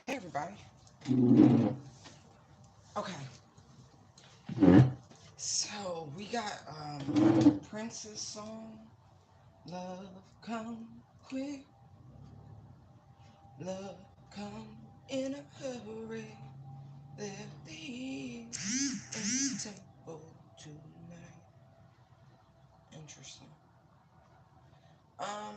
Hey everybody. Okay, so we got Prince's song, Love Come Quick, Love Come in a Hurry. There thieves in the temple tonight. Interesting. Um,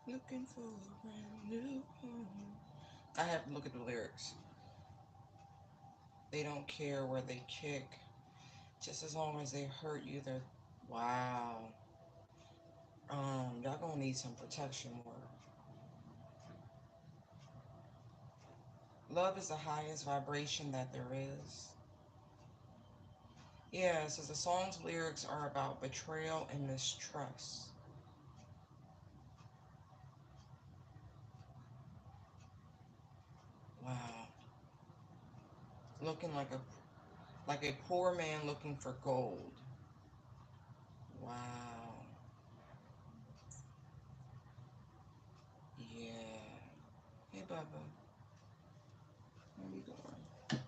Looking for a brand new home. I have to look at the lyrics. They don't care where they kick, just as long as they hurt you. They're wow. Y'all gonna need some protection work. Love is the highest vibration that there is. Yeah, so the song's lyrics are about betrayal and mistrust. Wow. Looking like a poor man looking for gold. Wow. Yeah. Hey Bubba, where we going?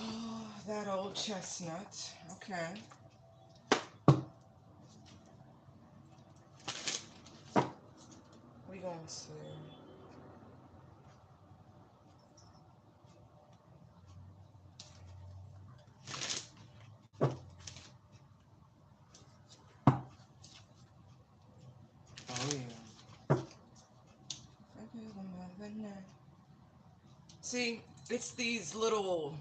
Oh, that old chestnut. Okay. We gonna see. Oh yeah. See, it's these little.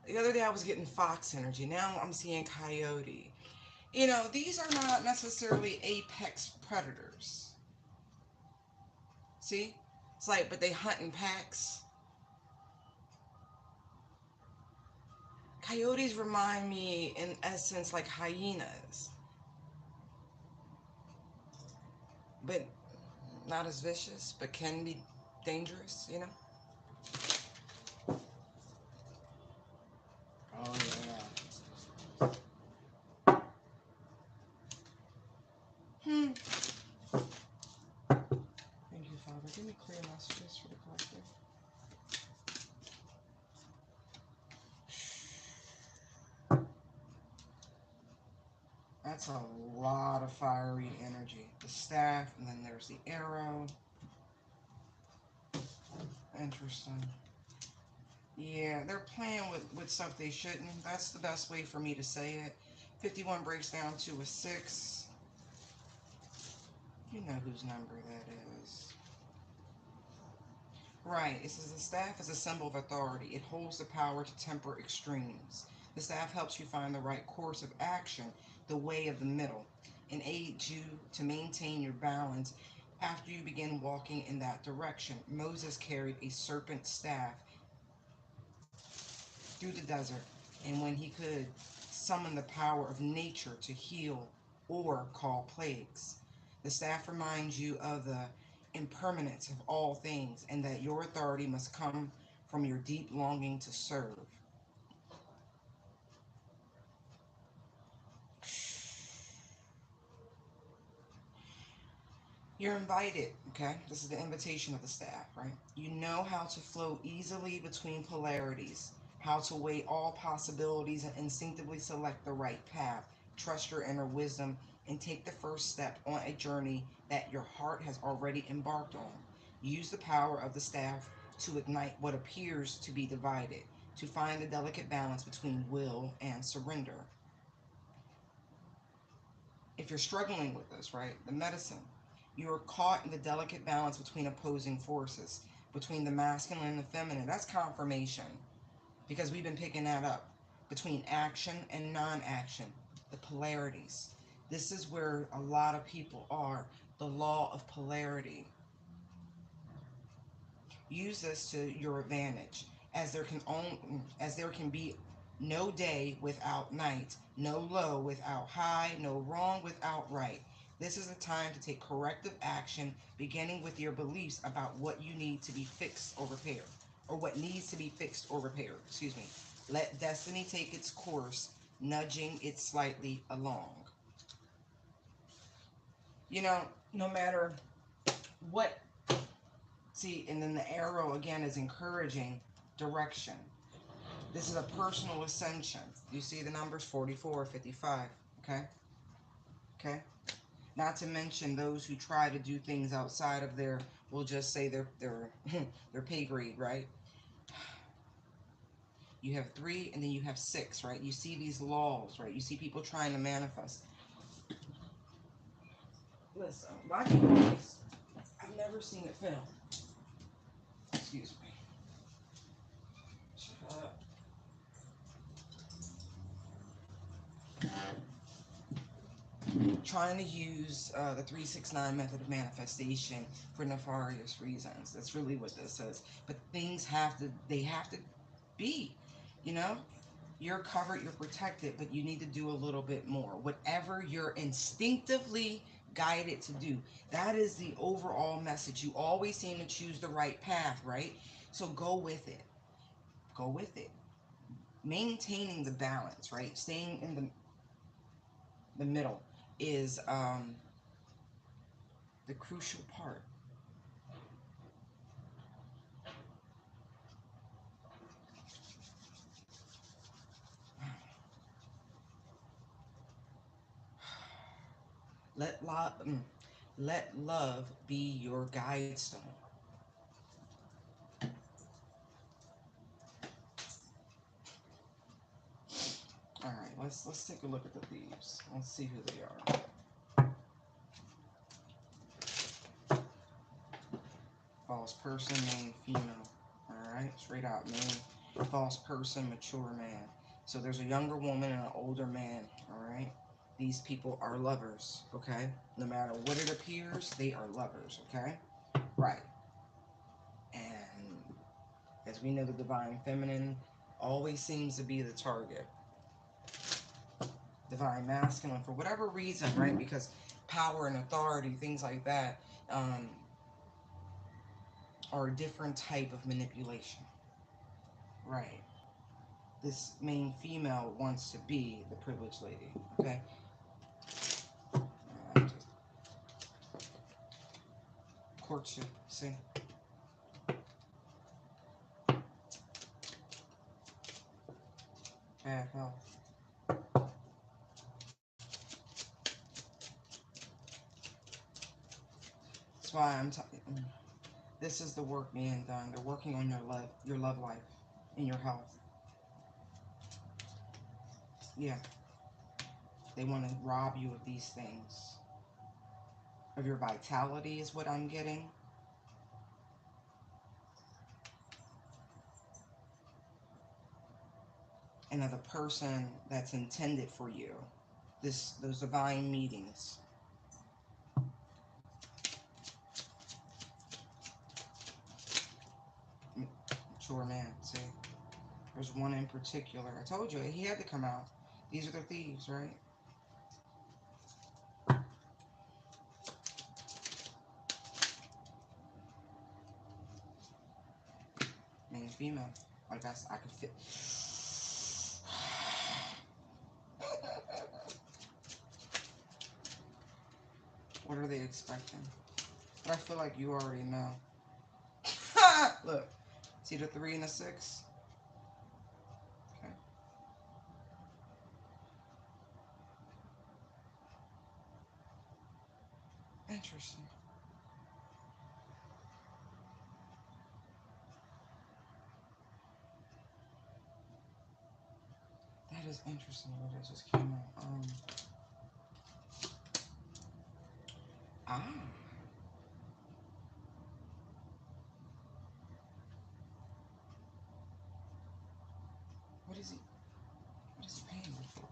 The other day I was getting fox energy. Now I'm seeing coyote. These are not necessarily apex predators. See? It's like, but they hunt in packs. Coyotes remind me, in essence, like hyenas, but not as vicious, but can be dangerous. Oh, yeah. Hmm. Thank you, Father. Give me clear messages for the collective. That's a lot of fiery energy. The staff, and then there's the arrow. Interesting. Yeah, they're playing with stuff they shouldn't. That's the best way for me to say it. 51 breaks down to a 6. You know whose number that is. Right. It says the staff is a symbol of authority. It holds the power to temper extremes. The staff helps you find the right course of action, the way of the middle, and aids you to maintain your balance after you begin walking in that direction. Moses carried a serpent staff through the desert, and when he could summon the power of nature to heal or call plagues. The staff reminds you of the impermanence of all things and that your authority must come from your deep longing to serve. You're invited, okay? This is the invitation of the staff, right? You know how to flow easily between polarities, how to weigh all possibilities and instinctively select the right path. Trust your inner wisdom and take the first step on a journey that your heart has already embarked on. Use the power of the staff to ignite what appears to be divided, to find the delicate balance between will and surrender. If you're struggling with this, right, the medicine, you're caught in the delicate balance between opposing forces, between the masculine and the feminine. That's confirmation because we've been picking that up between action and non action, the polarities. This is where a lot of people are, the law of polarity. Use this to your advantage as there can be No day without night, no low without high, no wrong without right. This is a time to take corrective action, beginning with your beliefs about what you need to be fixed or repaired, or what needs to be fixed or repaired. Excuse me. Let destiny take its course, nudging it slightly along. You know, no matter what, see, and then the arrow again is encouraging direction. This is a personal ascension. You see the numbers 44, 55. Okay? Okay? Not to mention those who try to do things outside of their, we'll just say their their pay grade, right? You have 3 and then you have 6, right? You see these laws, right? You see people trying to manifest. Listen, why do you always, I've never seen it fail. Excuse me. Shut up. Trying to use the 369 method of manifestation for nefarious reasons. That's really what this is. But things have to, they have to be, you know? You're covered, you're protected, but you need to do a little bit more. Whatever you're instinctively guided to do, that is the overall message. You always seem to choose the right path, right? So go with it. Go with it. Maintaining the balance, right? Staying in the middle is the crucial part. Let love, let love be your guide stone. All right, let's take a look at the thieves. Let's see who they are. False person, main female. All right, straight out main. False person, mature man. So there's a younger woman and an older man. All right, these people are lovers. Okay, no matter what it appears, they are lovers. Okay, right. And as we know, the divine feminine always seems to be the target. Divine masculine, for whatever reason, right? Because power and authority, things like that, are a different type of manipulation. Right. This main female wants to be the privileged lady. Okay. Just courtship. See. Bad health. That's why I'm talking. This is the work being done. They're working on your love life, and your health. Yeah. They want to rob you of these things. Of your vitality is what I'm getting. And of the person that's intended for you. Those divine meetings. Mature man, see? There's one in particular. I told you, he had to come out. These are the thieves, right? Main female. Like I could fit. What are they expecting? But I feel like you already know. Look, see the 3 and the 6? Okay. Interesting. That is interesting what that just came out. Ah. What is he? What is he paying me for?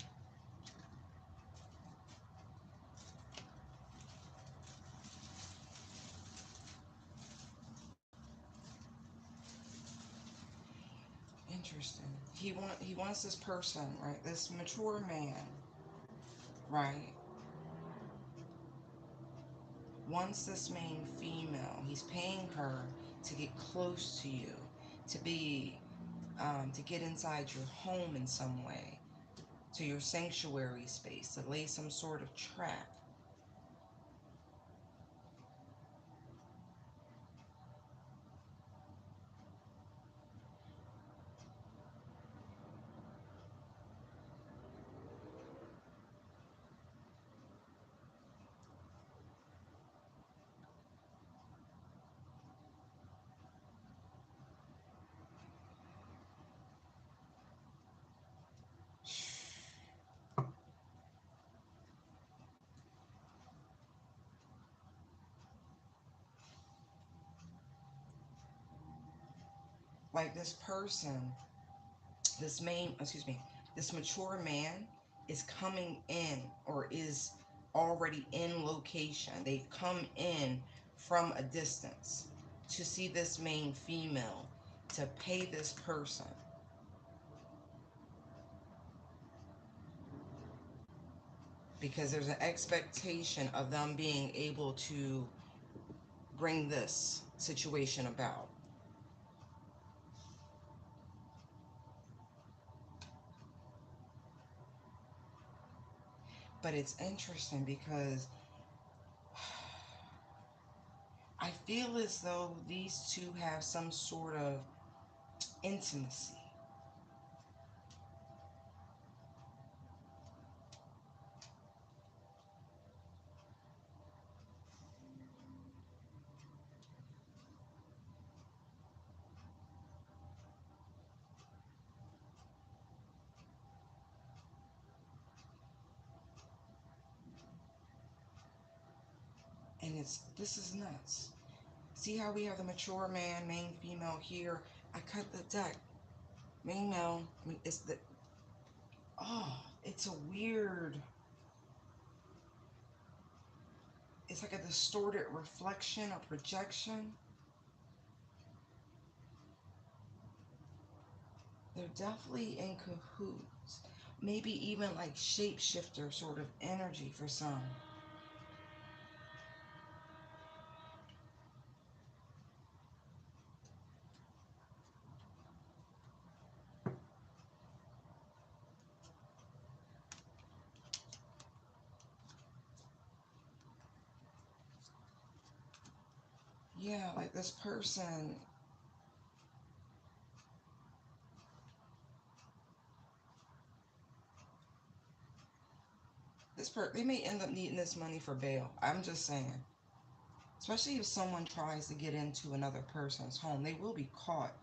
interesting. He wants this person, right? This mature man, right? Wants this main female. He's paying her to get close to you, to be, to get inside your home in some way, to your sanctuary space, to lay some sort of trap. Like this person, this mature man is coming in or is already in location. They've come in from a distance to see this main female, to pay this person. Because there's an expectation of them being able to bring this situation about. But it's interesting because I feel as though these two have some sort of intimacy. And this is nuts. See how we have the mature man, main female here? I cut the deck. Main male, I mean, it's a weird, it's like a distorted reflection or projection. They're definitely in cahoots. Maybe even like shapeshifter sort of energy for some. Yeah, like they may end up needing this money for bail. I'm just saying. Especially if someone tries to get into another person's home, they will be caught.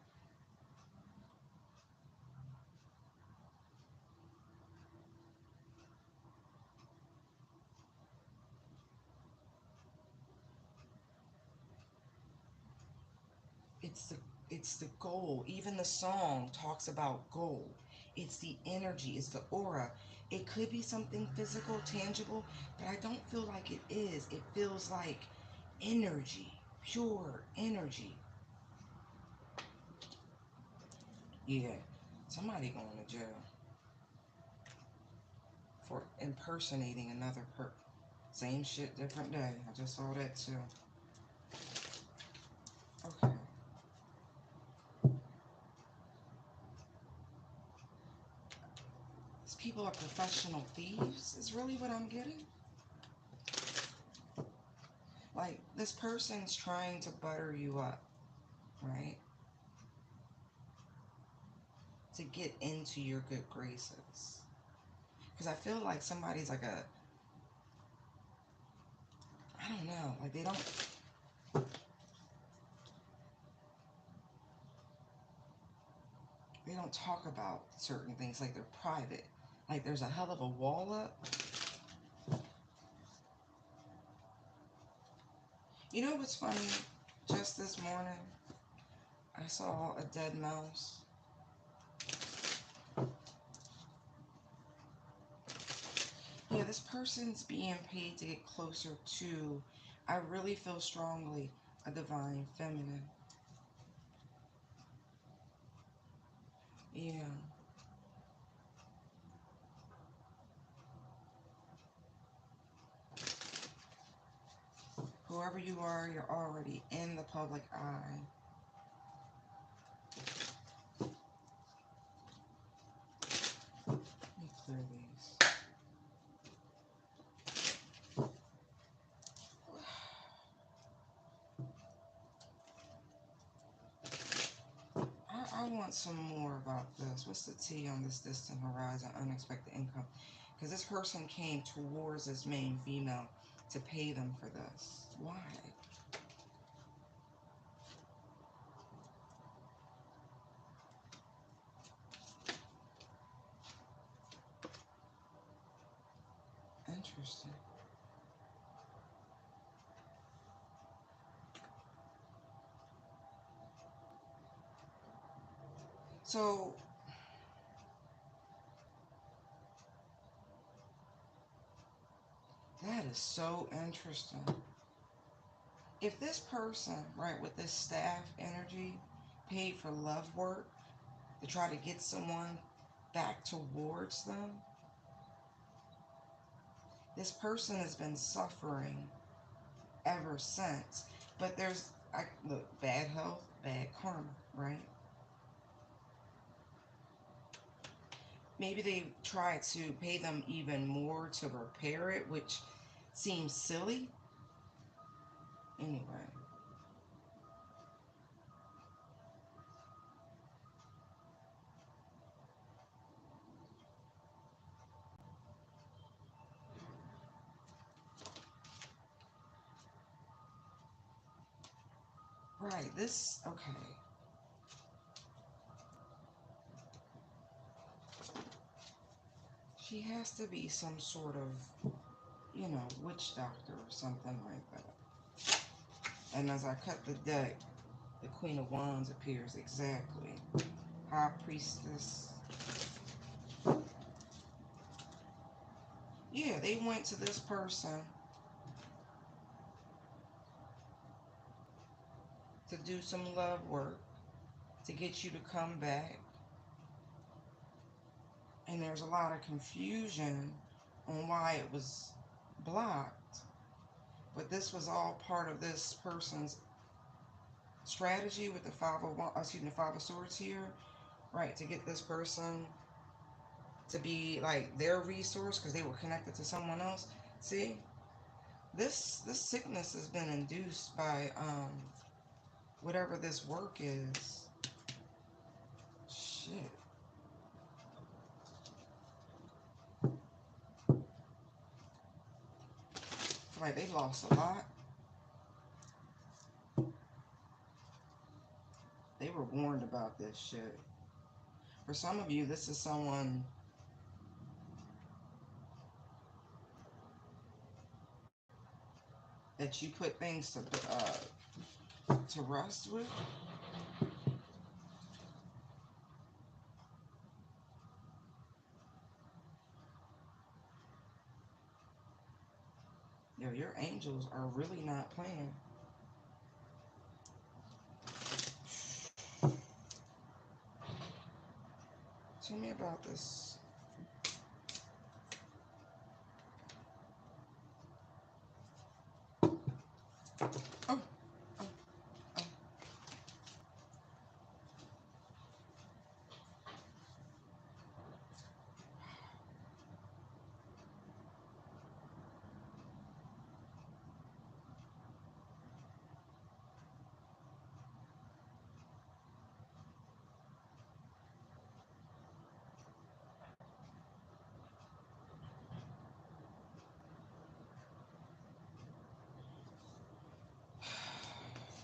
It's the it's the goal. Even the song talks about gold. It's the energy, it's the aura. It could be something physical, tangible, but I don't feel like it is. It feels like energy, pure energy. Yeah, somebody going to jail for impersonating another person. Same shit, different day. I just saw that too. Okay. These people are professional thieves, is really what I'm getting. Like, this person's trying to butter you up, right? To get into your good graces. Because I feel like somebody's like I don't know, like they don't talk about certain things, like they're private. Like there's a hell of a wall up. You know what's funny? Just this morning, I saw a dead mouse. Yeah, this person's being paid to get closer to, I really feel strongly, a divine feminine. Yeah. Whoever you are, you're already in the public eye. Let me clear these. I want some more about this. What's the T on this distant horizon? Unexpected income. Because this person came towards this main female to pay them for this. Why? Interesting. So that is so interesting. If this person, right, with this staff energy, paid for love work to try to get someone back towards them, this person has been suffering ever since. But there's, look, bad health, bad karma, right? Maybe they tried to pay them even more to repair it, which seems silly. Anyway, right, this, okay. She has to be some sort of, witch doctor or something like that. And as I cut the deck, the Queen of Wands appears exactly. High Priestess. Yeah, they went to this person to do some love work to get you to come back. And there's a lot of confusion on why it was blocked. But this was all part of this person's strategy with the Five of Swords here, right? To get this person to be like their resource because they were connected to someone else. See, this sickness has been induced by whatever this work is. Shit. Like they lost a lot. They were warned about this shit. For some of you, this is someone that you put things to rest with. Yo, your angels are really not playing. Tell me about this. Oh, oh, oh.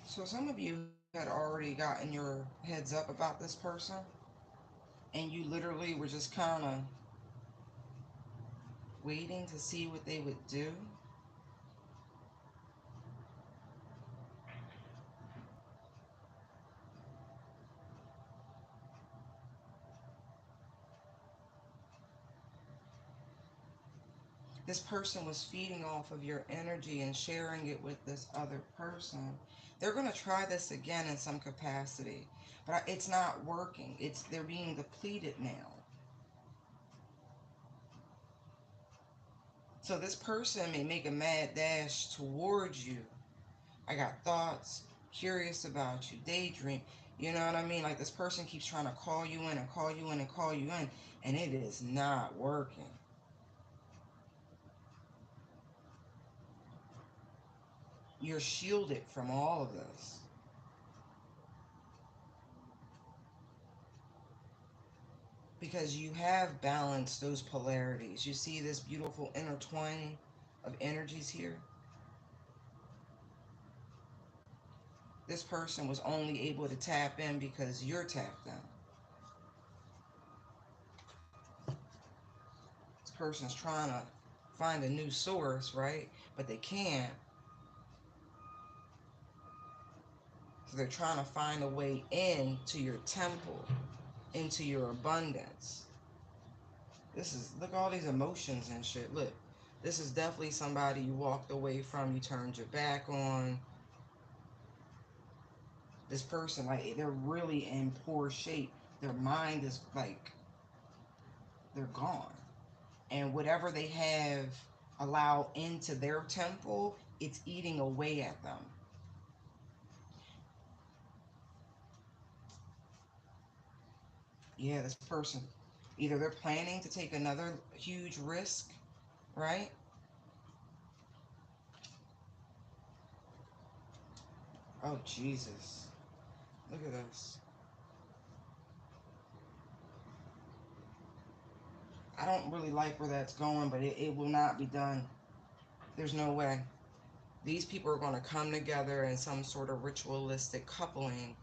So some of you had already gotten your heads up about this person, and you literally were just kind of waiting to see what they would do. This person was feeding off of your energy and sharing it with this other person. They're going to try this again in some capacity, but it's not working. They're being depleted now. So this person may make a mad dash towards you. I got thoughts, curious about you, daydream. You know what I mean? Like this person keeps trying to call you in and call you in and call you in, and it is not working. You're shielded from all of this because you have balanced those polarities. You see this beautiful intertwining of energies here? This person was only able to tap in because you're tapped in. This person's trying to find a new source, right? But they can't. So they're trying to find a way into your temple, into your abundance. Look, all these emotions and shit. Look, this is definitely somebody you walked away from, you turned your back on. This person, like, they're really in poor shape. Their mind is like, they're gone. And whatever they have allowed into their temple, it's eating away at them. Yeah, this person, either they're planning to take another huge risk, right? Oh, Jesus. Look at this. I don't really like where that's going, but it will not be done. There's no way. These people are going to come together in some sort of ritualistic coupling.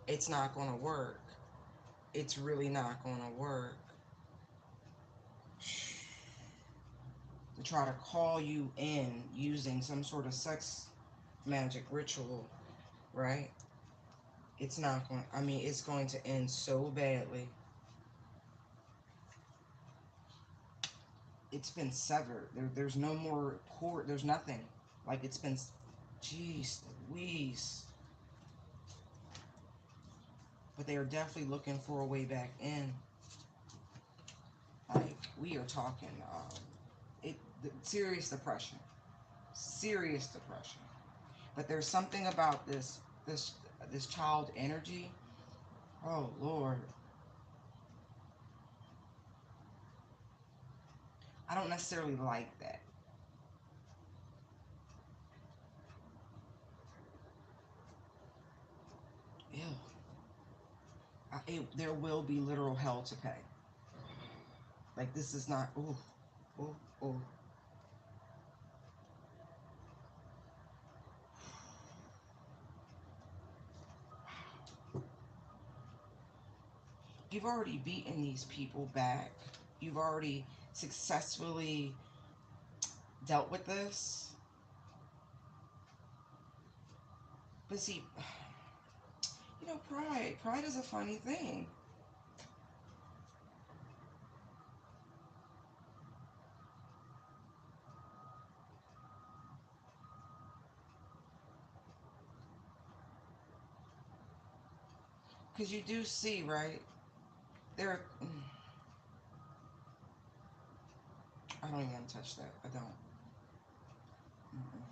It's not going to work. It's really not going to work. To try to call you in using some sort of sex magic ritual, right? It's not going, I mean, it's going to end so badly. It's been severed. There's no more cord. There's nothing. Like it's been, jeez Louise. But they are definitely looking for a way back in. Like we are talking, serious depression, serious depression. But there's something about this this child energy. Oh Lord, I don't necessarily like that. Ew. There will be literal hell to pay. Like this is not. Ooh, ooh, ooh. You've already beaten these people back. You've already successfully dealt with this. But see, pride is a funny thing. Because you do see, right? There, I don't even want to touch that. I don't. Mm-mm.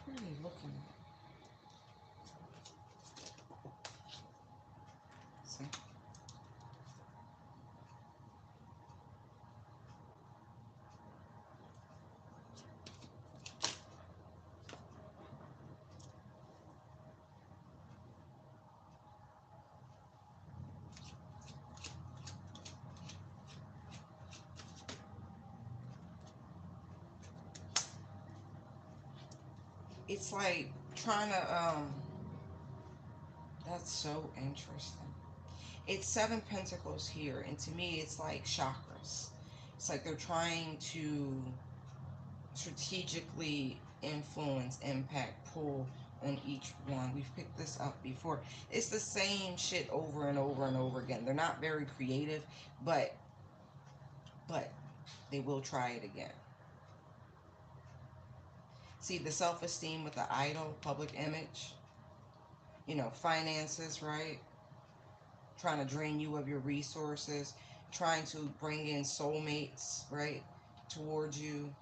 What are they looking at? See? It's like trying to That's so interesting. It's seven pentacles here, and to me, it's like chakras. It's like they're trying to strategically influence, impact, pull on each one. We've picked this up before. It's the same shit over and over and over again. They're not very creative, but but they will try it again. See the self-esteem with the idol, public image, finances, right? Trying to drain you of your resources, trying to bring in soulmates, right, towards you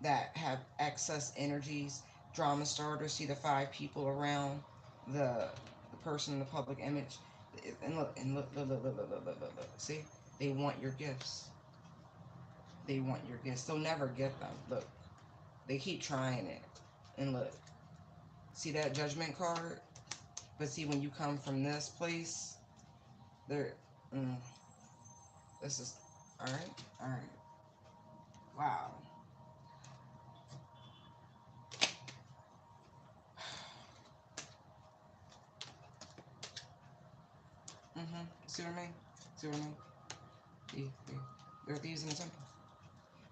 that have excess energies. Drama starters, see the five people around the person in the public image, and look. See, they want your gifts. They want your gifts. They'll never get them. Look, they keep trying it, and look, see that judgment card. But see, when you come from this place, there, mm, this is all right. All right. Wow. See what I mean? See what I mean? They're thieves in the temple.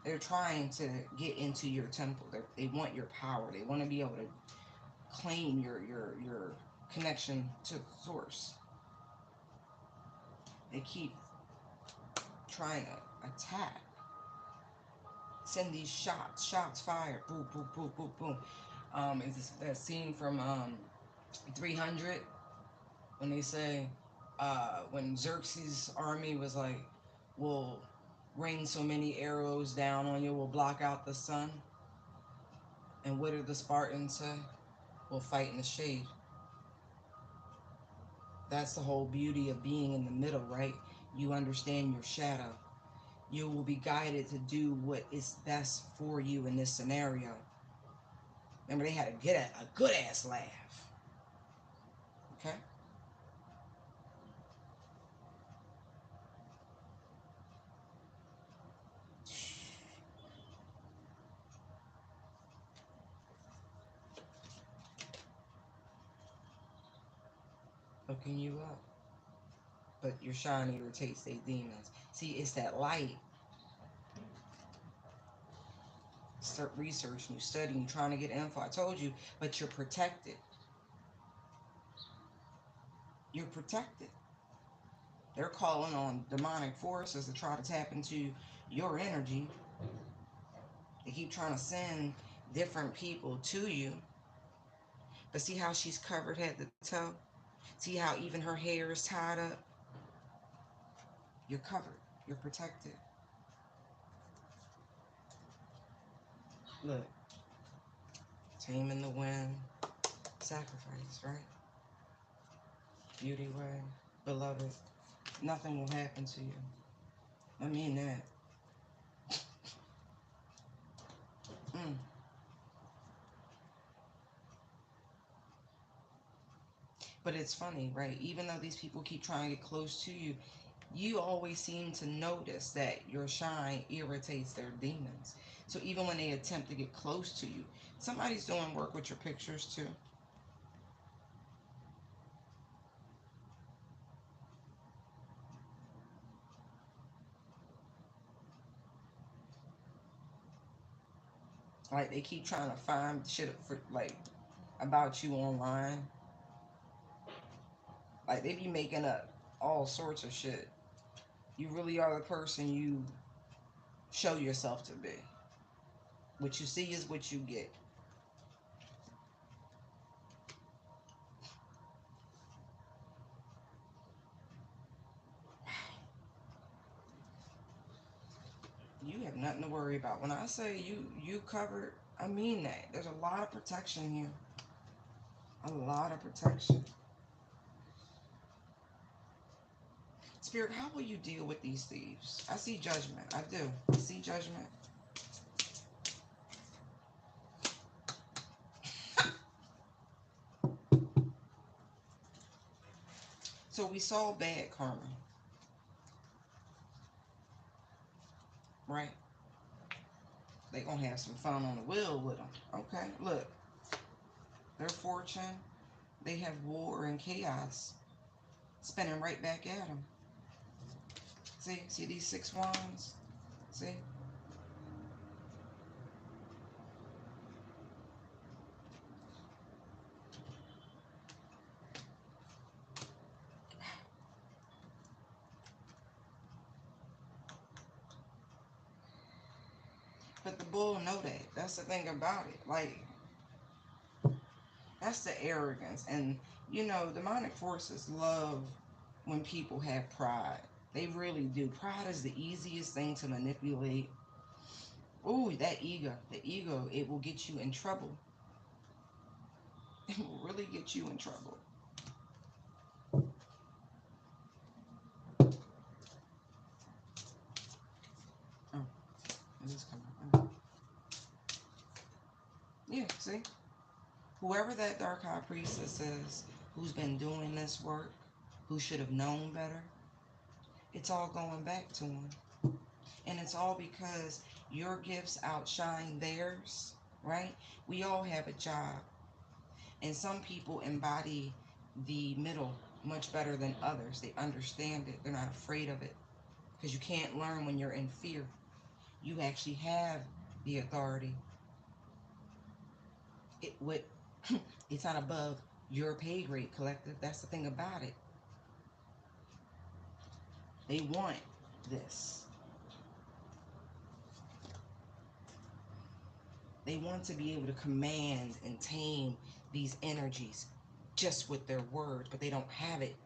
They're trying to get into your temple. They want your power. They want to be able to claim your connection to source. They keep trying to attack. Send these shots fired. Boom, boom, boom, boom, boom. Is this that scene from 300 when they say when Xerxes' army was like, "We'll rain so many arrows down on you, we'll block out the sun." And what did the Spartans say? We'll fight in the shade. That's the whole beauty of being in the middle, right? You understand your shadow. You will be guided to do what is best for you in this scenario. Remember, they had a good ass laugh. Okay? Hooking you up. But your shine irritates their demons. See, it's that light. Start researching, you studying, you trying to get info. I told you, but you're protected. You're protected. They're calling on demonic forces to try to tap into your energy. They keep trying to send different people to you. But see how she's covered head to toe? See how even her hair is tied up? You're covered. You're protected. Look, taming the wind, sacrifice, right? Beauty way, beloved. Nothing will happen to you. I mean that. Mm. But it's funny, right? Even though these people keep trying to get close to you, you always seem to notice that your shine irritates their demons. So even when they attempt to get close to you, somebody's doing work with your pictures too. Like they keep trying to find shit for like about you online. Like they be making up all sorts of shit. You really are the person you show yourself to be. What you see is what you get. You have nothing to worry about. When I say you covered, I mean that. There's a lot of protection here. A lot of protection. Spirit, how will you deal with these thieves? I see judgment. I do. I see judgment. So we saw bad karma, right? They gonna have some fun on the wheel with them. Okay, look, their fortune, They have war and chaos spinning right back at them. See these 6 wands? See? But the bull know that. That's the thing about it. Like, that's the arrogance. And, you know, demonic forces love when people have pride. They really do. Pride is the easiest thing to manipulate. Ooh, that ego. The ego, it will get you in trouble. It will really get you in trouble. Oh, it is coming. Oh. Yeah, see? Whoever that dark high priestess is, who's been doing this work, who should have known better, it's all going back to them. And it's all because your gifts outshine theirs, right? We all have a job. And some people embody the middle much better than others. They understand it. They're not afraid of it. Because you can't learn when you're in fear. You actually have the authority. It's not above your pay grade, collective. That's the thing about it. They want this. They want to be able to command and tame these energies just with their words, but they don't have it.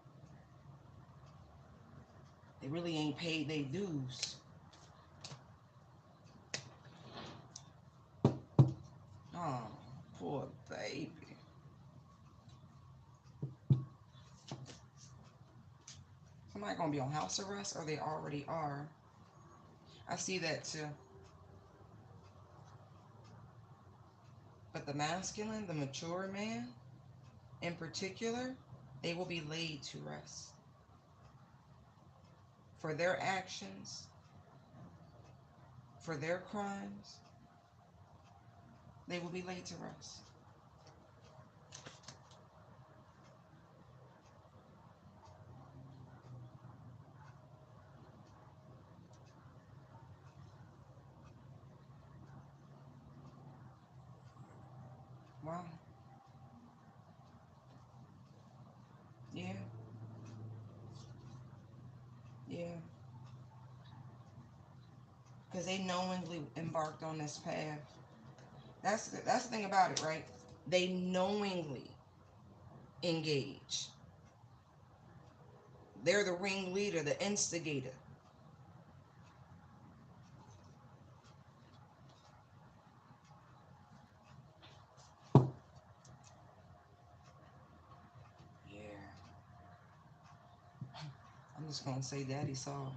They really ain't paid their dues. Oh, poor baby. Somebody gonna be on house arrest, or they already are. I see that too. But the masculine, the mature man, in particular, they will be laid to rest. For their actions, for their crimes, they will be laid to rest. Wow. Yeah. Yeah. Because they knowingly embarked on this path. That's the thing about it, right? They knowingly engage. They're the ringleader, the instigator. Yeah. I'm just gonna say Daddy saw. All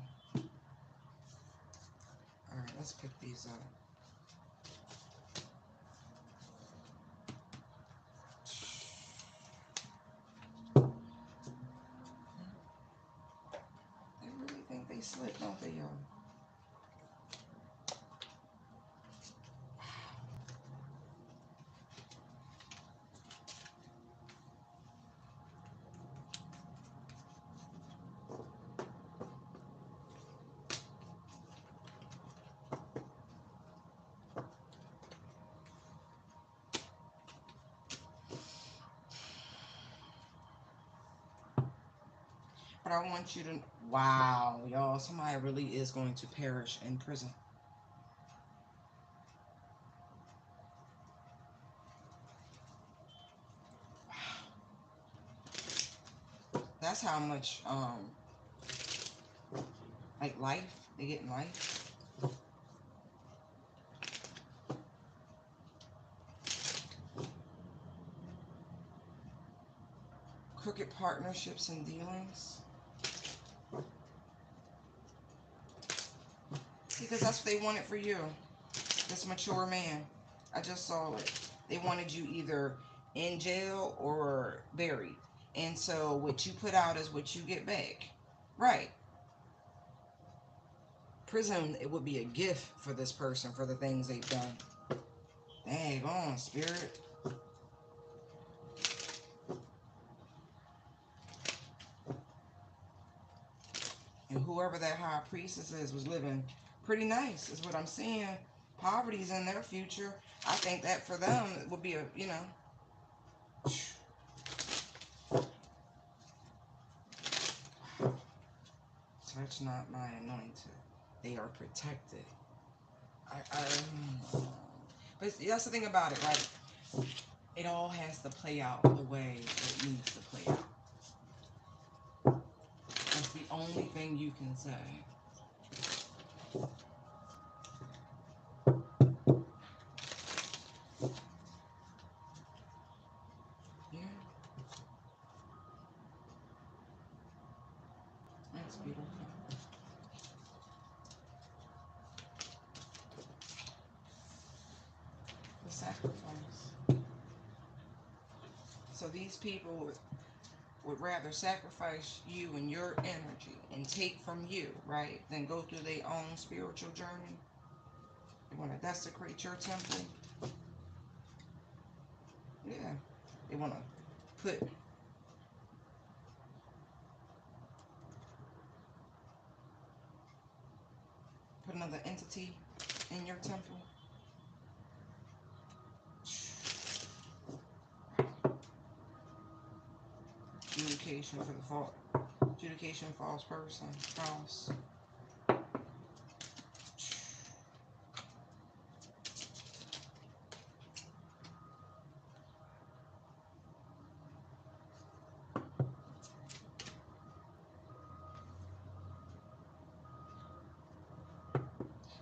right, let's pick these up. They really think they slick, don't they, y'all? But I want you to, wow, y'all, somebody really is going to perish in prison. That's how much, like life, they get in life. Crooked partnerships and dealings. Because that's what they wanted for you. This mature man. I just saw it. They wanted you either in jail or buried. And so what you put out is what you get back. Right. Prison, it would be a gift for this person for the things they've done. Dang on, spirit. whoever that high priestess is was living pretty nice, is what I'm seeing. Poverty's in their future. I think that for them it would be a, you know, touch not my anointed. They are protected. But that's the thing about it, right? It all has to play out the way it needs to play out. That's the only thing you can say. Yeah, that's beautiful. The sacrifice. So these people would rather sacrifice you and your energy and take from you, right, than go through their own spiritual journey. They want to desecrate your temple. Yeah. They want to put another entity in your temple. Adjudication for the fault. Adjudication false person. False.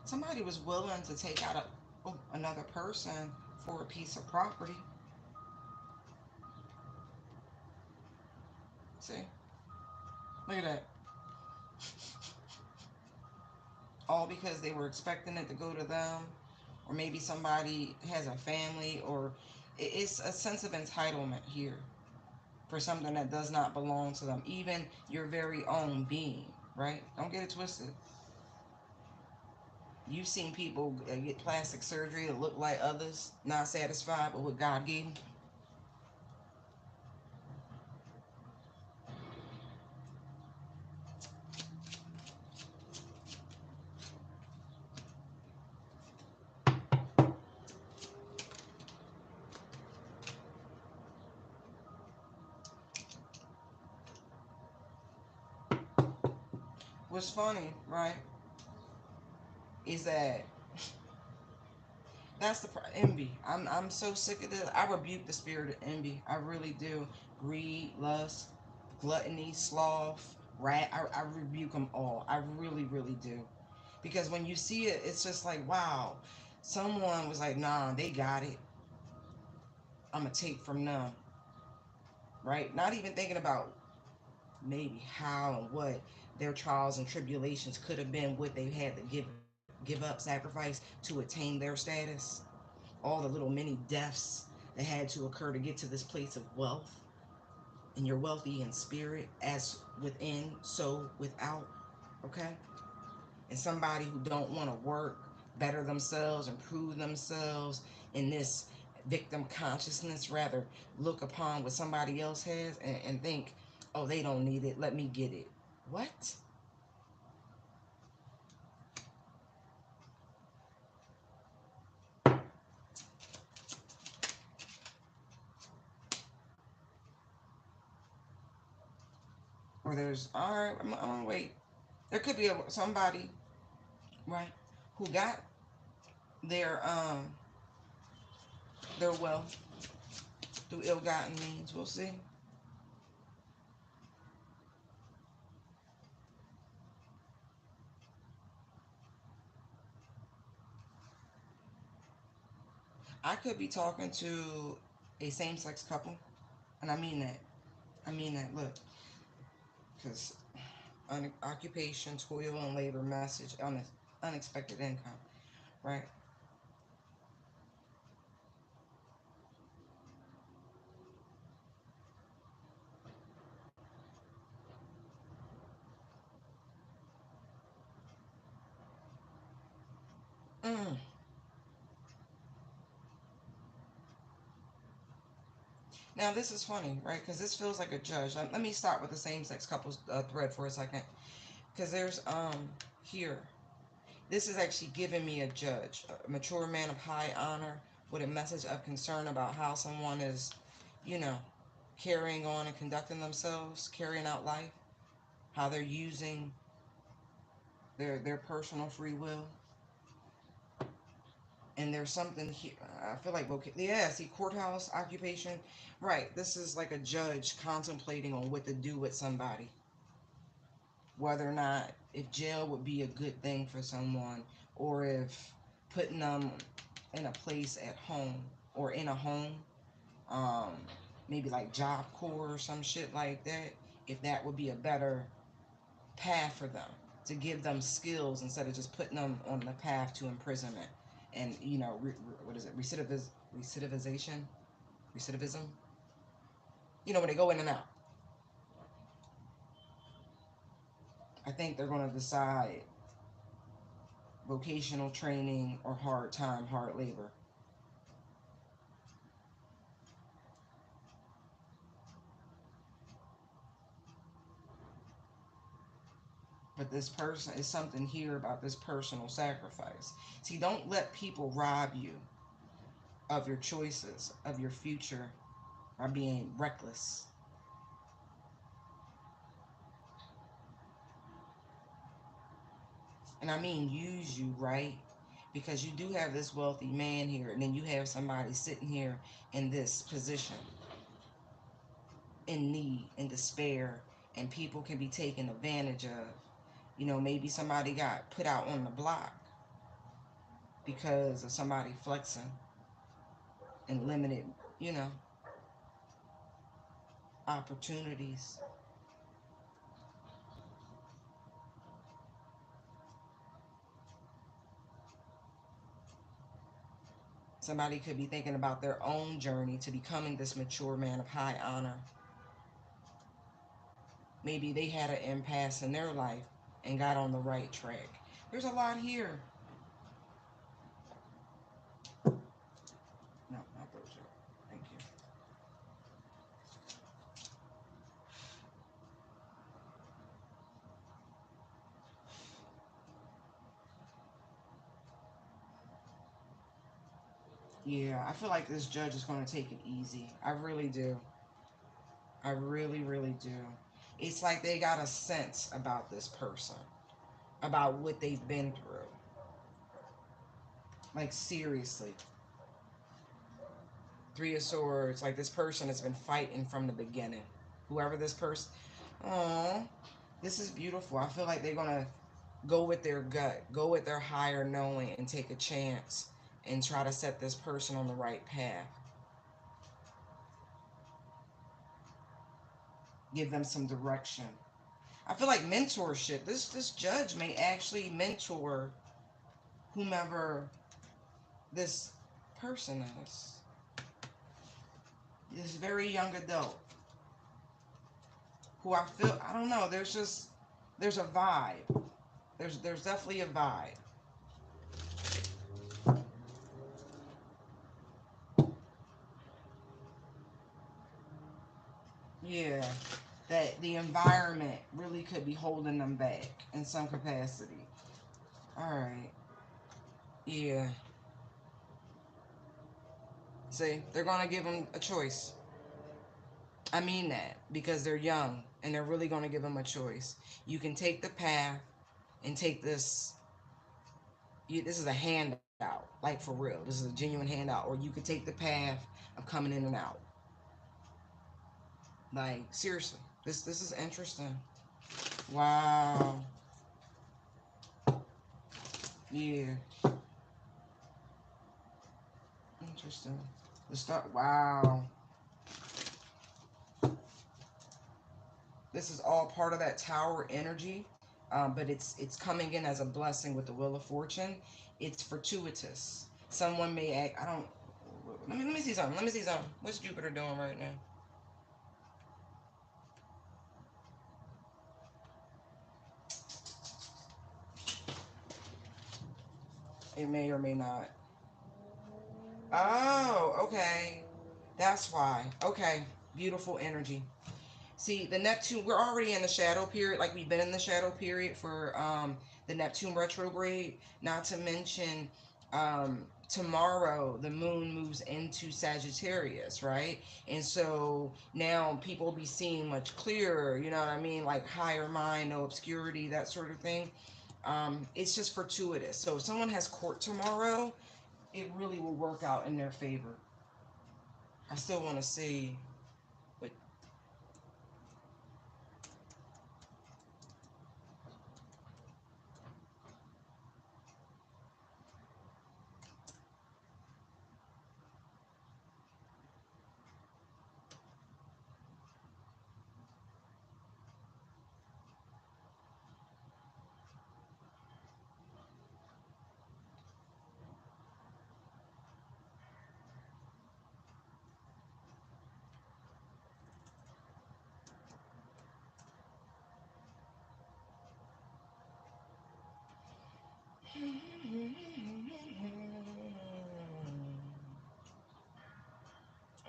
Somebody was willing to take out another person for a piece of property. See? Look at that. All because they were expecting it to go to them, or maybe somebody has a family, or it's a sense of entitlement here for something that does not belong to them, even your very own being, right? Don't get it twisted. You've seen people get plastic surgery that look like others, not satisfied with what God gave them. What's funny, right, is that that's the envy. I'm so sick of this. I rebuke the spirit of envy. I really do. Greed, lust, gluttony, sloth, rat. I rebuke them all. I really, really do. Because when you see it, it's just like, wow. Someone was like, nah, they got it. I'm gonna take from them, right? Not even thinking about maybe how and what their trials and tribulations could have been, what they had to give up, sacrifice to attain their status, all the little mini deaths that had to occur to get to this place of wealth. And you're wealthy in spirit, as within so without. Okay. And somebody who don't want to work, better themselves, improve themselves in this victim consciousness, rather look upon what somebody else has and think, oh, they don't need it, let me get it. What? Or there's, all right, I'm gonna wait. There could be somebody, right, who got their um their wealth through ill-gotten means. We'll see. I could be talking to a same-sex couple, and I mean that. I mean that. Look, because occupation, toil, and labor, message, unexpected income, right? Mm. Now this is funny, right? Because this feels like a judge. Let me start with the same-sex couples thread for a second. Because there's here. This is actually giving me a judge, a mature man of high honor, with a message of concern about how someone is, you know, carrying on and conducting themselves, carrying out life, how they're using their personal free will. And there's something here. I feel like, okay, yeah, see, courthouse occupation. Right. This is like a judge contemplating on what to do with somebody, whether or not if jail would be a good thing for someone, or if putting them in a place at home or in a home, um, maybe like Job Corps or some shit like that, if that would be a better path for them, to give them skills instead of just putting them on the path to imprisonment and, what is it, recidivism, when they go in and out. I think they're going to decide vocational training or hard time, hard labor. But this person is something here about this personal sacrifice. See, don't let people rob you of your choices, of your future, by being reckless. And I mean use you, right? Because you do have this wealthy man here, and then you have somebody sitting here in this position, in need, in despair, and people can be taken advantage of. Maybe somebody got put out on the block because of somebody flexing and limited, you know, opportunities. Somebody could be thinking about their own journey to becoming this mature man of high honor. Maybe they had an impasse in their life and got on the right track. There's a lot here. No, not those. Thank you. Yeah, I feel like this judge is going to take it easy. I really do. I really, really do. It's like they got a sense about this person, about what they've been through. Like, seriously. Three of Swords, like this person has been fighting from the beginning. Whoever this person. Oh, this is beautiful. I feel like they're going to go with their gut, go with their higher knowing, and take a chance and try to set this person on the right path. Give them some direction. I feel like mentorship. This judge may actually mentor whomever this person is. This very young adult who I feel, I don't know, there's a vibe. There's definitely a vibe. Yeah, that the environment really could be holding them back in some capacity. All right. Yeah. See, they're gonna give them a choice. I mean that because they're young and they're really gonna give them a choice. You can take the path and take this. This is a handout, like for real. This is a genuine handout, or you could take the path of coming in and out. Like seriously, this is interesting. Wow. Yeah. Interesting. The start. Wow. This is all part of that tower energy, but it's coming in as a blessing with the wheel of fortune. It's fortuitous. Someone may act. I don't. Let me see something. Let me see something. What's Jupiter doing right now? It may or may not. Oh, okay. That's why. Okay. Beautiful energy. See, the Neptune, we're already in the shadow period, like we've been in the shadow period for the Neptune retrograde. Not to mention, tomorrow the moon moves into Sagittarius, right? And so now people will be seeing much clearer, you know what I mean? Like higher mind, no obscurity, that sort of thing. It's just fortuitous. So if someone has court tomorrow, it really will work out in their favor. I still want to see, but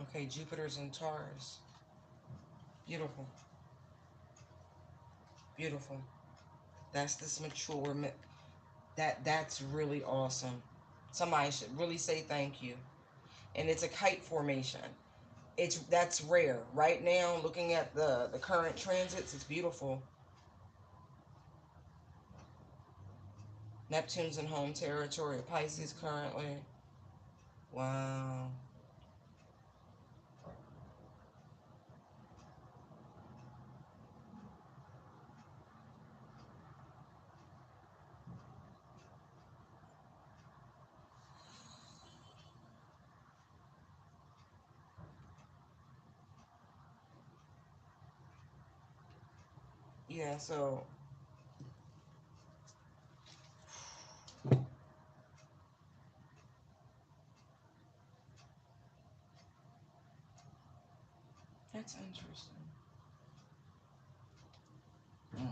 okay, Jupiter's in Taurus. Beautiful, beautiful. That's this mature. That's really awesome. Somebody should really say thank you. And it's a kite formation. That's rare. Right now, looking at the current transits, it's beautiful. Neptune's in home territory of Pisces currently. Wow. Yeah, so that's interesting. Mm,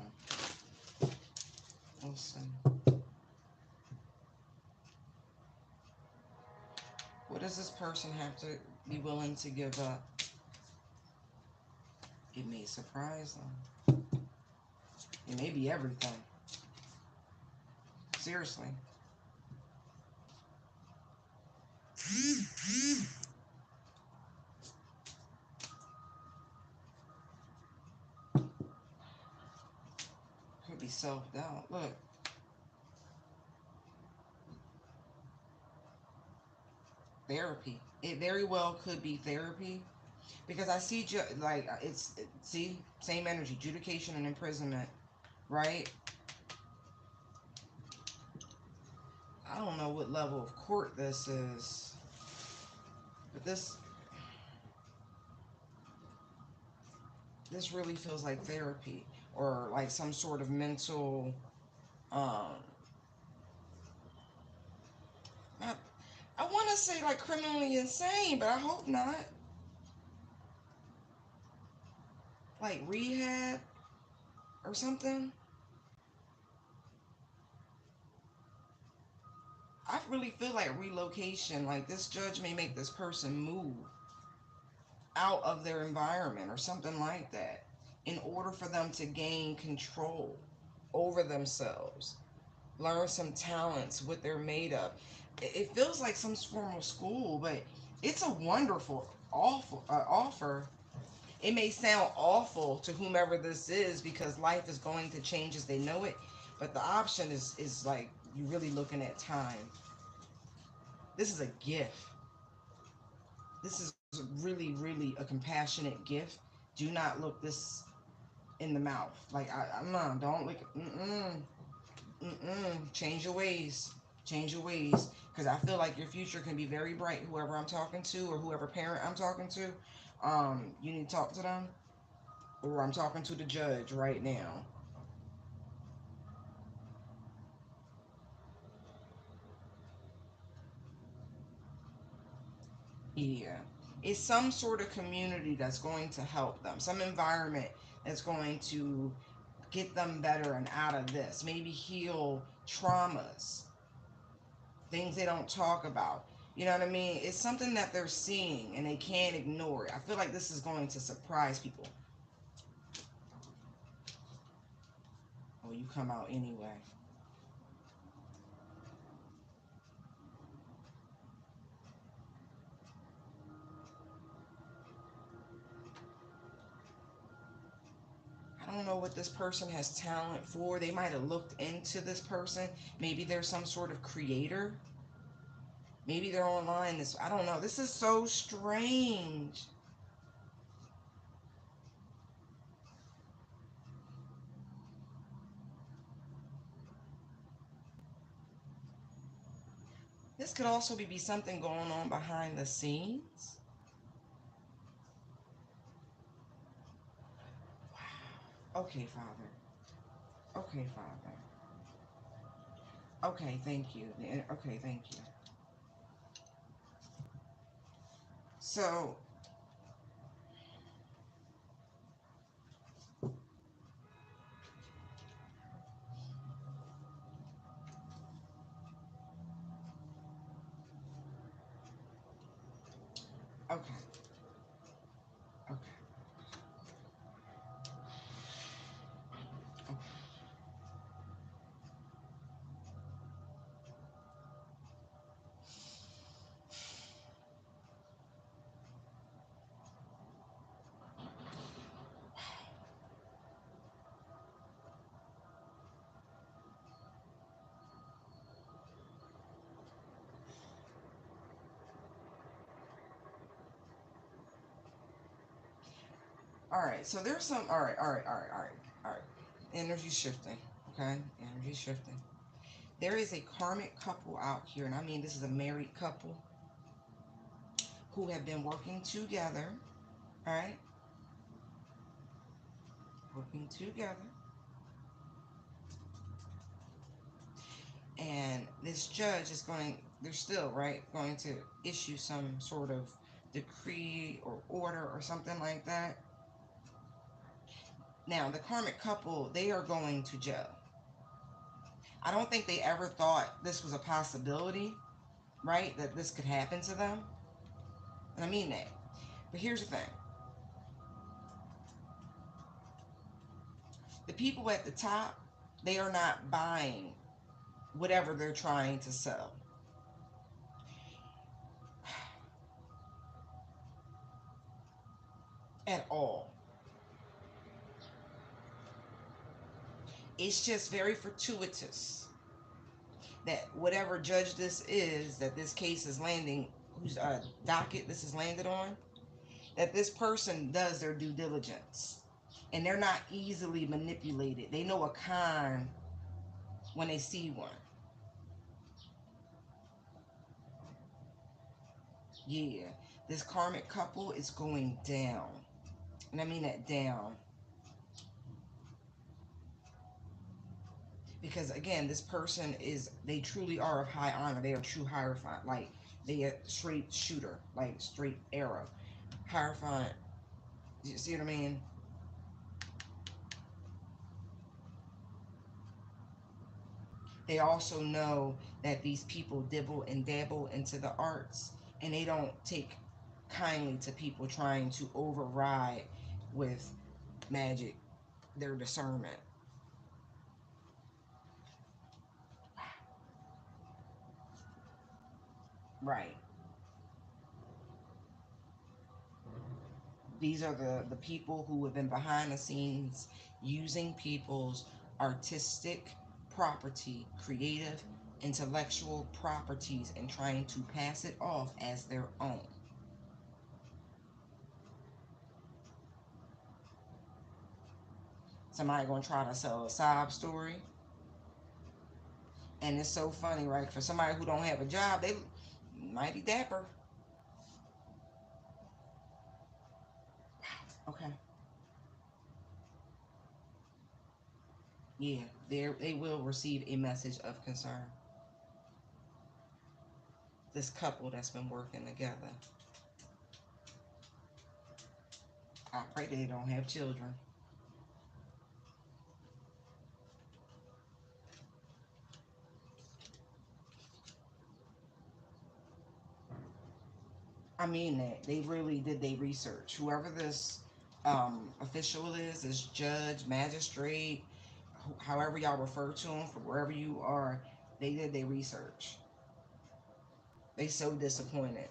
we'll see. What does this person have to be willing to give up? It may surprise them. It may be everything. Seriously. Could be self doubt. Look, therapy. It very well could be therapy because I see like see same energy, adjudication and imprisonment, right? I don't know what level of court this is, but this really feels like therapy or like some sort of mental. Um, I, I want to say like criminally insane, but I hope not. Like rehab or something. I really feel like relocation. Like this judge may make this person move out of their environment or something like that in order for them to gain control over themselves, learn some talents, what they're made of. It feels like some form of school, but it's a wonderful awful offer. It may sound awful to whomever this is because life is going to change as they know it, but the option is like you're really looking at time. This is a gift. This is really a compassionate gift. Do not look this in the mouth. Like I'm not. Don't look. Change your ways. Change your ways. Because I feel like your future can be very bright. Whoever I'm talking to or whoever parent I'm talking to, you need to talk to them. Or I'm talking to the judge right now. Yeah. It's some sort of community that's going to help them. Some environment that's going to get them better and out of this. Maybe heal traumas, things they don't talk about. You know what I mean? It's something that they're seeing and they can't ignore it. I feel like this is going to surprise people. Oh, you come out anyway. I don't know what this person has talent for. They might have looked into this person. Maybe they're some sort of creator. Maybe they're online. This, I don't know. This is so strange. This could also be something going on behind the scenes. Okay, Father. Okay, Father. Okay, thank you. Okay, thank you. So, okay, okay, okay. All right. So there's some. All right. All right. All right. All right. All right. Energy shifting. Okay. Energy shifting. There is a karmic couple out here, and I mean this is a married couple who have been working together. All right. Working together. And this judge is going, they're still, right, going to issue some sort of decree or order or something like that. Now, the karmic couple, they are going to jail. I don't think they ever thought this was a possibility, right, that this could happen to them. And I mean that. But here's the thing, the people at the top, they are not buying whatever they're trying to sell at all. It's just very fortuitous that whatever judge this is, that this case is landing, whose docket this is landed on, that this person does their due diligence and they're not easily manipulated. They know a con when they see one. Yeah, this karmic couple is going down. And I mean that down. Because again, this person is, they truly are of high honor. They are true hierophant. Like, they are straight shooter, like straight arrow. Hierophant. You see what I mean? They also know that these people dibble and dabble into the arts, and they don't take kindly to people trying to override with magic their discernment. Right. These are the people who have been behind the scenes using people's artistic property, creative, intellectual properties, and trying to pass it off as their own. Somebody gonna try to sell a sob story. And it's so funny, right? For somebody who don't have a job, they might be dapper. Okay. Yeah, they will receive a message of concern. This couple that's been working together. I pray they don't have children. I mean that. They really did their research. Whoever this official is judge, magistrate, however y'all refer to them, from wherever you are, they did their research. They so disappointed.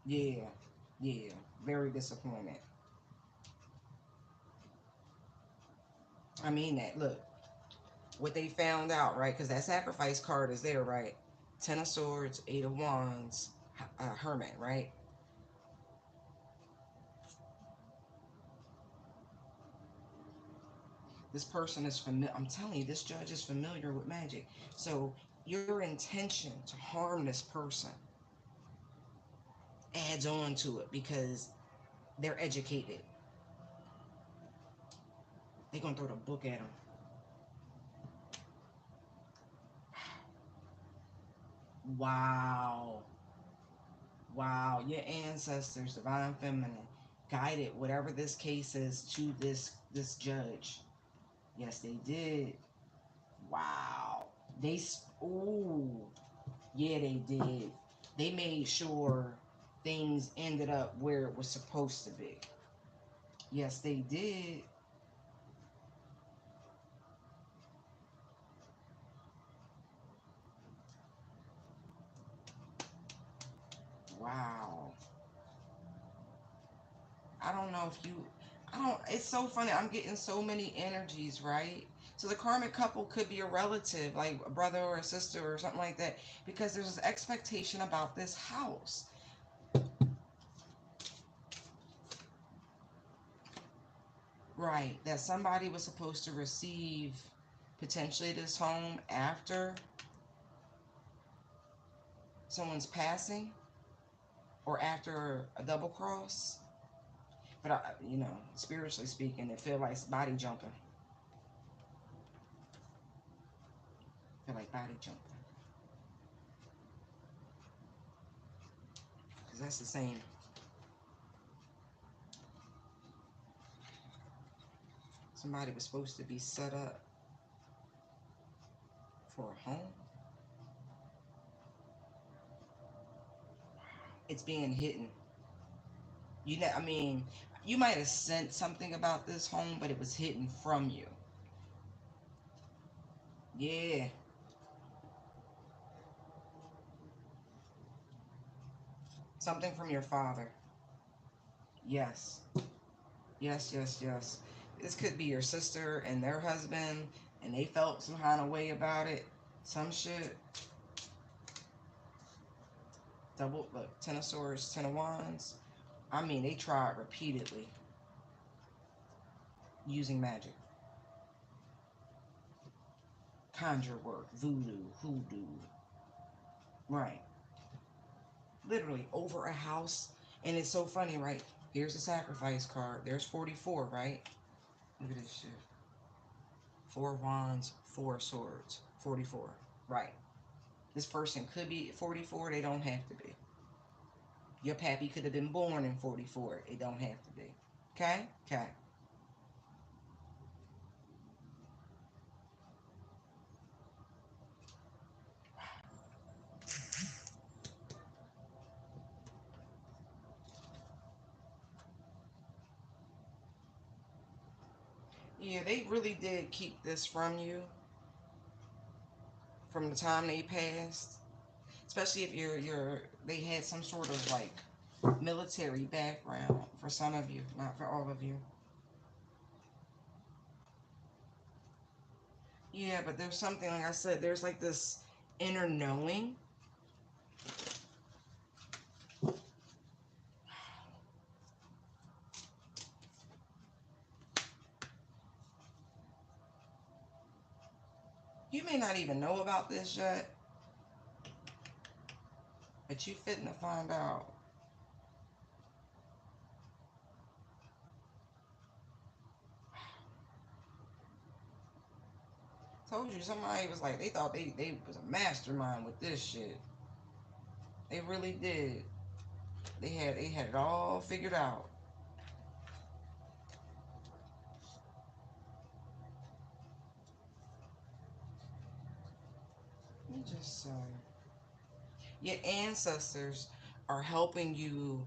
Yeah, yeah, very disappointed. I mean that. Look, what they found out, right? Because that sacrifice card is there, right? Ten of Swords, Eight of Wands, Hermit, right? This person is familiar. I'm telling you, this judge is familiar with magic. So your intention to harm this person adds on to it because they're educated. They're gonna throw the book at them. Wow, wow. Your ancestors, divine feminine, guided whatever this case is to this judge. Yes, they did. Wow. Ooh, yeah, they did. They made sure things ended up where it was supposed to be. Yes, they did. Wow. I don't know if you, I don't, it's so funny. I'm getting so many energies, right? So the karmic couple could be a relative, like a brother or a sister or something like that, because there's this expectation about this house. Right, that somebody was supposed to receive potentially this home after someone's passing or after a double cross. But spiritually speaking, it feel like body jumping. Feel like body jumping because that's the same. Somebody was supposed to be set up for a home. It's being hidden. I mean, you might have sent something about this home, but it was hidden from you. Yeah, something from your father. Yes, yes, yes, yes. This could be your sister and their husband, and they felt some kind of way about it. Some shit. Double, look, Ten of Swords, Ten of Wands. I mean, they tried repeatedly using magic, conjure work, voodoo, hoodoo. Right. Literally over a house. And it's so funny, right? Here's the sacrifice card. There's 44, right? Look at this shit. Four wands, four swords. 44. Right. This person could be 44. They don't have to be. Your pappy could have been born in 44. It don't have to be. Okay? Okay. Yeah, they really did keep this from you from the time they passed. Especially if they had some sort of like military background for some of you, not for all of you. Yeah, but there's something, like I said, there's like this inner knowing. You may not even know about this yet, but you fitting to find out. Told you, somebody was like, they thought they was a mastermind with this shit. They really did. They had it all figured out. Let me just say, your ancestors are helping you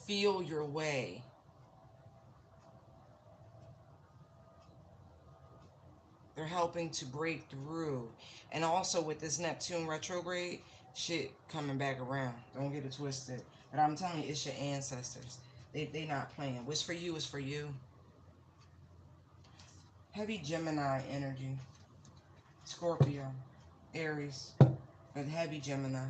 feel your way They're helping to break through. And also with this Neptune retrograde, shit coming back around. Don't get it twisted. But I'm telling you, it's your ancestors. They not playing. What's for you is for you. Heavy Gemini energy. Scorpio. Aries. But heavy Gemini.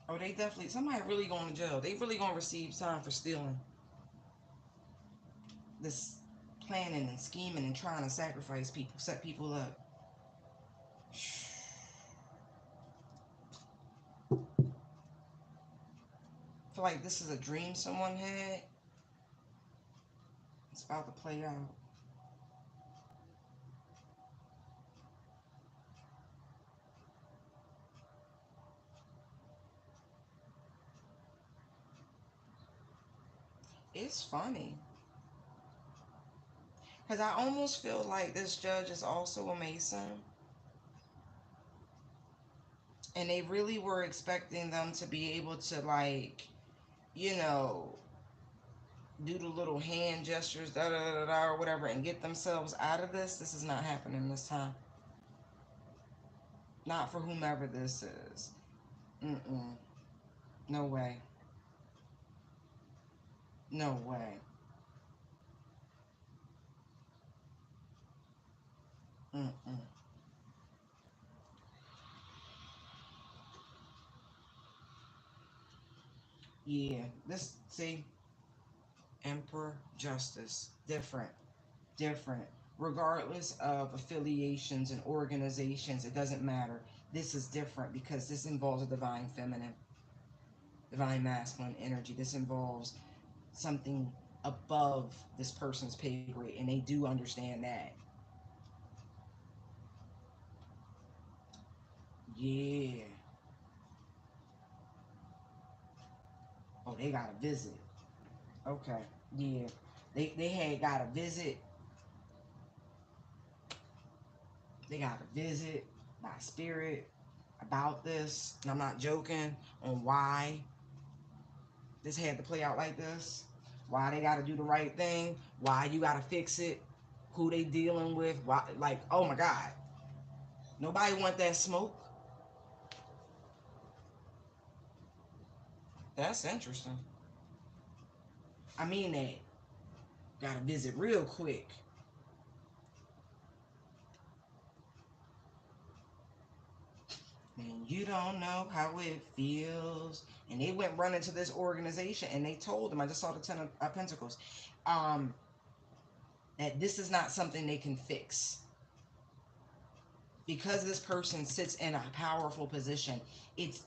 Oh, they definitely, somebody really going to jail. They really going to receive time for stealing. This planning and scheming and trying to sacrifice people, set people up. I feel like this is a dream someone had. It's about to play out. It's funny. Because I almost feel like this judge is also a Mason. And they really were expecting them to be able to, like, you know, do the little hand gestures, da da da da, or whatever, and get themselves out of this. This is not happening this time. Not for whomever this is. Mm-mm. No way. No way. Mm-mm. Yeah. This, see, Emperor Justice. Different. Different. Regardless of affiliations and organizations, it doesn't matter. This is different because this involves a divine feminine, divine masculine energy. This involves something above this person's pay grade, and they do understand that. Yeah. Oh, they got a visit. Okay. Yeah. They had got a visit. They got a visit by spirit about this, and I'm not joking, on why this had to play out like this, why they got to do the right thing, why you got to fix it, who they dealing with, why, like, oh my God, nobody want that smoke. That's interesting. I mean that. Got to visit real quick. And you don't know how it feels. And they went running to this organization and they told them, I just saw the Ten of Pentacles, um, that this is not something they can fix. Because this person sits in a powerful position, it's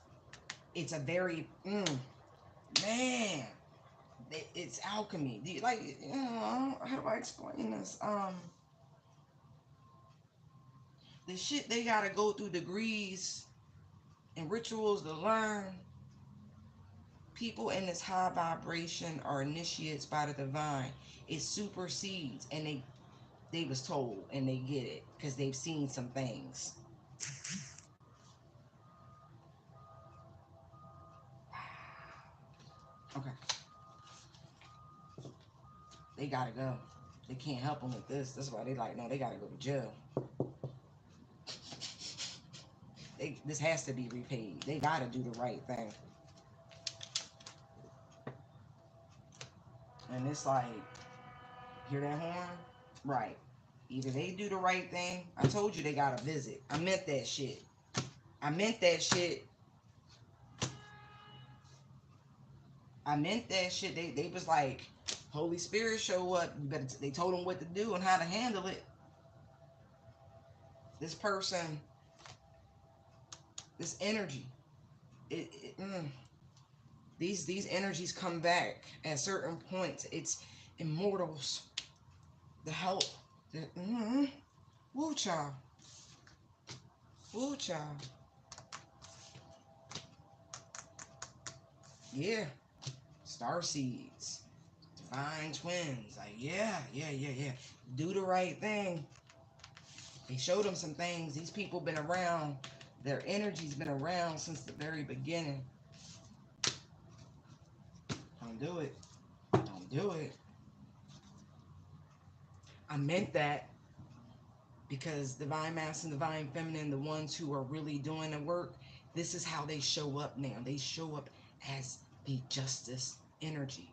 a very, man, it's alchemy. Like, how do I explain this? The shit they gotta go through, degrees and rituals to learn. People in this high vibration are initiates by the divine. It supersedes, and they was told, and they get it because they've seen some things. Okay, they gotta go. They can't help them with this. That's why they like, no, they gotta go to jail. This has to be repaid. They gotta do the right thing. And it's like, hear that horn? Right. Either they do the right thing. I told you they got to visit. I meant that shit. I meant that shit. I meant that shit. They was like, Holy Spirit show up. You better. They told them what to do and how to handle it. This person, this energy, these energies come back at certain points. It's immortals. The help. Woo child. Woo child. Yeah. Star seeds, divine twins. Like, yeah, yeah, yeah, yeah. Do the right thing. They showed them some things. These people been around. Their energy's been around since the very beginning. Don't do it. Don't do it. I meant that because divine masculine, divine feminine, the ones who are really doing the work, this is how they show up now. They show up as the justice energy.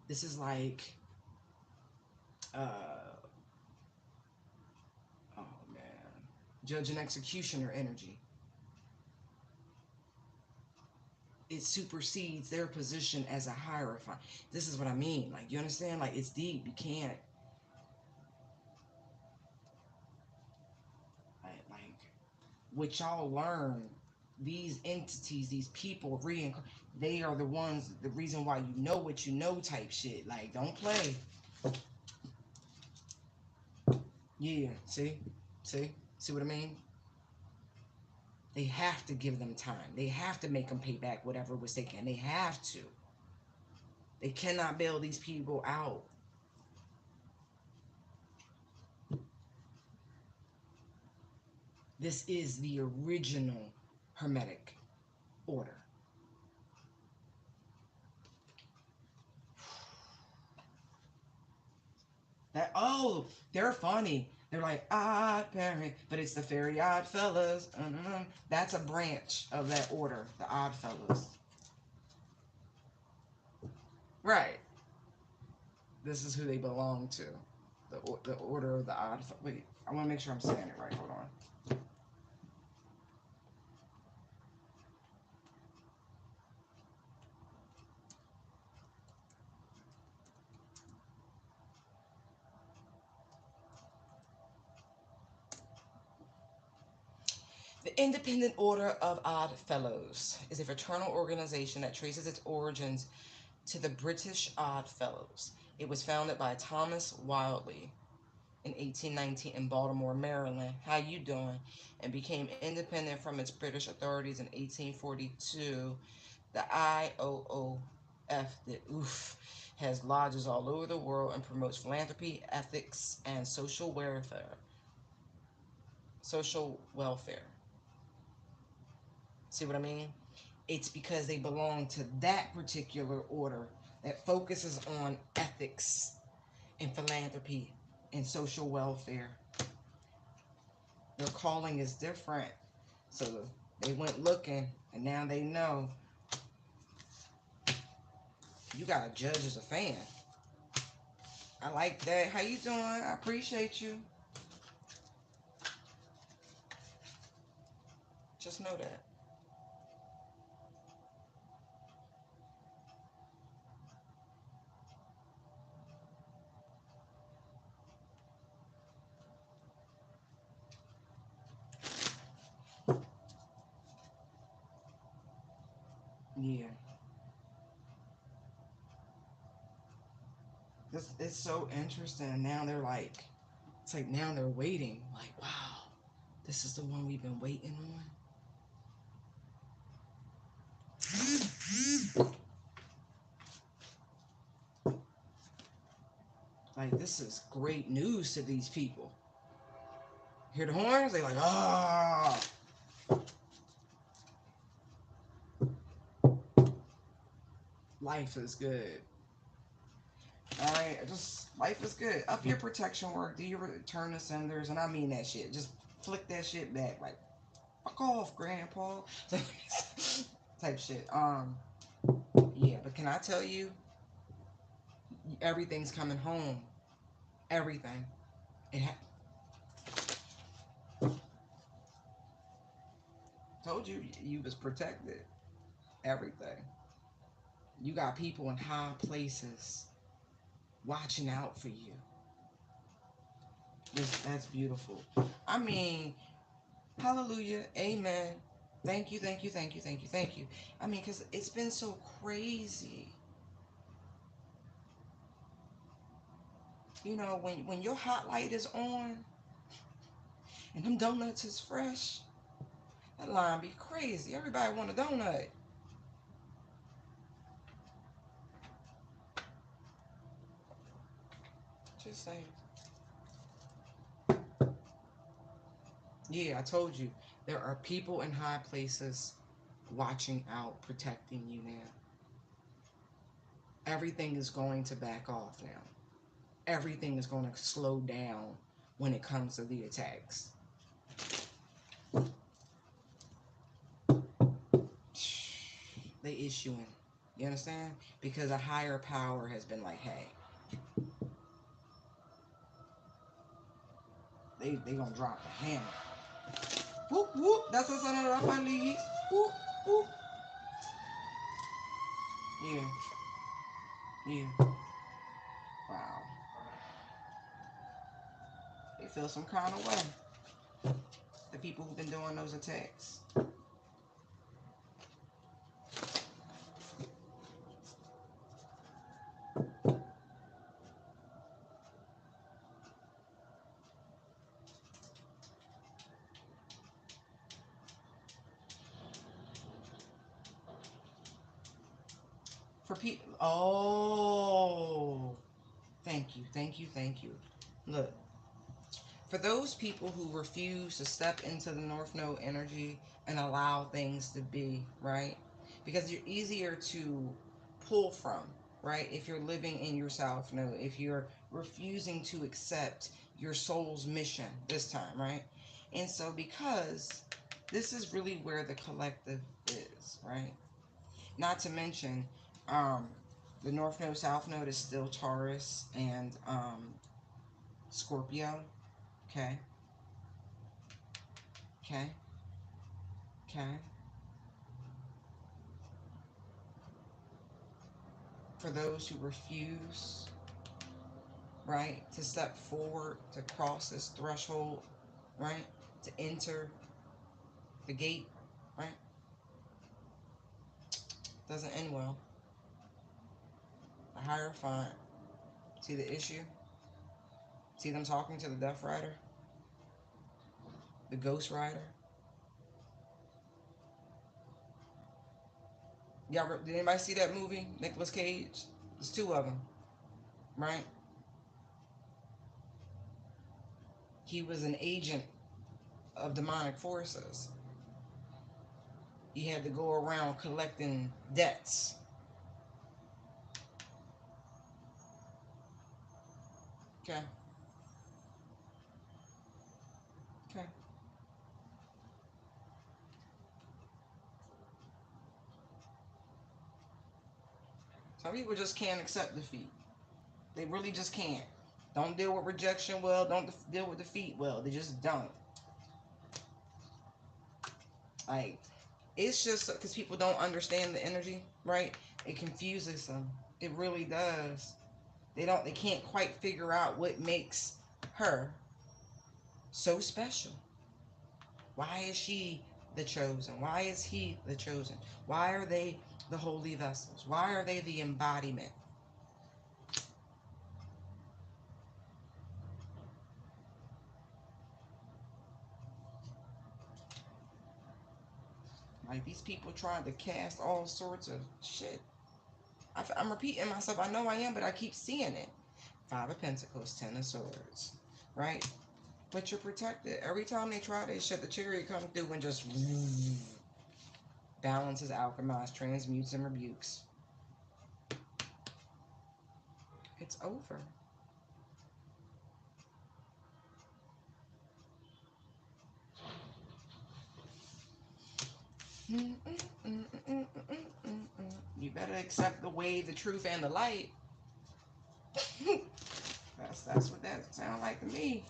This is like, oh man, judge and executioner energy. It supersedes their position as a hierophant. This is what I mean. Like, you understand? Like, it's deep. You can't, like what y'all learn, these entities, these people reincarnate, they are the ones, the reason why you know what you know type shit. Like, don't play. Yeah, see what I mean? They have to give them time. They have to make them pay back whatever was taken. They have to. They cannot bail these people out. This is the original Hermetic order. That, oh, they're funny. They're like odd parent, but it's the fairy odd fellas. That's a branch of that order, the odd fellas. Right. This is who they belong to. The order of the odd. Wait, I want to make sure I'm saying it right. Hold on. The Independent Order of Odd Fellows is a fraternal organization that traces its origins to the British Odd Fellows. It was founded by Thomas Wildley in 1819 in Baltimore, Maryland. How you doing? And became independent from its British authorities in 1842. The IOOF, the OOF, has lodges all over the world and promotes philanthropy, ethics, and social welfare. Social welfare. See what I mean? It's because they belong to that particular order that focuses on ethics and philanthropy and social welfare. Their calling is different. So they went looking, and now they know. You got to judge as a fan. I like that. How you doing? I appreciate you. Just know that. Yeah. This it's so interesting. Now they're like, it's like now they're waiting. Like, wow, this is the one we've been waiting on. Like, this is great news to these people. Hear the horns? They like, ah. Life is good. All right, just life is good. Up your protection work. Do your return to senders, and I mean that shit. Just flick that shit back, like, fuck off, grandpa. Type shit. Yeah, but can I tell you, everything's coming home. Everything. It told you you was protected. Everything. You got people in high places watching out for you. That's beautiful. I mean, hallelujah, amen. Thank you, thank you, thank you, thank you, thank you. I mean, because it's been so crazy. You know, when your hot light is on and them donuts is fresh, that line be crazy. Everybody want a donut. Just saying. Yeah, I told you. There are people in high places watching out, protecting you now. Everything is going to back off now. Everything is going to slow down when it comes to the attacks. They issuing. You understand? Because a higher power has been like, hey, they gonna drop the hammer. Whoop whoop. That's what's on the upper leaves. Whoop whoop. Yeah. Yeah. Wow. They feel some kind of way. The people who've been doing those attacks. For people. Oh. Thank you. Thank you. Thank you. Look. For those people who refuse to step into the North Node energy and allow things to be, right? Because you're easier to pull from, right? If you're living in your South Node, if you're refusing to accept your soul's mission this time, right? And so, because this is really where the collective is, right? Not to mention, um, the North Node, South Node is still Taurus and Scorpio, okay? Okay, okay. For those who refuse, right, to step forward, to cross this threshold, right, to enter the gate, right, doesn't end well. The Hierophant, see the issue? See them talking to the Death Rider, the Ghost Rider? Y'all, did anybody see that movie, Nicolas Cage? There's two of them, right? He was an agent of demonic forces. He had to go around collecting debts. Okay, okay. Some people just can't accept defeat. They really just can't. Don't deal with rejection well. Don't deal with defeat well. They just don't. Like, it's just because people don't understand the energy, right? It confuses them. It really does. They don't. They can't quite figure out what makes her so special. Why is she the chosen? Why is he the chosen? Why are they the holy vessels? Why are they the embodiment? Like, these people trying to cast all sorts of shit. I'm repeating myself. I know I am, but I keep seeing it. Five of Pentacles, Ten of Swords, right? But you're protected. Every time they try this shit, the Chariot comes through and just balances, alchemizes, transmutes, and rebukes. It's over. You better accept the way, the truth, and the light. That's what that sounds like to me.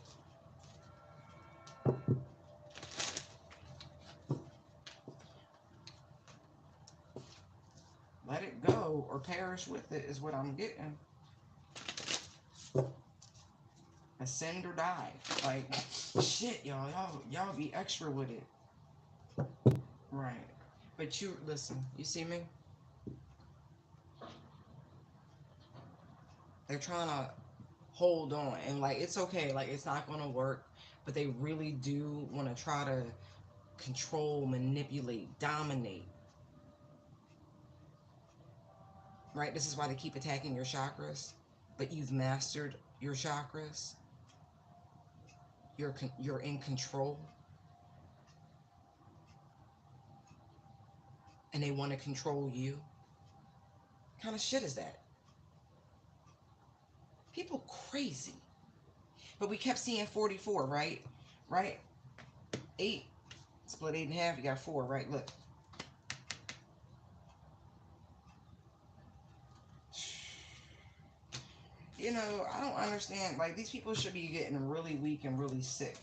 Let it go or perish with it is what I'm getting. Ascend or die. Like, shit, y'all be extra with it. Right. But you, listen, you see me? They're trying to hold on. And, like, it's okay. Like, it's not going to work. But they really do want to try to control, manipulate, dominate. Right? This is why they keep attacking your chakras. but you've mastered your chakras. You're in control, and they want to control you. What kind of shit is that? People crazy. But we kept seeing 44, right? Right? 8. Split 8 in half, you got 4, right? Look. You know, I don't understand. Like, these people should be getting really weak and really sick.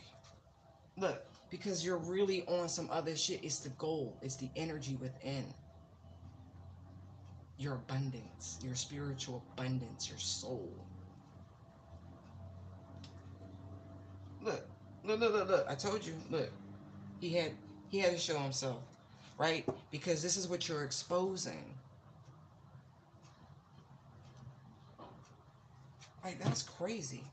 Look, because you're really on some other shit. It's the goal, it's the energy within. Your abundance, your spiritual abundance, your soul. Look, look. I told you, look. He had he had to show himself, right? Because this is what you're exposing. Like, that's crazy.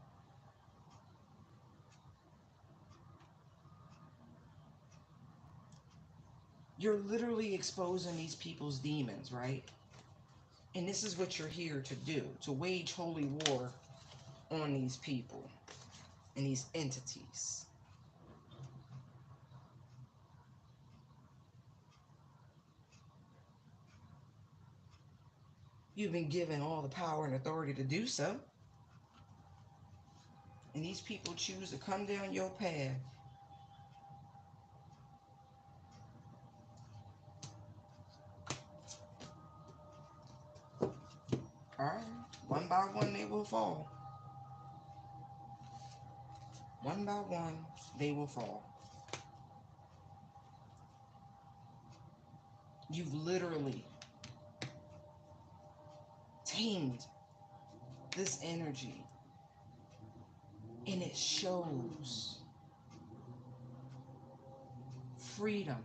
You're literally exposing these people's demons, right? And this is what you're here to do, to wage holy war on these people and these entities. You've been given all the power and authority to do so. And these people choose to come down your path. Alright? One by one they will fall. One by one they will fall. You've literally tamed this energy. And it shows freedom,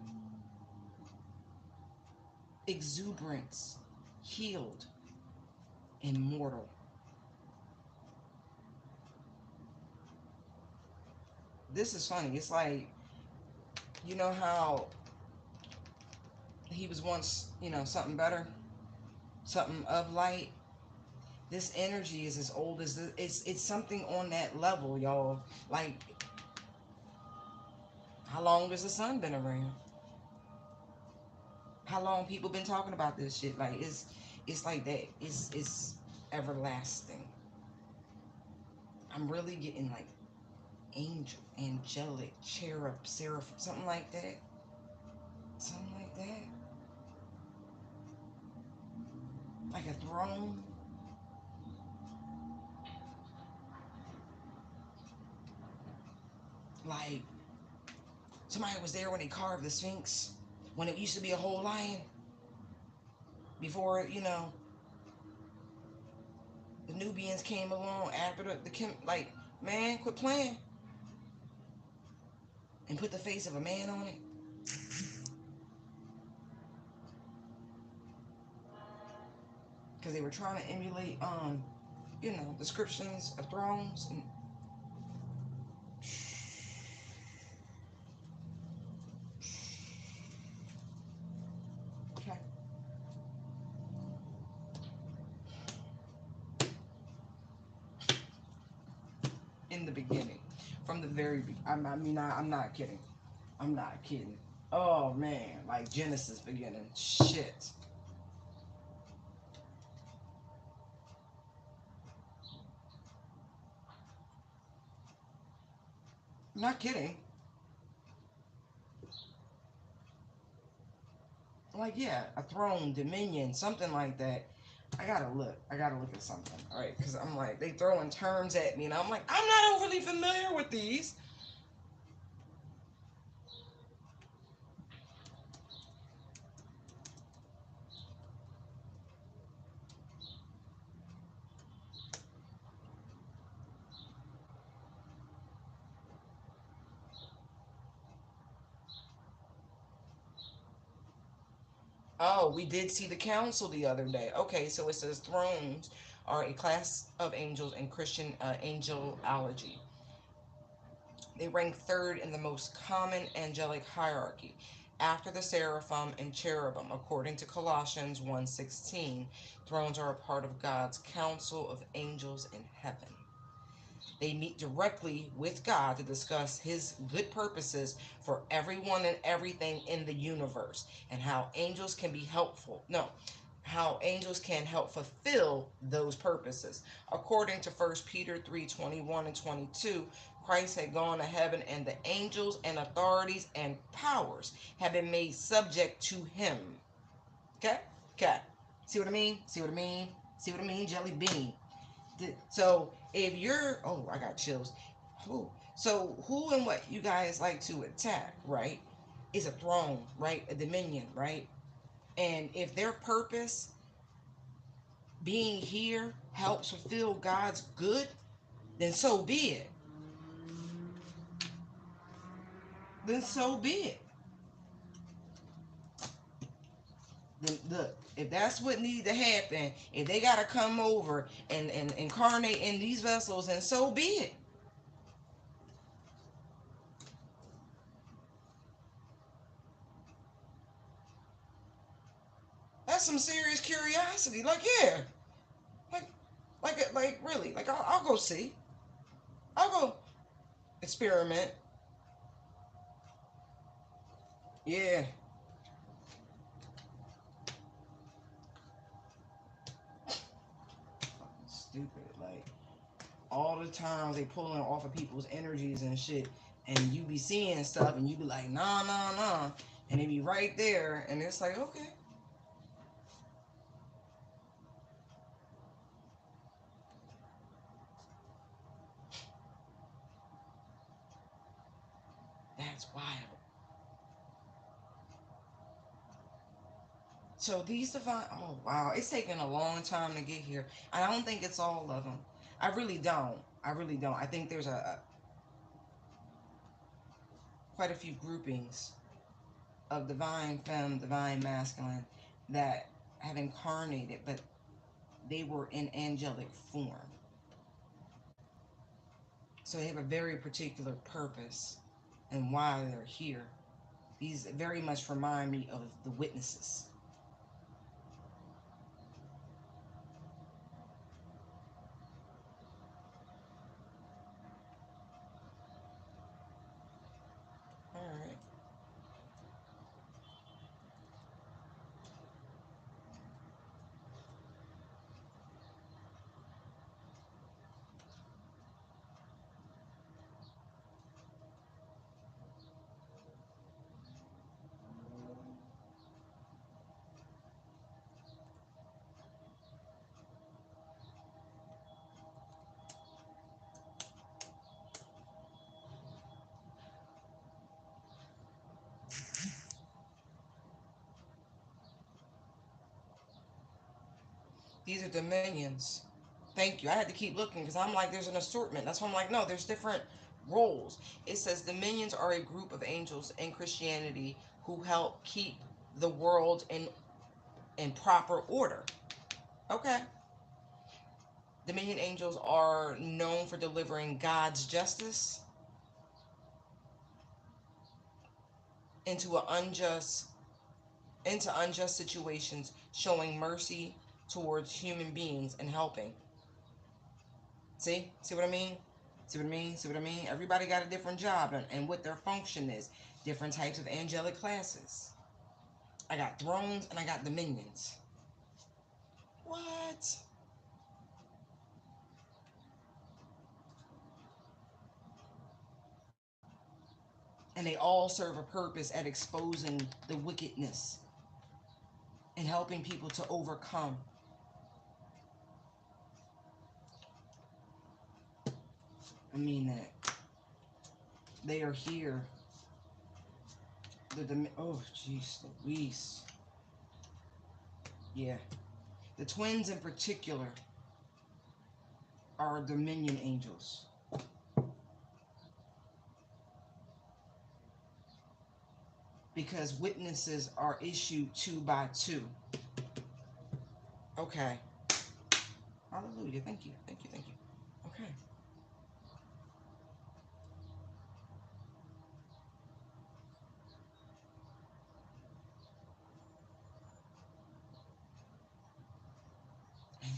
exuberance, healed, immortal. This is funny. It's like, you know how he was once, something better, something of light. This energy is as old as it's something on that level, y'all. Like, how long has the sun been around? How long people been talking about this shit? Like, it's like that. It's everlasting. I'm really getting like angel, angelic, cherub, seraphim, something like that. Something like that. Like a throne. Like somebody was there when they carved the Sphinx, when it used to be a whole lion. Before, the Nubians came along after like, man, quit playing. And put the face of a man on it. Because they were trying to emulate, descriptions of thrones. And okay. In the beginning. From the very beginning. I'm not kidding. I'm not kidding. Oh, man. Like Genesis beginning. Shit. I'm not kidding. Like, yeah, a throne, dominion, something like that. I gotta look. I gotta look at something. All right, because I'm like, they throwing terms at me, and I'm like, I'm not overly familiar with these. Oh, we did see the council the other day. Okay, so it says thrones are a class of angels in Christian angelology. They rank third in the most common angelic hierarchy. after the seraphim and cherubim, according to Colossians 1:16. Thrones are a part of God's council of angels in heaven. They meet directly with God to discuss his good purposes for everyone and everything in the universe, and how angels can be helpful. No, how angels can help fulfill those purposes. According to 1 Peter 3:21 and 22, Christ had gone to heaven, and the angels and authorities and powers have been made subject to him. Okay? Okay. See what I mean? See what I mean? See what I mean? Jelly bean. So if you're, oh, I got chills. So who and what you guys like to attack, right? Is a throne, right? A dominion, right? And if their purpose being here helps fulfill God's good, then so be it. Then so be it. Then look, if that's what needs to happen, if they got to come over and incarnate in these vessels, then so be it. That's some serious curiosity. Like, yeah, like, like really, like I'll go see. I'll go experiment. Yeah, stupid. Like all the times they pulling off of people's energies and shit, and you be seeing stuff, and you be like, nah, nah, nah, and they be right there, and it's like, okay, that's wild. So these divine, oh wow, it's taking a long time to get here. I don't think it's all of them. I really don't. I really don't. I think there's a quite a few groupings of divine femme, divine masculine that have incarnated, but they were in angelic form. So they have a very particular purpose and why they're here. These very much remind me of the witnesses. All right. These are dominions. Thank you. I had to keep looking because I'm like, there's an assortment. That's why I'm like, no, there's different roles. It says dominions are a group of angels in Christianity who help keep the world in proper order. Okay. Dominion angels are known for delivering God's justice into a unjust unjust situations, showing mercy towards human beings and helping. See what I mean? See what I mean? See what I mean? Everybody got a different job and what their function is. Different types of angelic classes. I got thrones and I got dominions. What? And they all serve a purpose at exposing the wickedness and helping people to overcome. I mean that they are here. Oh, jeez, Louise. Yeah, the twins in particular are dominion angels because witnesses are issued two by two. Okay. Hallelujah. Thank you. Thank you. Thank you. Okay.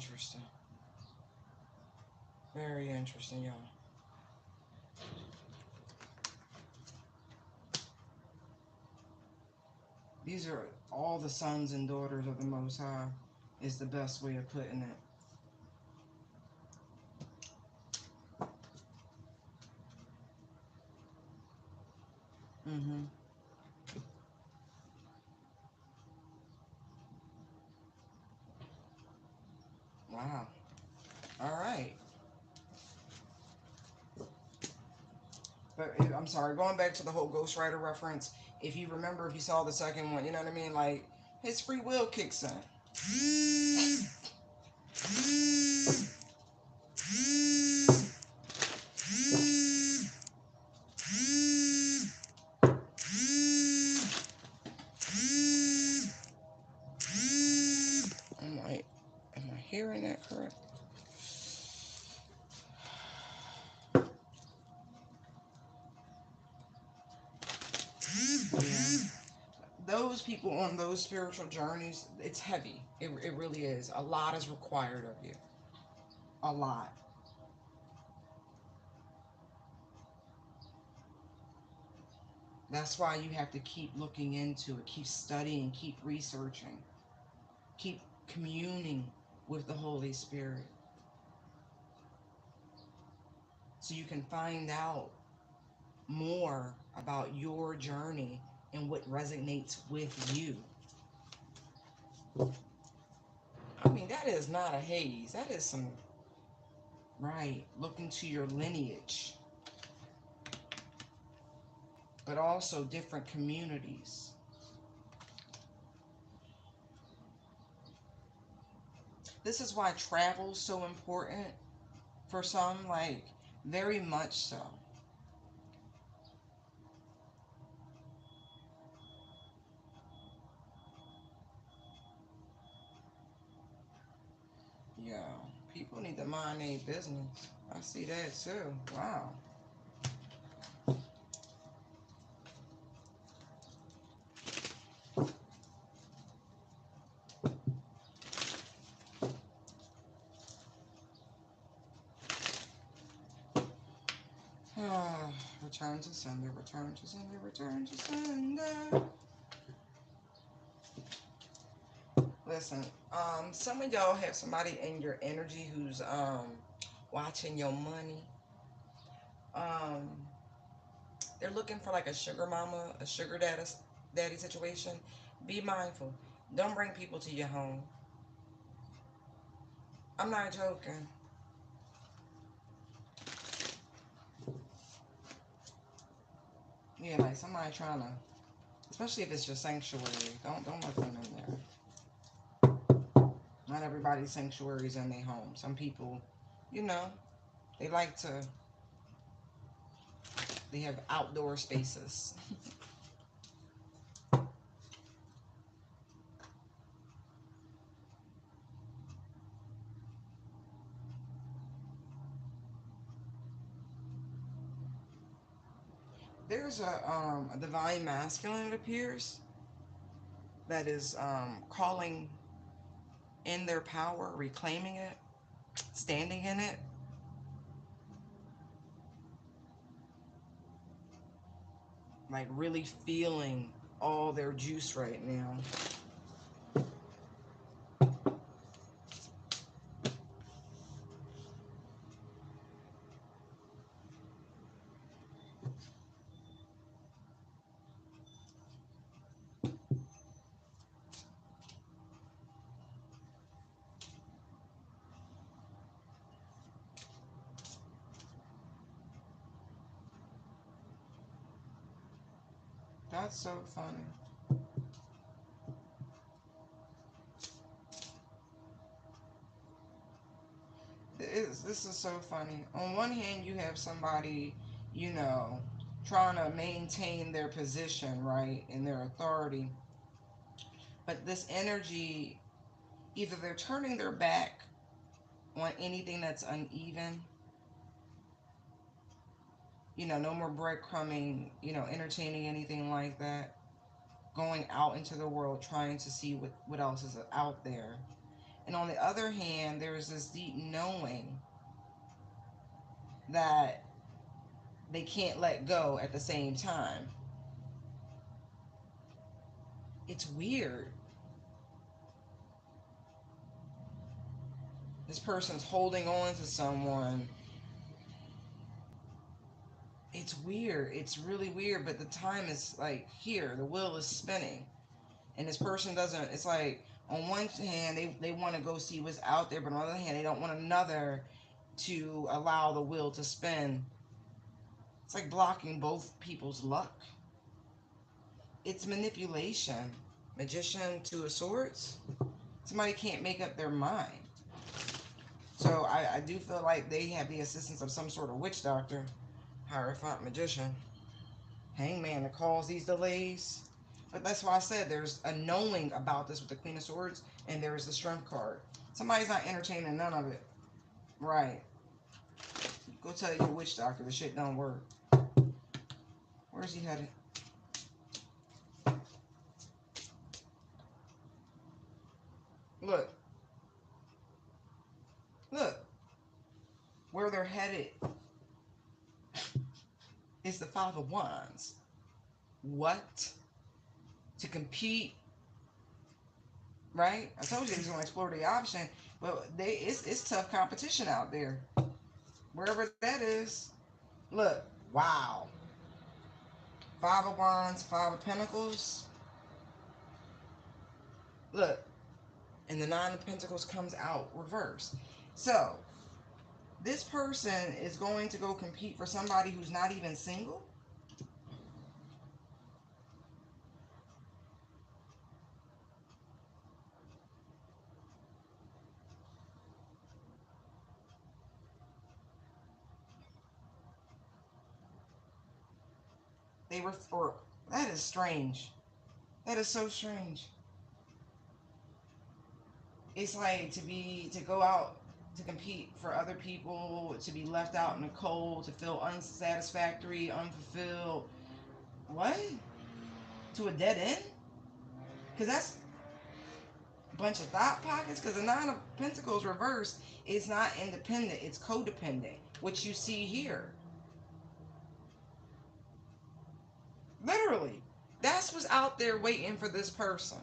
interesting. Very interesting, y'all. These are all the sons and daughters of the Most High, is the best way of putting it. Mm-hmm. Wow. All right. But I'm sorry, going back to the whole Ghost Rider reference, if you remember, if you saw the second one, you know what I mean? Like, his free will kicks in. I'm like, am I hearing that correct? Yeah. Those people on those spiritual journeys, it's heavy. It really is. A lot is required of you. A lot. That's why you have to keep looking into it, keep studying, keep researching, keep communing with the Holy Spirit so you can find out more about your journey and what resonates with you. I mean, that is not a haze. That is some, right. Look into your lineage, but also different communities. This is why travel is so important for some, like, very much so. Yeah, people need to mind their business. I see that too. Wow. Return to sender, return to sender, return to sender. Listen, some of y'all have somebody in your energy who's watching your money. Um, they're looking for like a sugar mama, a sugar daddy situation. Be mindful. Don't bring people to your home. I'm not joking. Yeah, like somebody trying to, especially if it's your sanctuary. Don't let them in there. Not everybody's sanctuaries in their home. Some people, you know, they like to. They have outdoor spaces. There's a divine masculine, it appears, that is calling in their power, reclaiming it, standing in it, like really feeling all their juice right now. That's so funny. This is so funny. On one hand, you have somebody, you know, trying to maintain their position, right, and their authority. But this energy, either they're turning their back on anything that's uneven, no more breadcrumbing, entertaining anything like that, going out into the world trying to see what else is out there. And on the other hand, there's this deep knowing that they can't let go at the same time. It's weird. This person's holding on to someone. It's weird. It's really weird, but the time is like here. The wheel is spinning. And this person doesn't, it's like, on one hand, they want to go see what's out there, but on the other hand, they don't want another to allow the wheel to spin. It's like blocking both people's luck. It's manipulation. Magician, Two of Swords. Somebody can't make up their mind. So I do feel like they have the assistance of some sort of witch doctor, Hierophant, Magician, Hangman to cause these delays. But that's why I said there's a knowing about this with the Queen of Swords, and there's the Strength card. Somebody's not entertaining none of it. Right. Go tell your witch doctor the shit don't work. Where's he headed? Look. Look. Where they're headed is the Five of Wands. What? To compete, right? I told you he's going to explore the option, but it's tough competition out there. Wherever that is. Look. Wow. Five of Wands, Five of Pentacles. Look. And the Nine of Pentacles comes out reversed. So, this person is going to go compete for somebody who's not even single. They were for, that is strange. That is so strange. It's like to go out to compete for other people, to be left out in the cold, to feel unsatisfactory, unfulfilled. What? To a dead end? Because that's a bunch of thought pockets. Because the Nine of Pentacles reversed is not independent, it's codependent, which you see here. Literally. That's what's out there waiting for this person.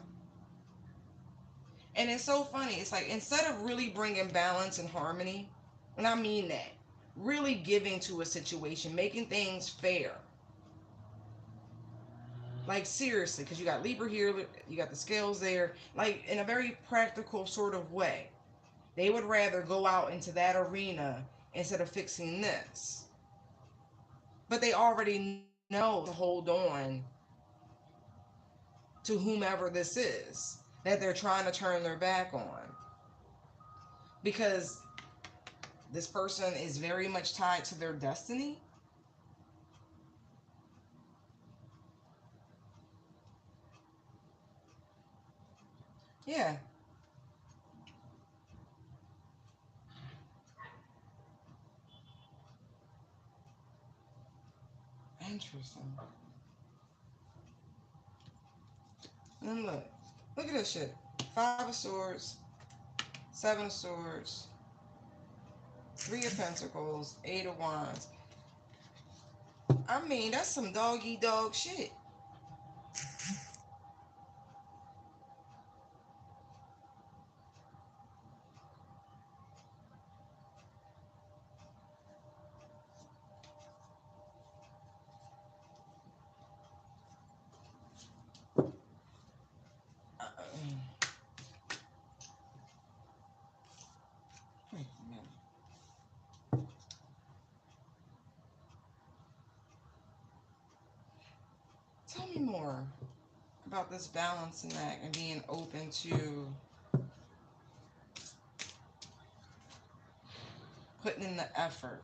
And it's so funny. It's like, instead of really bringing balance and harmony, and I mean that, really giving to a situation, making things fair. Like, seriously, because you got Libra here, you got the scales there, like, in a very practical sort of way. They would rather go out into that arena instead of fixing this. But they already know to hold on to whomever this is that they're trying to turn their back on. Because this person is very much tied to their destiny. Yeah. Interesting. And then look. Look at this shit. Five of Swords, Seven of Swords, Three of Pentacles, Eight of Wands. I mean, that's some dog eat dog shit. Wait a minute. Tell me more about this balancing act and being open to putting in the effort,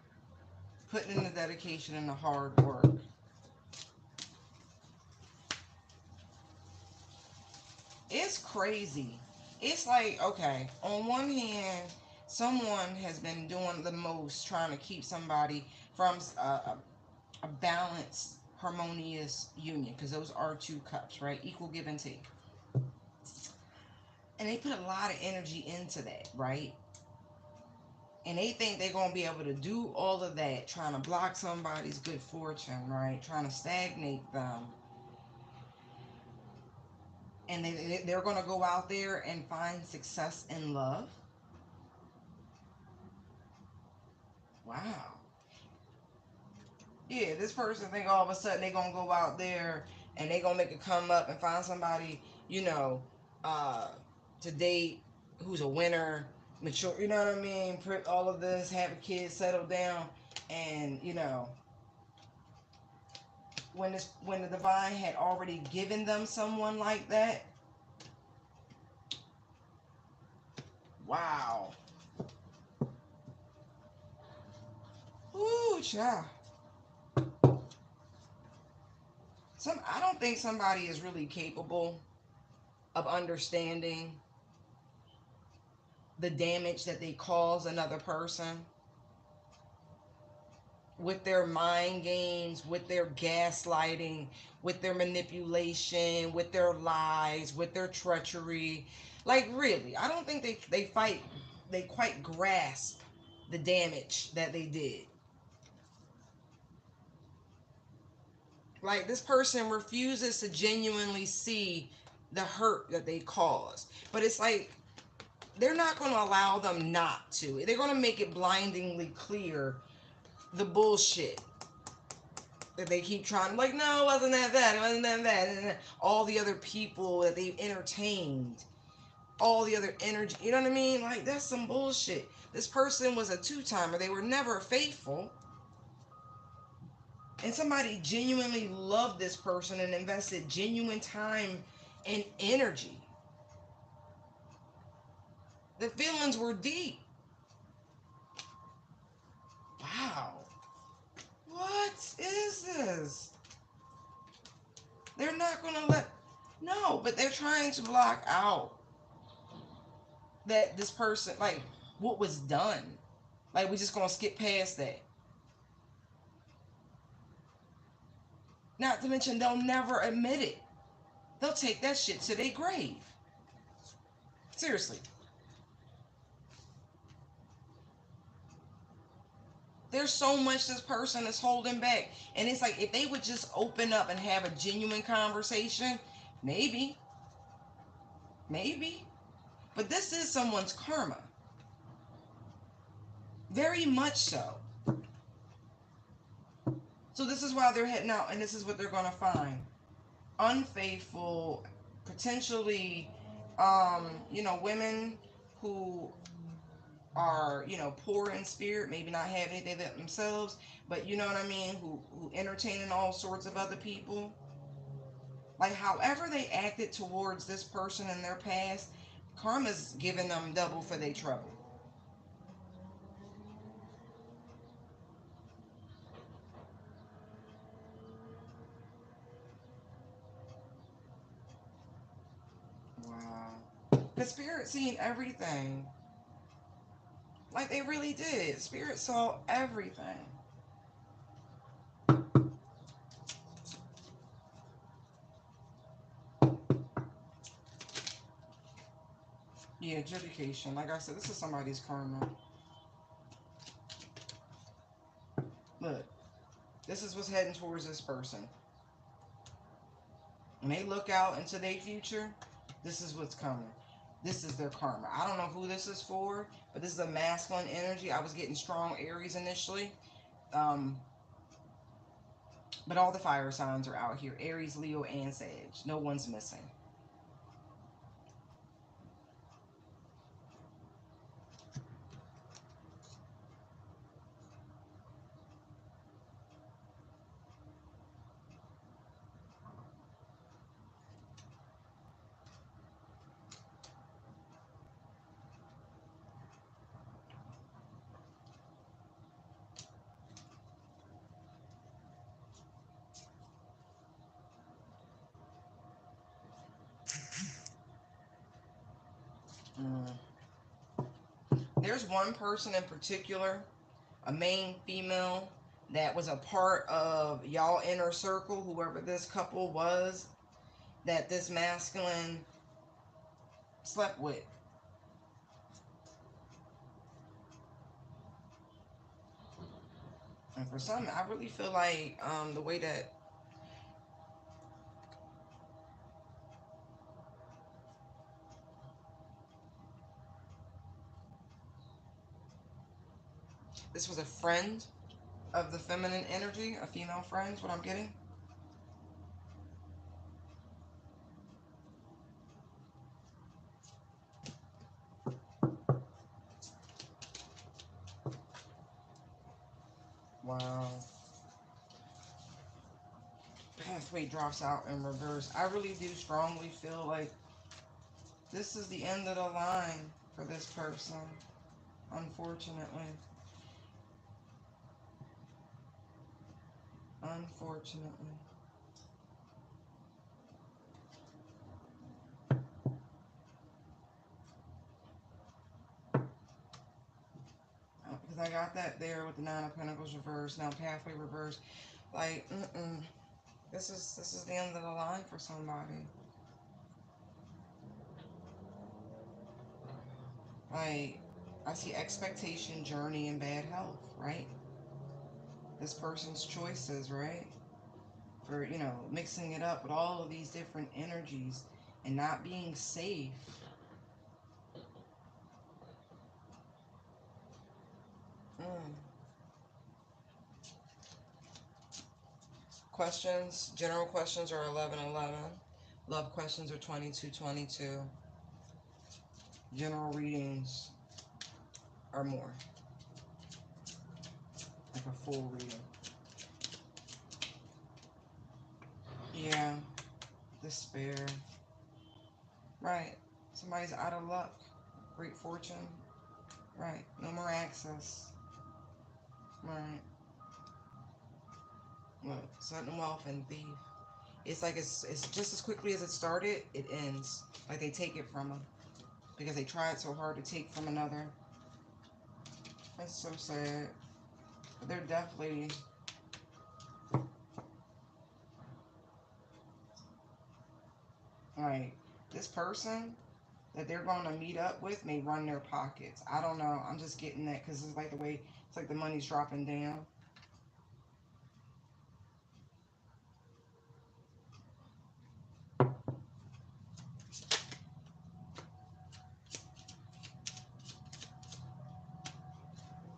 putting in the dedication and the hard work. It's crazy. It's like, okay, on one hand, someone has been doing the most trying to keep somebody from a balanced, harmonious union, because those are two cups, right? Equal give and take. And they put a lot of energy into that, right? And they think they're going to be able to do all of that, trying to block somebody's good fortune, right? Trying to stagnate them. And they're going to go out there and find success in love. Wow. Yeah, this person think all of a sudden they're going to go out there and they're going to make a come up and find somebody, you know, uh, to date who's a winner, mature, you know what I mean? All of this, have a kid, settle down. And, you know, when the divine had already given them someone like that. Wow. Ooh, child. I don't think somebody is really capable of understanding the damage that they cause another person with their mind games, with their gaslighting, with their manipulation, with their lies, with their treachery. Like, really, I don't think they quite grasp the damage that they did. Like, this person refuses to genuinely see the hurt that they caused. But it's like, they're not going to allow them not to. They're going to make it blindingly clear the bullshit that they keep trying. Like, no, it wasn't that. It wasn't that. And all the other people that they've entertained, all the other energy. You know what I mean? Like, that's some bullshit. This person was a two-timer. They were never faithful. And somebody genuinely loved this person and invested genuine time and energy. The feelings were deep. Wow. What is this? They're not going to let... No, but they're trying to block out that this person, like, what was done. Like, we're just going to skip past that. Not to mention, they'll never admit it. They'll take that shit to their grave. Seriously. There's so much this person is holding back. And it's like, if they would just open up and have a genuine conversation, maybe. Maybe. But this is someone's karma. Very much so. So this is why they're heading out, and this is what they're going to find. Unfaithful, potentially, women who are, poor in spirit, maybe not have anything themselves, but you know what I mean, who entertaining all sorts of other people. Like, however they acted towards this person in their past, karma's giving them double for their trouble. Wow. The spirit seen everything. Like, they really did. Spirit saw everything. Yeah, adjudication. Like I said, this is somebody's karma. Look, this is what's heading towards this person. When they look out into their future, this is what's coming. This is their karma. I don't know who this is for, but this is a masculine energy. I was getting strong Aries initially. Um, but all the fire signs are out here. Aries, Leo, and Sag. No one's missing. Mm. There's one person in particular, a main female, that was a part of y'all inner circle, whoever this couple was, that this masculine slept with. And for some, I really feel like the way that this was a friend of the feminine energy, a female friend, is what I'm getting. Wow. Pathway drops out in reverse. I really do strongly feel like this is the end of the line for this person, unfortunately. Unfortunately. Because I got that there with the Nine of Pentacles reverse, now pathway reverse. Like, this is the end of the line for somebody. Like, I see expectation, journey, and bad health, right? This person's choices, right? For, mixing it up with all of these different energies and not being safe. Mm. Questions, general questions are 1111. Love questions are 2222. General readings are more. Like a full reading. Yeah. Despair. Right. Somebody's out of luck. Great fortune. Right. No more access. Right. Look, sudden wealth and thief. It's like it's just as quickly as it started, it ends. Like they take it from them because they tried so hard to take from another. That's so sad. But they're definitely, like, this person that they're going to meet up with may run their pockets. I don't know. I'm just getting that because it's like the way, it's like the money's dropping down.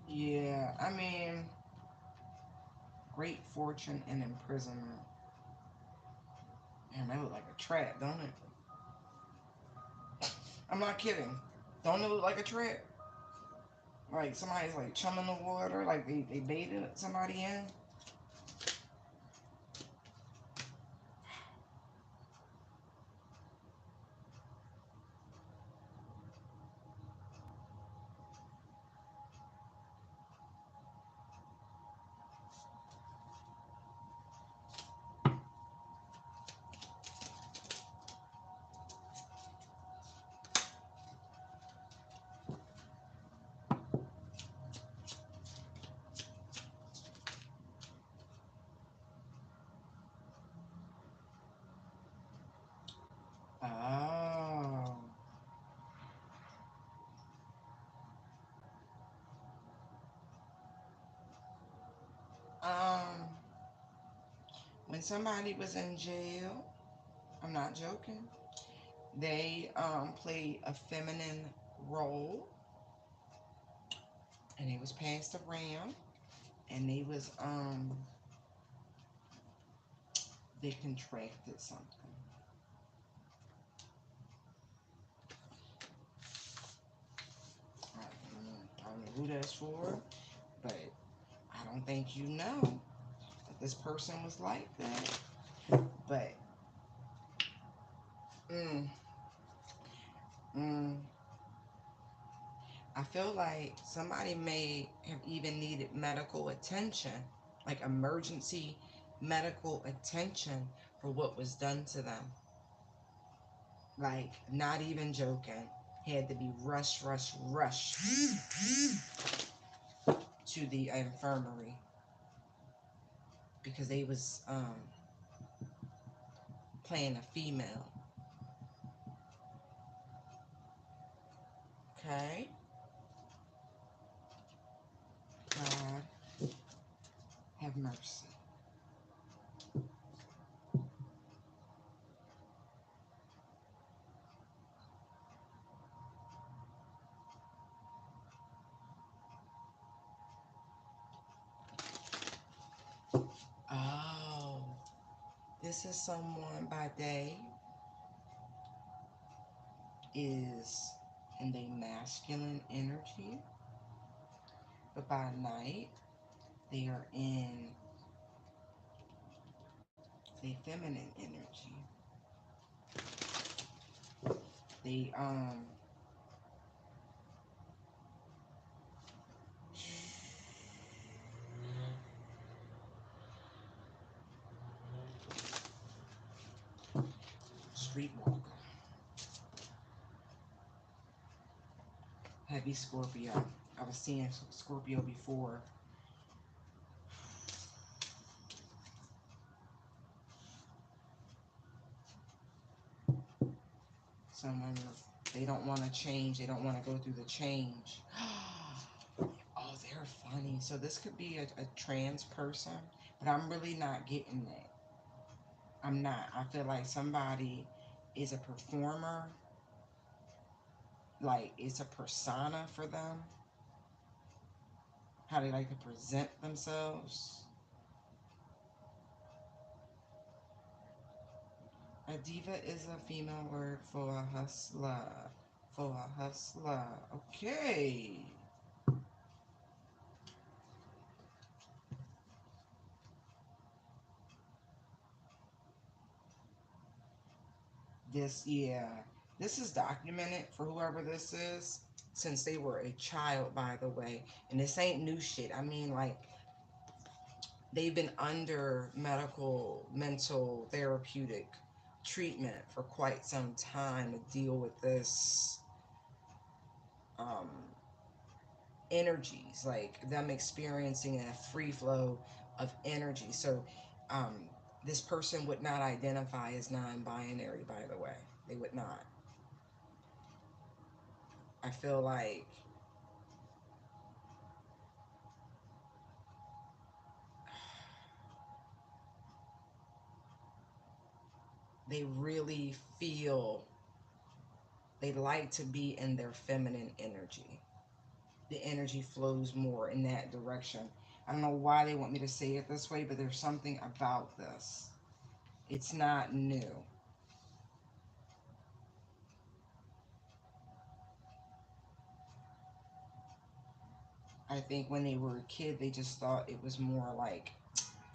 Yeah, I mean, great fortune and imprisonment. Man, that look like a trap, don't it? I'm not kidding. Don't it look like a trap? Like somebody's like chumming the water, like they baited somebody in. Oh. Um, when somebody was in jail, I'm not joking, they played a feminine role and it was passed around and they contracted something. I don't know who that's for, but I don't think you know that this person was like that. But mm, mm, I feel like somebody may have even needed medical attention, like emergency medical attention for what was done to them. Like, not even joking. Had to be rushed to the infirmary because they was playing a female. Okay. God have mercy. Oh, this is someone by day is in a masculine energy, but by night they are in a feminine energy. They streetwalker, heavy Scorpio. I was seeing Scorpio before. Someone, they don't want to change. They don't want to go through the change. Oh, they're funny. So this could be a trans person, but I'm really not getting that. I'm not. I feel like somebody is a performer, like it's a persona for them, how they like to present themselves. A diva is a female word for a hustler. For a hustler. Okay. This, yeah. This is documented for whoever this is since they were a child, by the way. And this ain't new shit. I mean, like, they've been under medical, mental, therapeutic treatment for quite some time to deal with this um, energies, like them experiencing a free flow of energy. So, um, this person would not identify as non binary, by the way. They would not. I feel like they really feel they like to be in their feminine energy. The energy flows more in that direction. I don't know why they want me to say it this way, but there's something about this. It's not new. I think when they were a kid, they just thought it was more like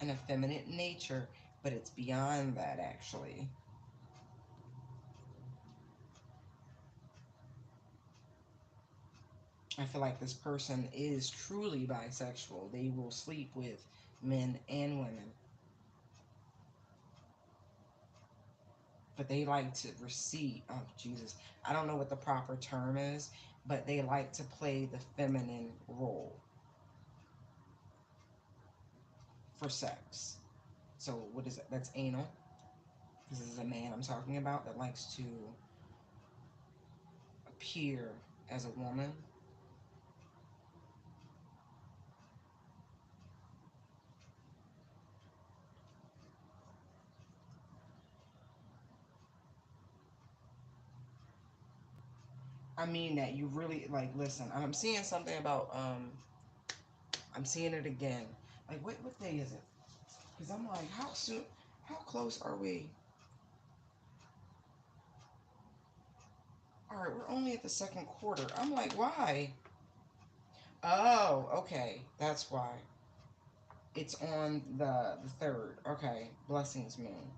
an effeminate nature, but it's beyond that, actually. I feel like this person is truly bisexual. They will sleep with men and women, but they like to receive. Oh, Jesus. I don't know what the proper term is, but they like to play the feminine role for sex. So, what is it? That's anal. This is a man I'm talking about that likes to appear as a woman. I mean that you really like listen. I'm seeing something about I'm seeing it again. Like what day is it? Because I'm like, how soon how close are we? All right, we're only at the second quarter. I'm like, why? Oh, okay. That's why. It's on the third. Okay. Blessings moon.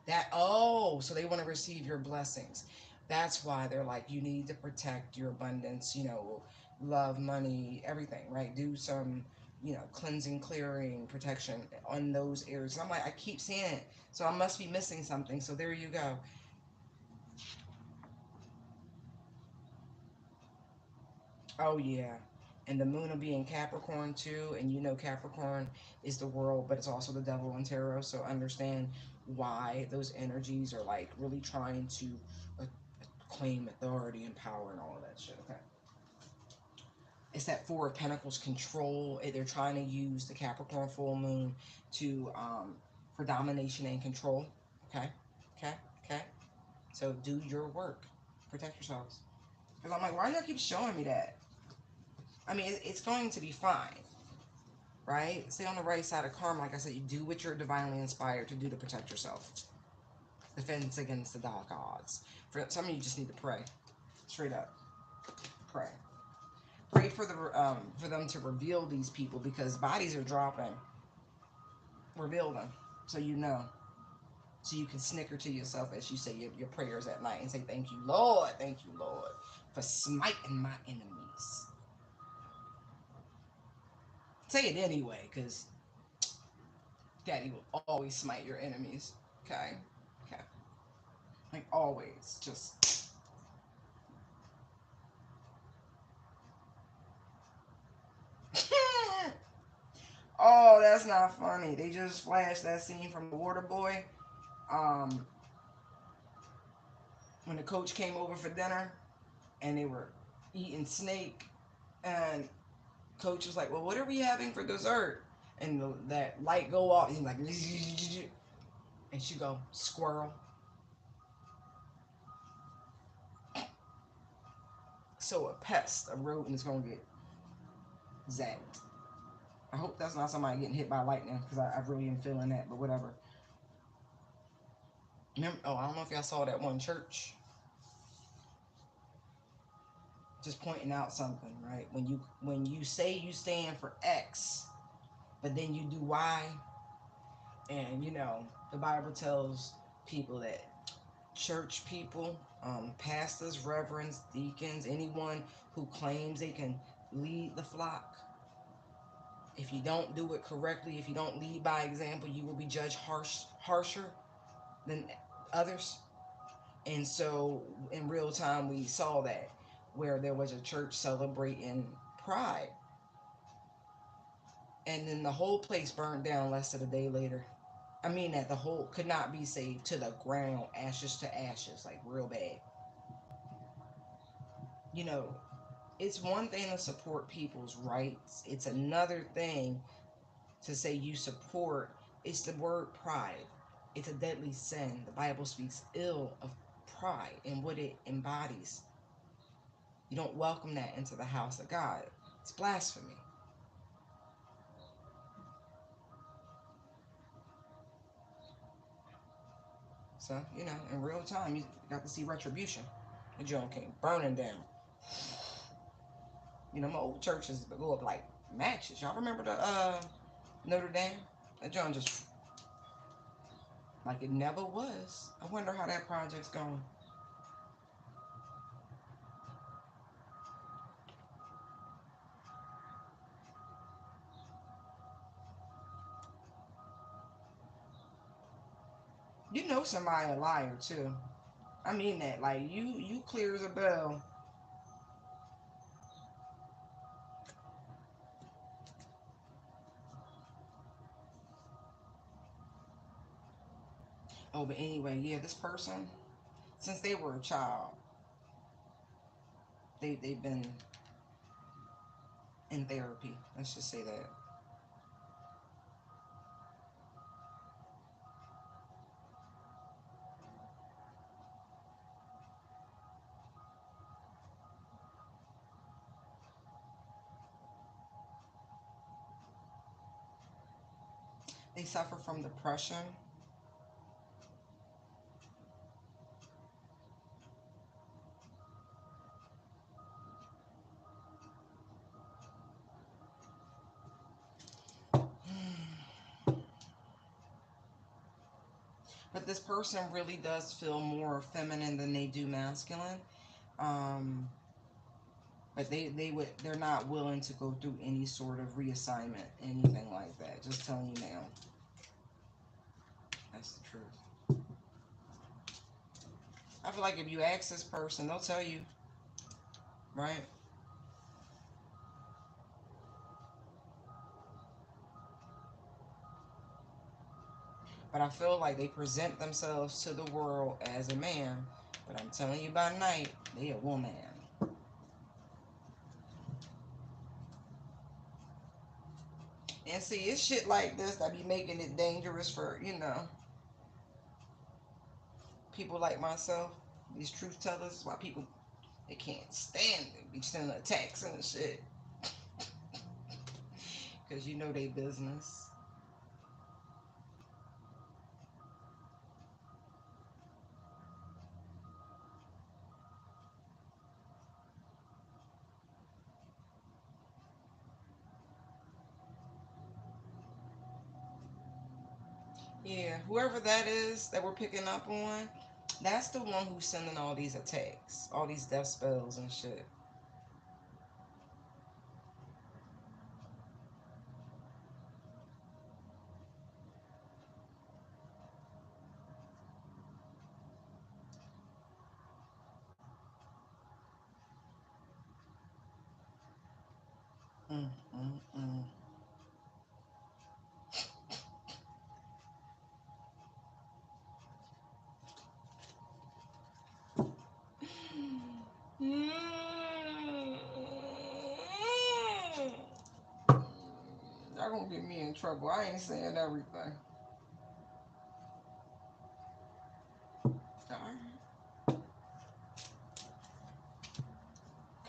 That so they want to receive your blessings. That's why they're like, you need to protect your abundance, love, money, everything, right? Do some, cleansing, clearing, protection on those areas. I'm like, I keep seeing it. So I must be missing something. So there you go. Oh yeah. And the moon will be in Capricorn too, and Capricorn is the world, but it's also the devil in tarot. So understand why those energies are like really trying to uh, claim authority and power and all of that shit. Okay. It's that Four of Pentacles control. They're trying to use the Capricorn full moon to for domination and control. Okay, okay, okay. So do your work. Protect yourselves. Because I'm like, why do y'all keep showing me that? I mean, it's going to be fine, right? Stay on the right side of karma. Like I said, you do what you're divinely inspired to do to protect yourself. Defense against the dark odds. For some of you, just need to pray. Straight up, pray. Pray for them to reveal these people, because bodies are dropping. Reveal them so you know. So you can snicker to yourself as you say your prayers at night and say, thank you, Lord, for smiting my enemies. Say it anyway, because Daddy will always smite your enemies. Okay? Okay. Like always. Just. Oh, that's not funny. They just flashed that scene from The Water Boy. Um, when the coach came over for dinner and they were eating snake, and coach was like, well, what are we having for dessert? And that light go off. He's like, and she go, squirrel. So a pest, a rodent is going to get zapped. I hope that's not somebody getting hit by lightning, because I really am feeling that, but whatever. Remember, I don't know if y'all saw that one church. Just pointing out something, right? When you say you stand for X, but then you do Y, and the Bible tells people that church people, pastors, reverends, deacons, anyone who claims they can lead the flock, if you don't do it correctly, if you don't lead by example, you will be judged harsher than others. And so in real time, we saw that, where there was a church celebrating Pride, and then the whole place burned down less than a day later. I mean that the whole could not be saved, to the ground, ashes to ashes, like real bad. You know, it's one thing to support people's rights. It's another thing to say you support. It's the word pride. It's a deadly sin. The Bible speaks ill of pride and what it embodies. You don't welcome that into the house of God. It's blasphemy. So, in real time, you got to see retribution. The joint came burning down. My old churches go up like matches. Y'all remember the Notre Dame? That joint just like it never was. I wonder how that project's going. You know somebody a liar too. I mean that. Like you clear as a bell. Oh, but anyway, yeah, this person, since they were a child, they've been in therapy. Let's just say that. They suffer from depression. But this person really does feel more feminine than they do masculine. Um, but they're not willing to go through any sort of reassignment, anything like that. Just telling you now. That's the truth. I feel like if you ask this person, they'll tell you, right? But I feel like they present themselves to the world as a man. But I'm telling you by night, they a woman. And see, it's shit like this that be making it dangerous for, people like myself, these truth tellers. Why people, they can't stand it. Be sending attacks and shit. Because they business. Yeah, whoever that is that we're picking up on, that's the one who's sending all these attacks, all these death spells and shit. Mm, mm, mm. Mm. Y'all gonna get me in trouble. I ain't saying everything. Alright.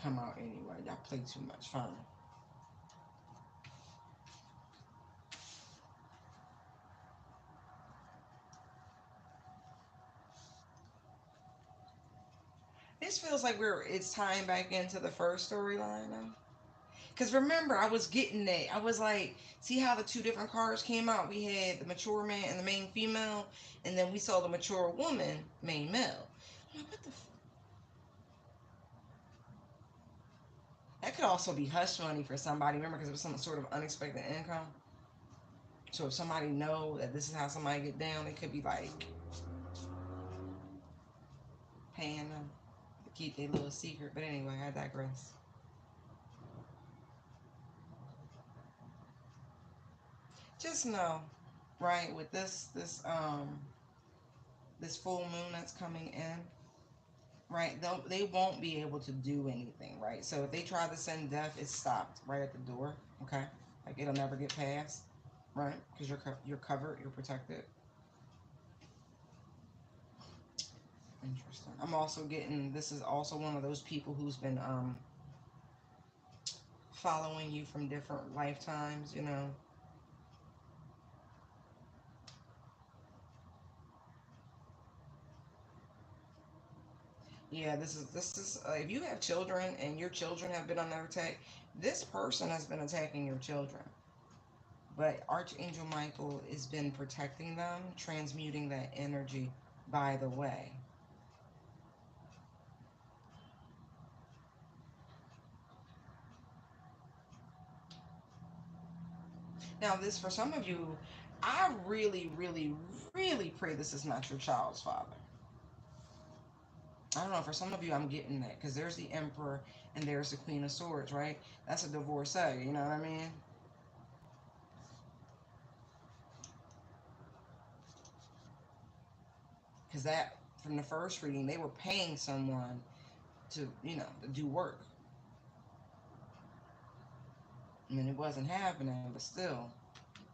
Come out anyway. Y'all play too much fun. This feels like it's tying back into the first storyline though. Because remember, I was getting that. I was like, see how the two different cards came out? We had the mature man and the main female, and then we saw the mature woman, main male. I'm like, what the That could also be hush money for somebody. Remember, because it was some sort of unexpected income. So if somebody know that this is how somebody get down, they could be like paying them to keep their little secret. But anyway, I digress. Just know, right, with this full moon that's coming in, right? They won't be able to do anything, right? So if they try to send death, it's stopped right at the door. Okay, like it'll never get past, right? Because you're covered, you're protected. Interesting. I'm also getting, this is also one of those people who's been following you from different lifetimes. Yeah, this is if you have children and your children have been under attack, this person has been attacking your children. But Archangel Michael has been protecting them, transmuting that energy, by the way. Now, this, for some of you, I really, really, really pray this is not your child's father. I don't know. For some of you, I'm getting that because there's the Emperor and there's the Queen of Swords, right? That's a divorcee. You know what I mean? Because that, from the first reading, they were paying someone to do work. I mean, it wasn't happening, but still.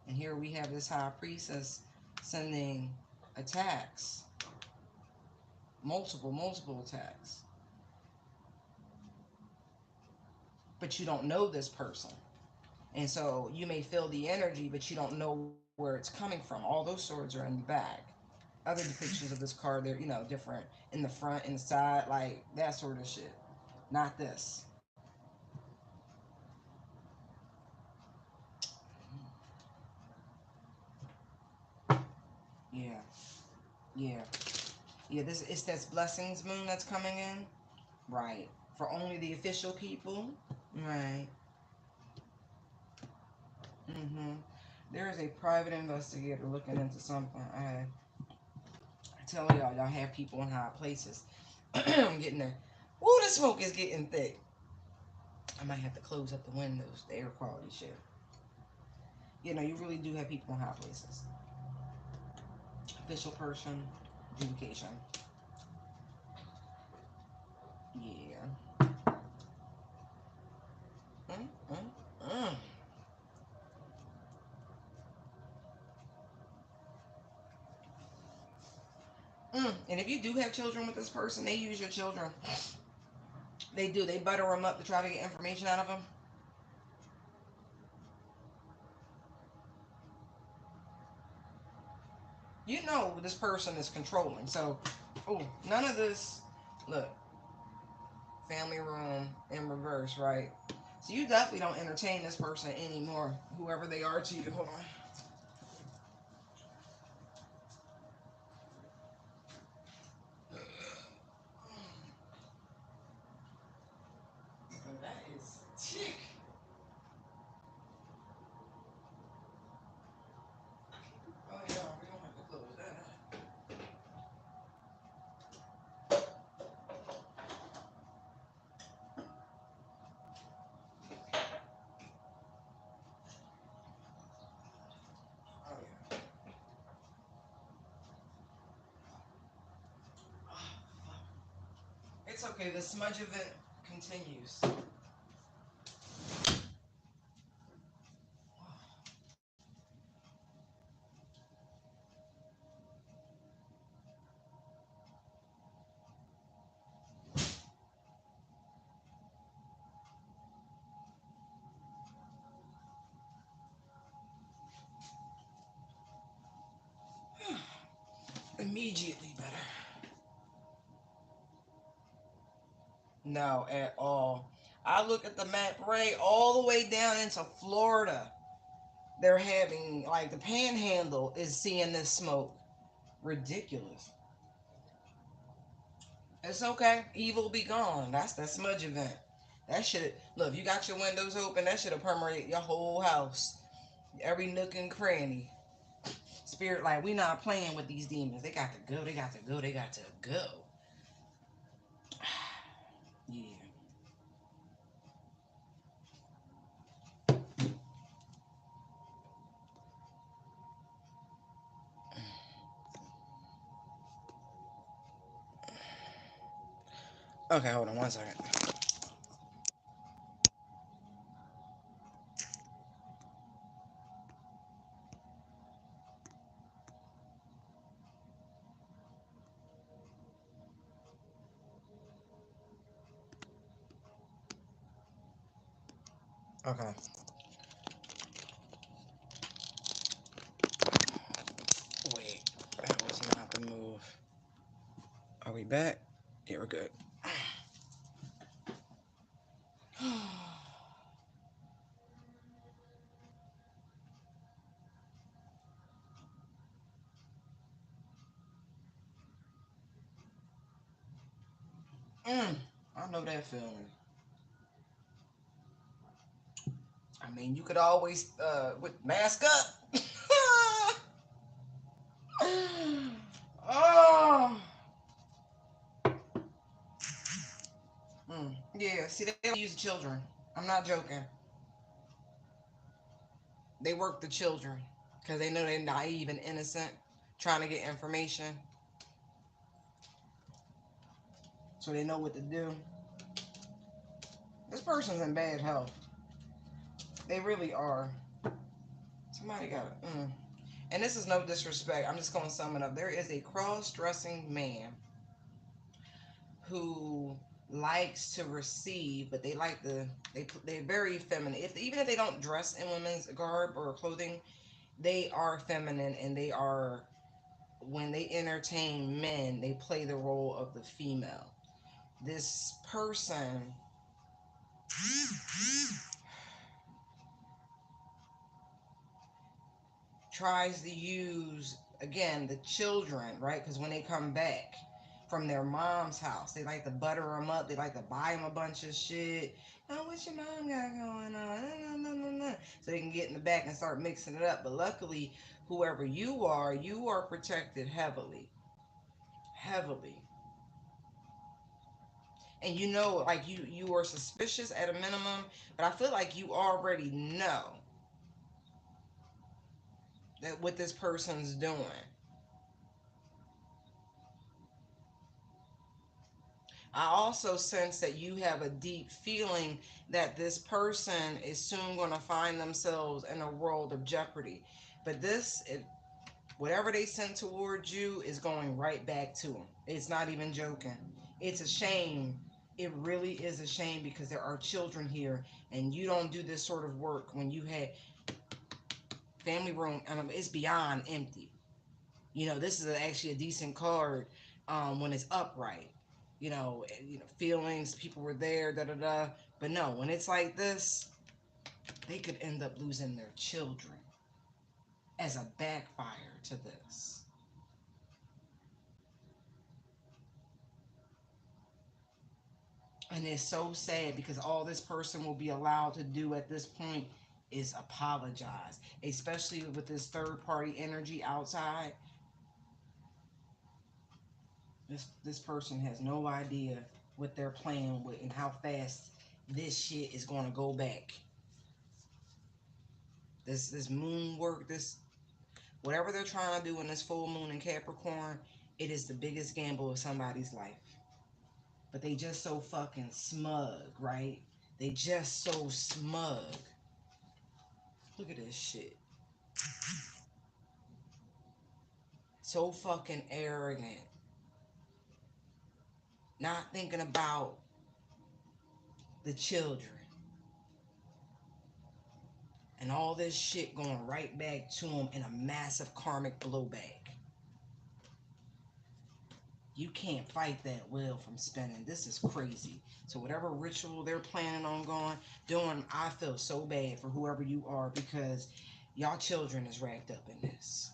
And here we have this high priestess sending attacks, multiple attacks. But you don't know this person. And so you may feel the energy, but you don't know where it's coming from. All those swords are in the back. Other depictions of this card, they're different in the front, in the side, like that sort of shit. Not this. Yeah, yeah, yeah. This it's that blessings moon that's coming in, right? For only the official people, right? Mm-hmm. There is a private investigator looking into something. I tell y'all have people in high places. I'm getting there. Ooh, the smoke is getting thick. I might have to close up the windows. The air quality shit. You really do have people in high places. Official person, adjudication. Yeah. Mm, mm, mm. And if you do have children with this person, they use your children. They do. They butter them up to try to get information out of them. You know this person is controlling. So, oh, none of this. Look, family room in reverse, right? So you definitely don't entertain this person anymore, whoever they are to you. Hold on. So that is tick. Oh yeah, we don't have to close that. Oh yeah. It's okay. The smudge event continues. Immediately better. No, at all. I look at the map, right, all the way down into Florida. They're having like the Panhandle is seeing this smoke. Ridiculous. It's okay. Evil be gone. That's the smudge event. That should look. If you got your windows open, that should have permeated your whole house, every nook and cranny. Spirit, like we not playing with these demons. They got to go. They got to go. They got to go. Yeah. Okay, hold on one second. Okay. Wait, that was not the move. Are we back? Yeah, we're good. I know that feeling. I mean, you could always with mask up. Oh. Yeah, see, they use children. I'm not joking. They work the children because they know they're naive and innocent, trying to get information, so they know what to do. This person's in bad health. They really are. Somebody got it. And this is no disrespect. I'm just going to sum it up. There is a cross-dressing man who likes to receive, but they like they're very feminine. Even if they don't dress in women's garb or clothing, they are feminine and they are when they entertain men, they play the role of the female. This person tries to use again the children, right? Because when they come back from their mom's house, they like to butter them up. They like to buy them a bunch of shit. Oh, what your mom got going on? No, no, no, no. So they can get in the back and start mixing it up. But luckily, whoever you are protected heavily, heavily. And you know, like you are suspicious at a minimum, but I feel like you already know that what this person's doing. I also sense that you have a deep feeling that this person is soon going to find themselves in a world of jeopardy. But this, Whatever they send towards you is going right back to them. It's not even joking. It's a shame. It really is a shame because there are children here and you don't do this sort of work when you had family room. It's beyond empty. This is actually a decent card when it's upright. Feelings, people were there, da da da. But no, when it's like this, they could end up losing their children as a backfire to this. And it's so sad because all this person will be allowed to do at this point is apologize, especially with this third party energy outside. This person has no idea what they're playing with and how fast this shit is going to go back. This moon work, this whatever they're trying to do in this full moon in Capricorn, it is the biggest gamble of somebody's life. But they just so fucking smug, right? They just so smug. Look at this shit. So fucking arrogant. Not thinking about the children. And all this shit going right back to them in a massive karmic blowback. You can't fight that wheel from spinning. This is crazy. So whatever ritual they're planning on doing, I feel so bad for whoever you are because y'all children is wrapped up in this.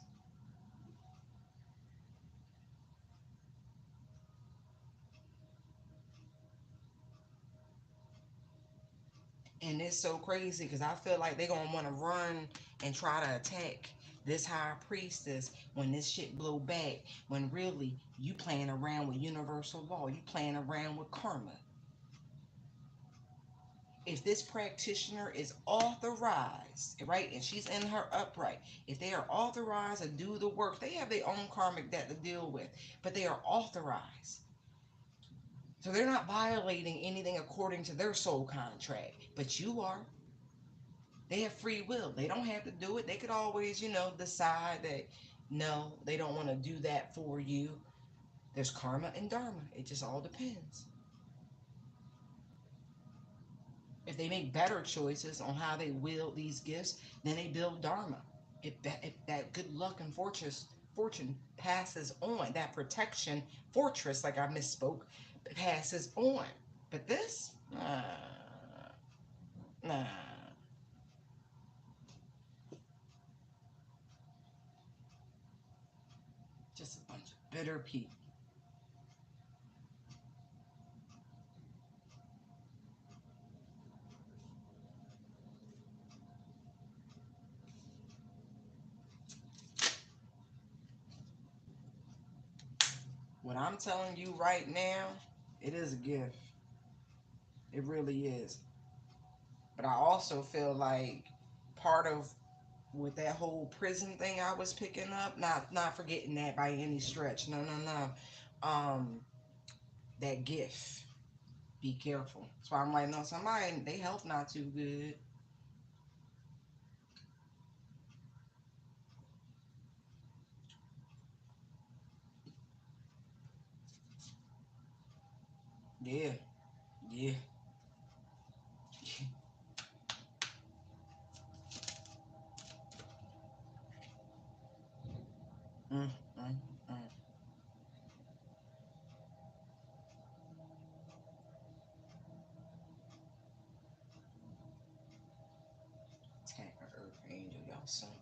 And it's so crazy because I feel like they're going to want to run and try to attack this high priestess when this shit blow back. When really, you playing around with universal law. You playing around with karma. If this practitioner is authorized, right, and she's in her upright, if they are authorized to do the work, they have their own karmic debt to deal with, but they are authorized. So they're not violating anything according to their soul contract, but you are. They have free will. They don't have to do it. They could always, decide that no, they don't want to do that for you. There's karma and dharma. It just all depends. If they make better choices on how they wield these gifts, then they build dharma. If that good luck and fortune passes on, that protection fortress, like I misspoke, passes on. But this, nah. Just a bunch of bitter people. What I'm telling you right now, it is a gift. It really is. But I also feel like part of with that whole prison thing I was picking up, not forgetting that by any stretch. No, no, no. That gift. Be careful. So I'm like, no, somebody they health not too good. Yeah, yeah. mm, mm, mm. Attack an earth angel, y'all simple.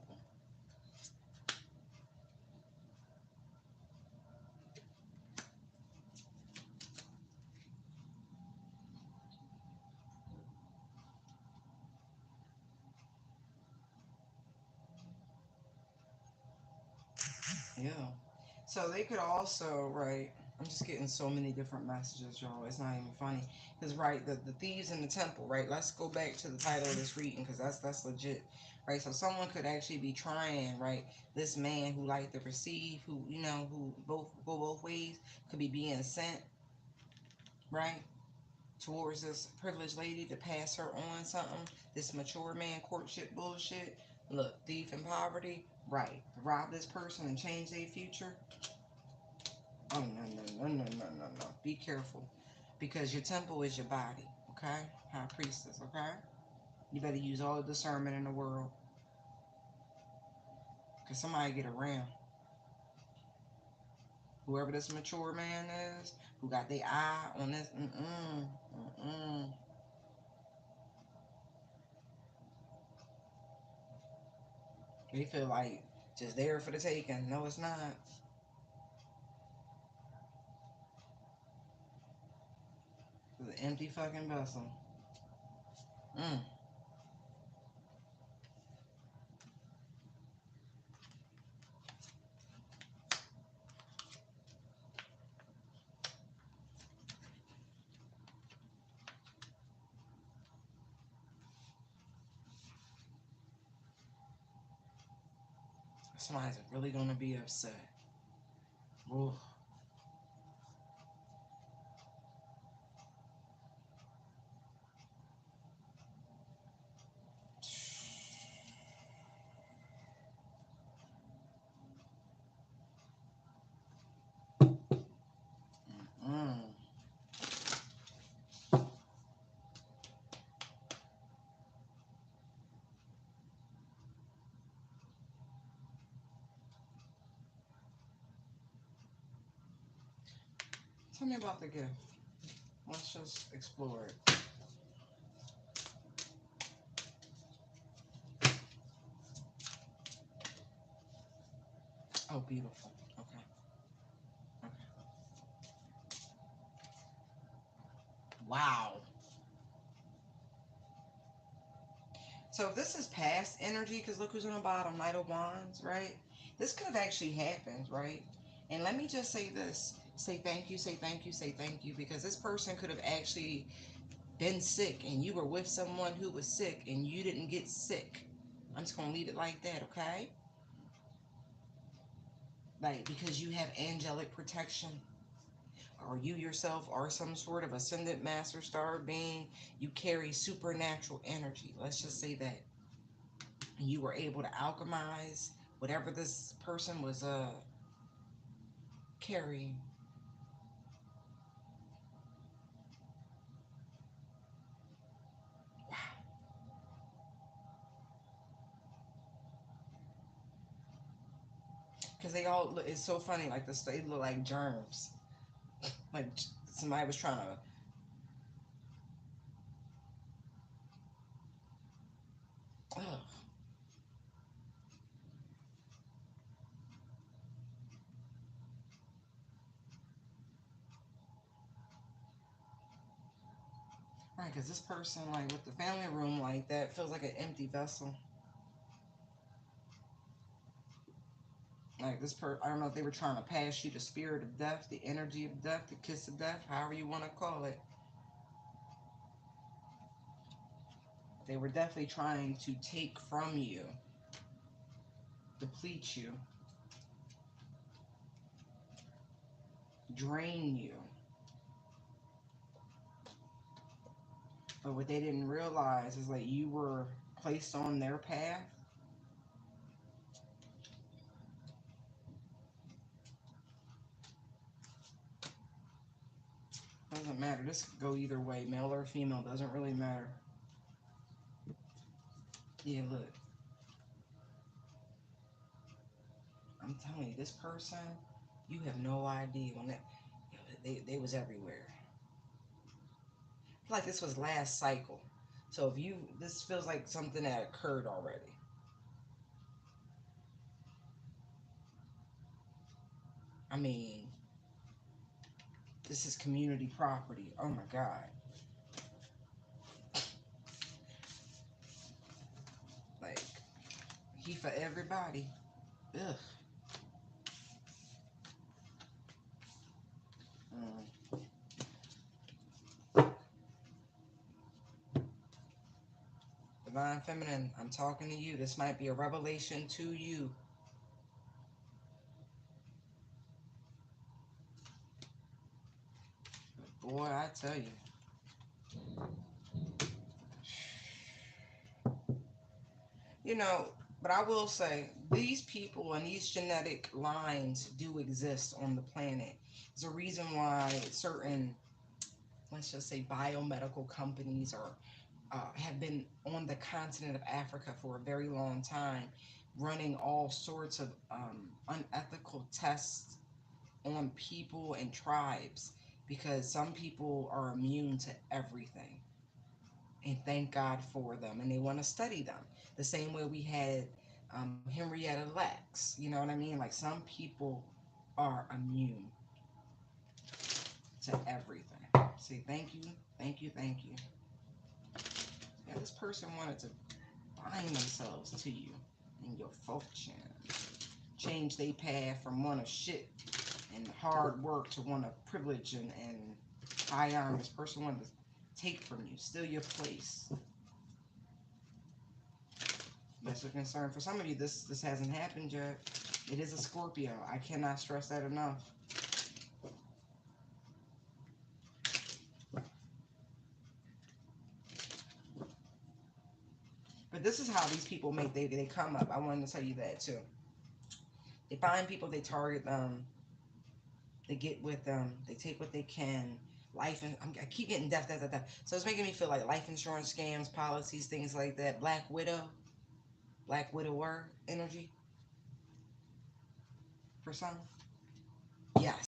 Yeah. So they could also, right? I'm just getting so many different messages, y'all. It's not even funny. Because, right, the thieves in the temple, right? Let's go back to the title of this reading because that's legit, right? So someone could actually be trying, right? This man who like to receive, who who both go both ways, could be being sent, right, towards this privileged lady to pass her on something. This mature man courtship bullshit. Look, thief and poverty, right. Rob this person and change their future. Oh, no. Be careful. Because your temple is your body, okay? High priestess, okay? You better use all the discernment in the world. Because somebody get around. Whoever this mature man is, who got their eye on this, They feel like just there for the taking. No, it's not. It's an empty fucking vessel. Mm. Somebody's really gonna be upset. Ooh. Mm. Tell me about the gift. Let's just explore it. Oh, beautiful. Okay. Okay. Wow. So if this is past energy, because look who's on the bottom, Knight of Wands, right? This could have actually happened, right? And let me just say this. Say thank you, say thank you, say thank you, because this person could have actually been sick and you were with someone who was sick and you didn't get sick. I'm just going to leave it like that, okay? Like, because you have angelic protection, or you yourself are some sort of ascendant master star being, you carry supernatural energy. Let's just say that. And you were able to alchemize whatever this person was carrying. Wow. Because they all look, it's so funny, like this, they look like germs. Like somebody was trying to, ugh. Right, because this person, like with the family room like that, feels like an empty vessel. Like this I don't know if they were trying to pass you the spirit of death, the energy of death, the kiss of death, however you want to call it. They were definitely trying to take from you, deplete you, drain you. But what they didn't realize is like you were placed on their path. Doesn't matter. This could go either way, male or female, doesn't really matter. Yeah, look, I'm telling you, this person, you have no idea when they was everywhere. I feel like this was last cycle. So if you, this feels like something that occurred already. I mean, this is community property. Oh my God. Like, he for everybody. Ugh. Mm. Divine Feminine, I'm talking to you. This might be a revelation to you. Boy, I tell you. You know, But I will say, these people and these genetic lines do exist on the planet. There's a reason why certain, let's just say, biomedical companies are have been on the continent of Africa for a very long time, running all sorts of unethical tests on people and tribes, because some people are immune to everything. And thank God for them. And they want to study them. The same way we had Henrietta Lacks. You know what I mean? Like, some people are immune to everything. Say thank you, thank you, thank you. Yeah, this person wanted to bind themselves to you and your fortune. Change their path from one of shit and hard work to one of privilege and high honor. This person wanted to take from you, steal your place. That's a concern. For some of you, this hasn't happened yet. It is a Scorpio. I cannot stress that enough. But this is how these people make they come up. I wanted to tell you that too. They find people, they target them, they get with them, they take what they can. Life and I keep getting death, death, death, death. So it's making me feel like life insurance scams, policies, things like that. Black widow, black widower energy for some. Yes,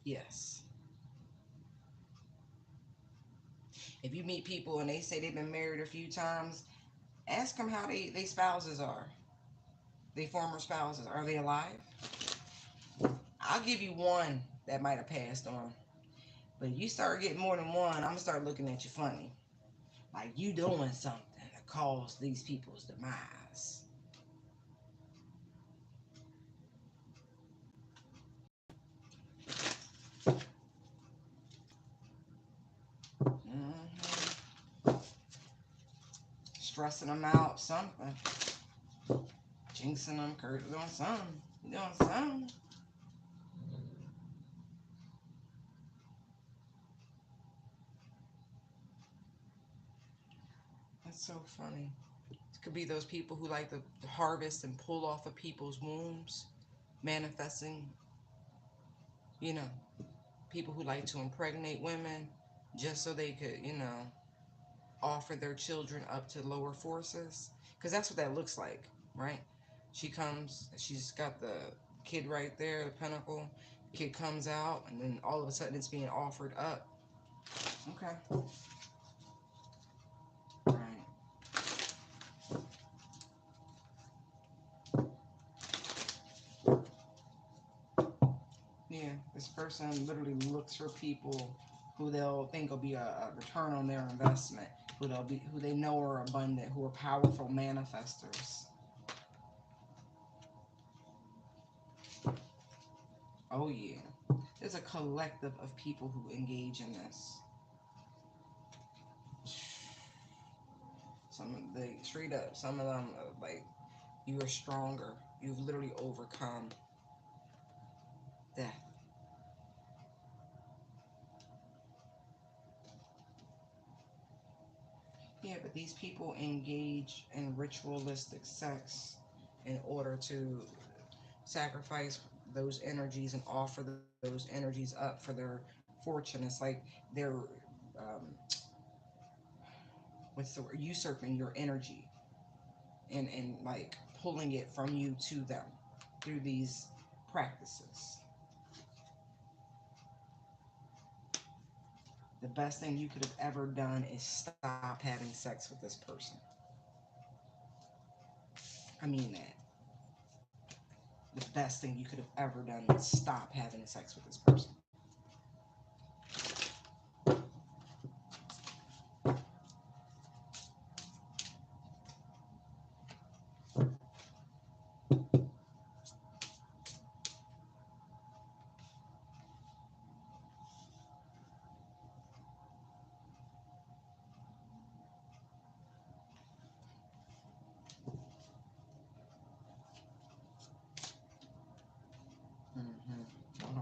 yes. If you meet people and they say they've been married a few times, ask them how they spouses are. They former spouses, are they alive? I'll give you one that might have passed on. But you start getting more than one, I'm gonna start looking at you funny. Like you doing something that caused these people's demise. Hmm. Stressing them out, something. Jinxing them, doing something. You doing something. That's so funny. It could be those people who like to harvest and pull off of people's wombs, manifesting, you know, people who like to impregnate women just so they could, offer their children up to lower forces. Because that's what that looks like, right? She comes, she's got the kid right there, the pentacle. Kid comes out, and then all of a sudden it's being offered up. Okay. Right. Yeah, this person literally looks for people who they'll think will be a return on their investment, who they know are abundant, who are powerful manifestors. Oh yeah, there's a collective of people who engage in this. Some of they straight up, some of them like you are stronger. You've literally overcome death. Yeah, but these people engage in ritualistic sex in order to sacrifice those energies and offer those energies up for their fortune. It's like they're um, what's the word? Usurping your energy and like pulling it from you to them through these practices. The best thing you could have ever done is stop having sex with this person. I mean that. The best thing you could have ever done is stop having sex with this person. Mm-hmm. Uh-huh.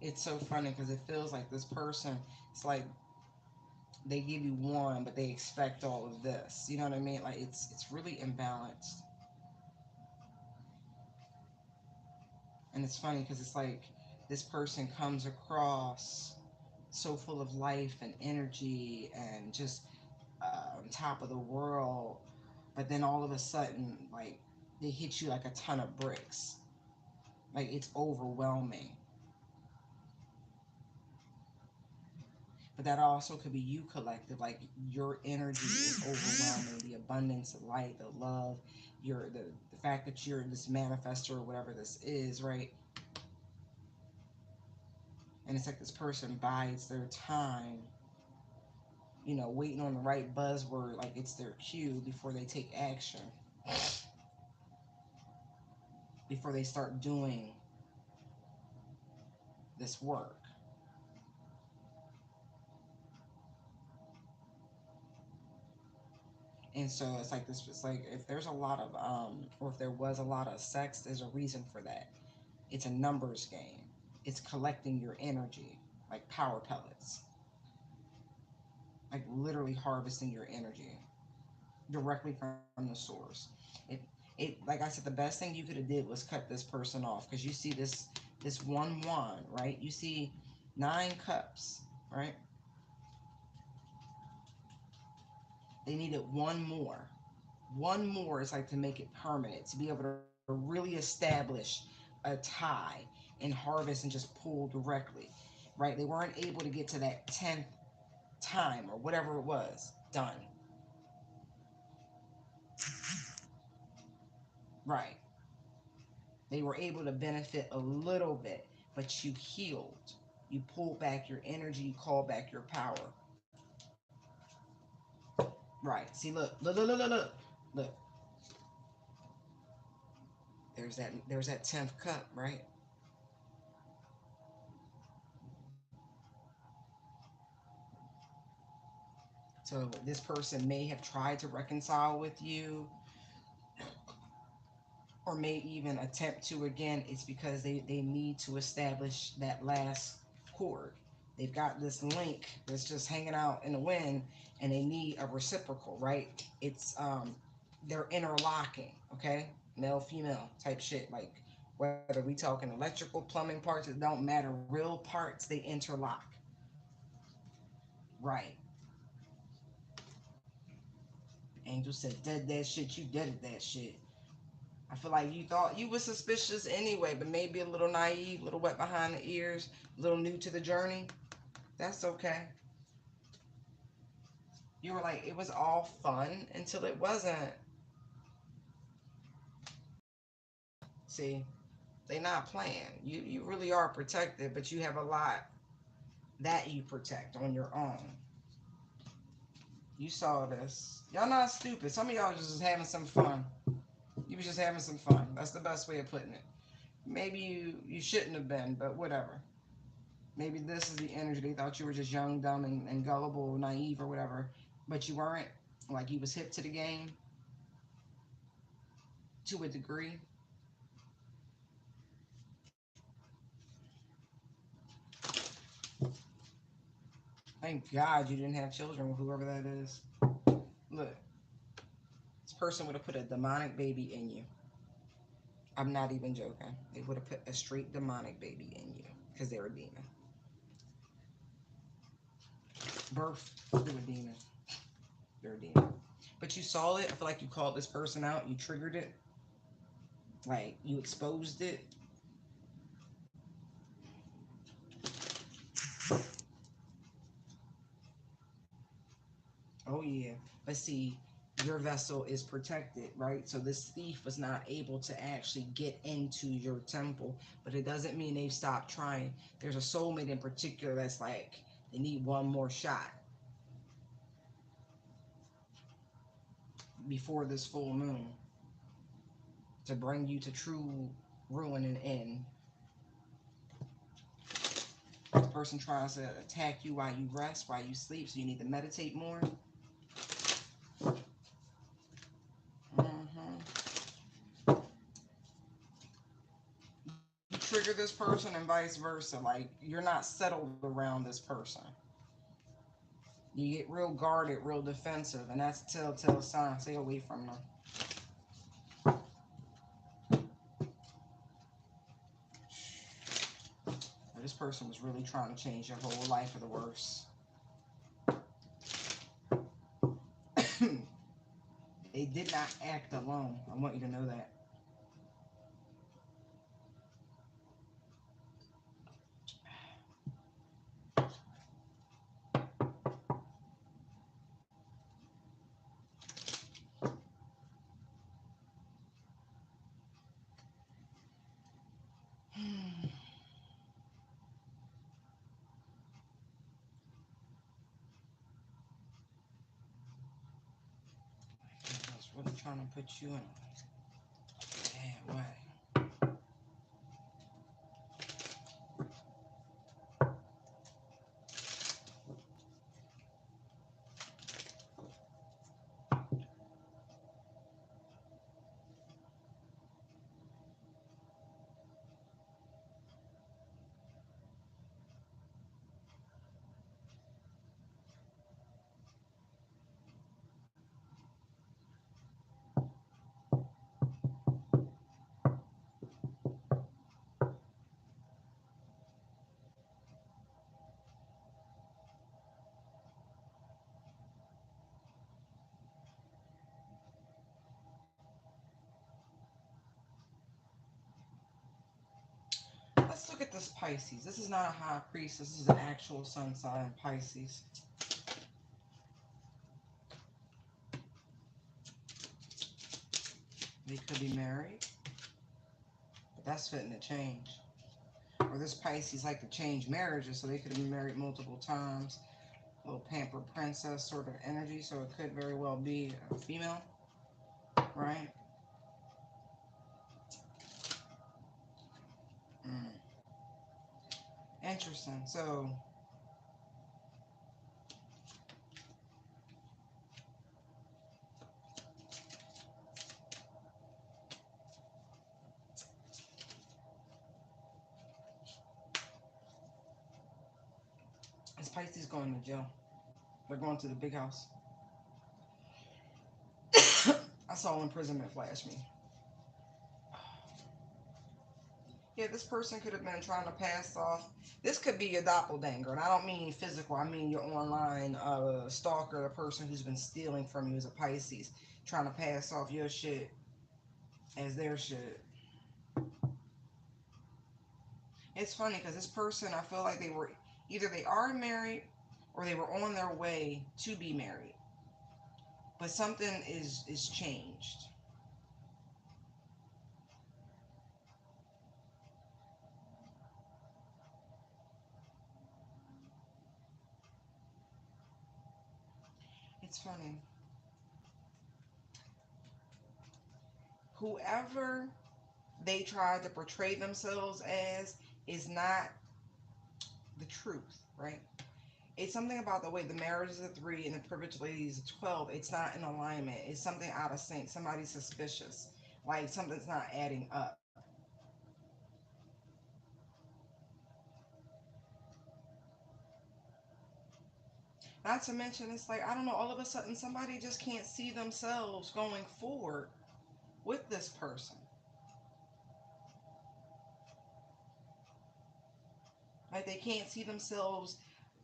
It's so funny because it feels like this person, it's like they give you one, but they expect all of this. You know what I mean? Like it's really imbalanced. And it's funny because it's like this person comes across so full of life and energy and just on top of the world, but then all of a sudden, like they hit you like a ton of bricks. Like it's overwhelming. But that also could be you collective. Like your energy is overwhelming. The abundance, the light, the love, the fact that you're this manifester or whatever this is, right? And it's like this person bides their time, waiting on the right buzzword, like it's their cue before they take action, before they start doing this work. And so it's like this. It's like if there's a lot of or if there was a lot of sex, there's a reason for that. It's a numbers game. It's collecting your energy like power pellets, like literally harvesting your energy directly from the source. It like I said, the best thing you could have did was cut this person off because you see this 1-1, right? You see 9 cups, right? They needed one more is like to make it permanent, to be able to really establish a tie and harvest and just pull directly, right? They weren't able to get to that 10th time or whatever it was done, right? They were able to benefit a little bit, but you healed. You pulled back your energy, you called back your power. Right. See, look. There's that 10th cup, right? So this person may have tried to reconcile with you or may even attempt to again. It's because they need to establish that last chord. They've got this link that's just hanging out in the wind and they need a reciprocal, right? It's they're interlocking, okay? Male, female type shit. Like whether we talking electrical, plumbing parts, it don't matter. Real parts, they interlock. Right. Angel said, dead that shit, you deaded that shit. I feel like you thought you were suspicious anyway, but maybe a little naive, a little wet behind the ears, a little new to the journey. That's okay. You were like, it was all fun until it wasn't. See, they not playing. You really are protected, but you have a lot that you protect on your own. You saw this. Y'all not stupid. Some of y'all just having some fun. You was just having some fun. That's the best way of putting it. Maybe you shouldn't have been, but whatever. Maybe this is the energy. They thought you were just young, dumb, and gullible, naive, or whatever, but you weren't. Like you was hip to the game to a degree. Thank God you didn't have children with whoever that is. Look, this person would have put a demonic baby in you. I'm not even joking. They would have put a straight demonic baby in you because they're a demon. Birth through a demon. They're a demon. But you saw it. I feel like you called this person out. You triggered it. Like you exposed it. Oh yeah. But see, your vessel is protected, right? So this thief was not able to actually get into your temple, but it doesn't mean they've stopped trying. There's a soulmate in particular that's like they need one more shot before this full moon to bring you to true ruin and end. This person tries to attack you while you rest, while you sleep, so you need to meditate more. You trigger this person and vice versa. Like, you're not settled around this person. You get real guarded, real defensive, and that's a telltale sign. Stay away from them. This person was really trying to change your whole life for the worse. They did not act alone. I want you to know that. I was really trying to put you in a bad way. Let's look at this Pisces. This is not a high priest. This is an actual sun sign Pisces. They could be married, but that's fitting to change. Or this Pisces like to change marriages, so they could have been married multiple times. A little pampered princess sort of energy, so it could very well be a female, right? Mm. Interesting. So this Pisces going to jail. They're going to the big house. I saw imprisonment flash me. Yeah, this person could have been trying to pass off. This could be your doppelganger, and I don't mean physical. I mean your online stalker, the person who's been stealing from you, is a Pisces, trying to pass off your shit as their shit. It's funny because this person, I feel like they were either they are married or they were on their way to be married, but something is changed. It's funny. Whoever they tried to portray themselves as is not the truth, right? It's something about the way the marriage is a 3 and the privileged lady is a 12. It's not in alignment. It's something out of sync. Somebody's suspicious. Like something's not adding up. Not to mention, it's like, I don't know, all of a sudden somebody just can't see themselves going forward with this person. Like they can't see themselves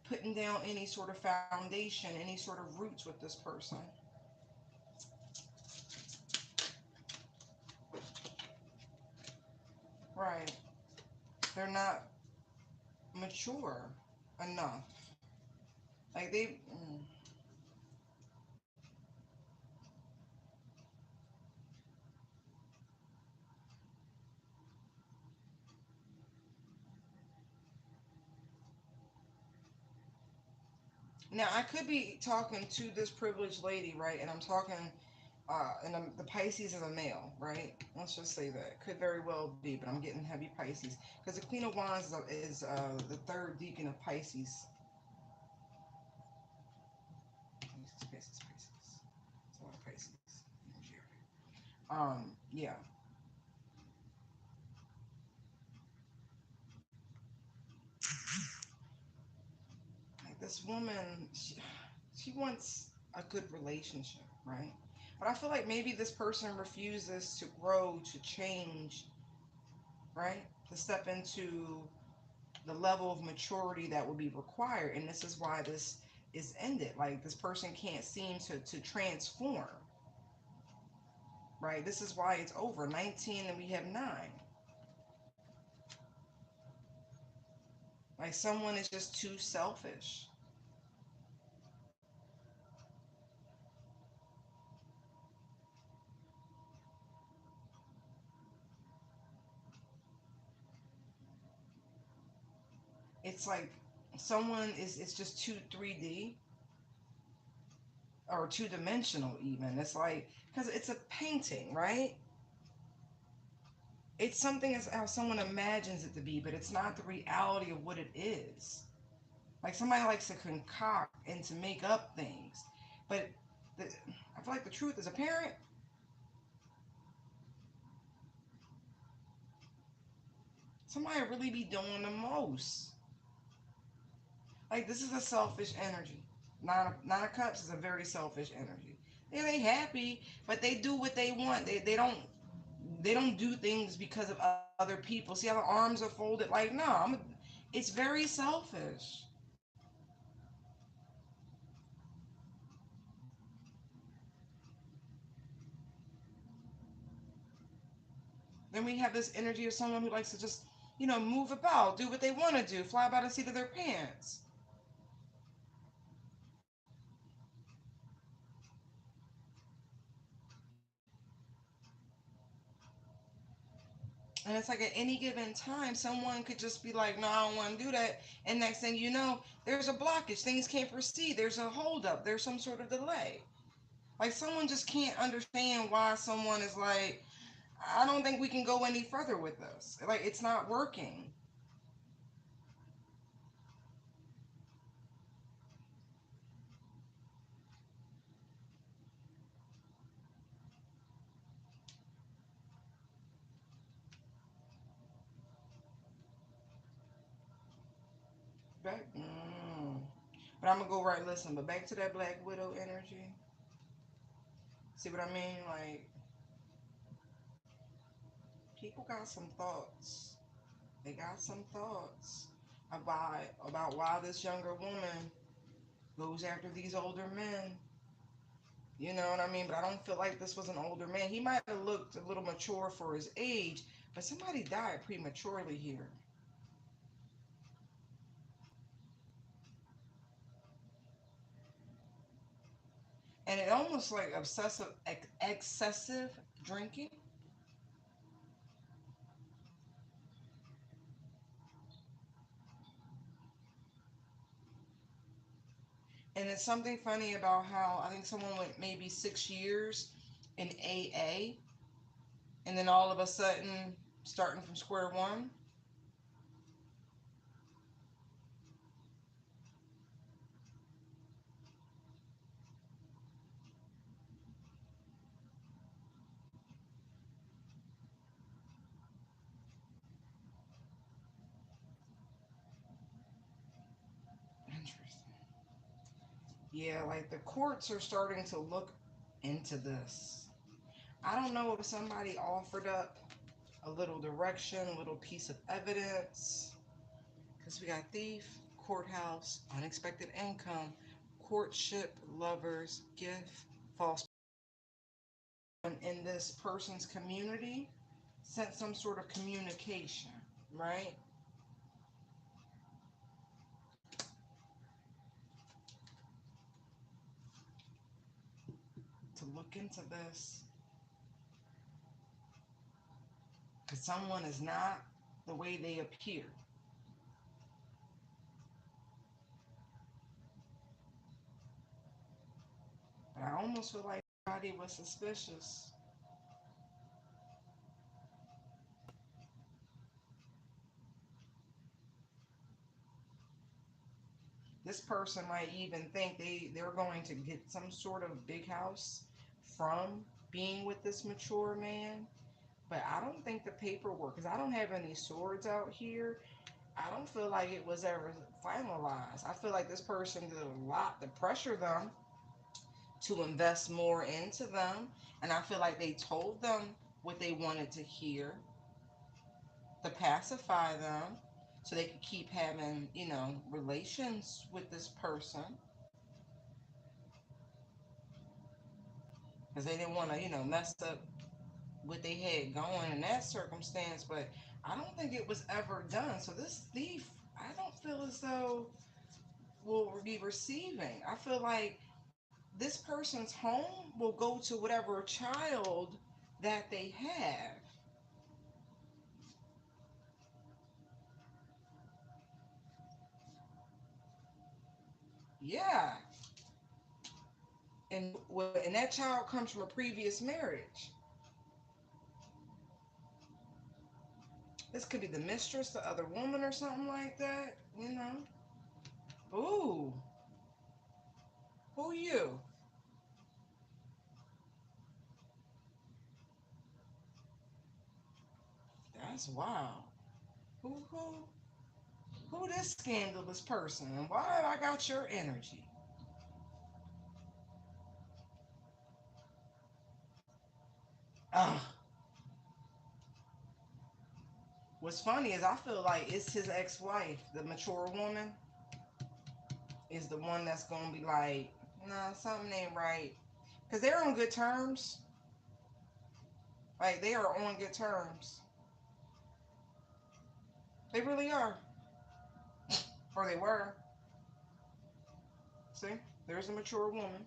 putting down any sort of foundation, any sort of roots with this person. Right. They're not mature enough. Like they. Now I could be talking to this privileged lady, right? And I'm talking, the Pisces is a male, right? Let's just say that could very well be, but I'm getting heavy Pisces because the Queen of Wands is the third deacon of Pisces. Pisces, Pisces, Pisces. It's a lot of Pisces. Yeah. like this woman, she wants a good relationship, right? But I feel like maybe this person refuses to grow, to change, right? To step into the level of maturity that would be required. And this is why this is ended. Like this person can't seem to transform, right? This is why it's over. 19 and we have 9. Like someone is just too selfish. It's like someone is it's just too 3D or two dimensional even. It's like because it's a painting, right? It's something as how someone imagines it to be, but it's not the reality of what it is. Like somebody likes to concoct and to make up things, but the, I feel like the truth as a parent, somebody really be doing the most. Like this is a selfish energy. Nine of Cups is a very selfish energy. Yeah, they happy, but they do what they want. They don't do things because of other people. See how the arms are folded? Like no, it's very selfish. Then we have this energy of someone who likes to just move about, do what they want to do, fly by the seat of their pants. And it's like at any given time, someone could just be like, no, I don't want to do that. And next thing you know, there's a blockage. Things can't proceed. There's a holdup. There's some sort of delay. Like someone just can't understand why someone is like, I don't think we can go any further with this. Like it's not working. But I'm gonna go right. Listen, but back to that Black Widow energy. See what I mean? Like people got some thoughts. They got some thoughts about why this younger woman goes after these older men. You know what I mean? But I don't feel like this was an older man. He might have looked a little mature for his age, but somebody died prematurely here. And it almost like excessive drinking. And it's something funny about how I think someone went maybe 6 years in AA, and then all of a sudden, starting from square one. Interesting. Yeah, like the courts are starting to look into this. I don't know if somebody offered up a little direction, a little piece of evidence. Because we got thief, courthouse, unexpected income, courtship, lovers, gift, false in this person's community sent some sort of communication, right? To look into this. Because someone is not the way they appear. But I almost feel like everybody was suspicious. This person might even think they're going to get some sort of big house from being with this mature man. But I don't think the paperwork, because I don't have any swords out here. I don't feel like it was ever finalized. I feel like this person did a lot to pressure them to invest more into them. And I feel like they told them what they wanted to hear to pacify them so they could keep having, relations with this person because they didn't want to, mess up what they had going in that circumstance. But I don't think it was ever done. So this thief, I don't feel as though will be receiving. I feel like this person's home will go to whatever child that they have. Yeah. And that child comes from a previous marriage. This could be the mistress, the other woman, or something like that. Ooh, who you? That's wild. Who this scandalous person? And why have I got your energy? Ugh. What's funny is I feel like it's his ex-wife, the mature woman, is the one that's gonna be like, nah, something ain't right. Cause they're on good terms. Like they are on good terms. They really are. Or they were. See? There's a mature woman.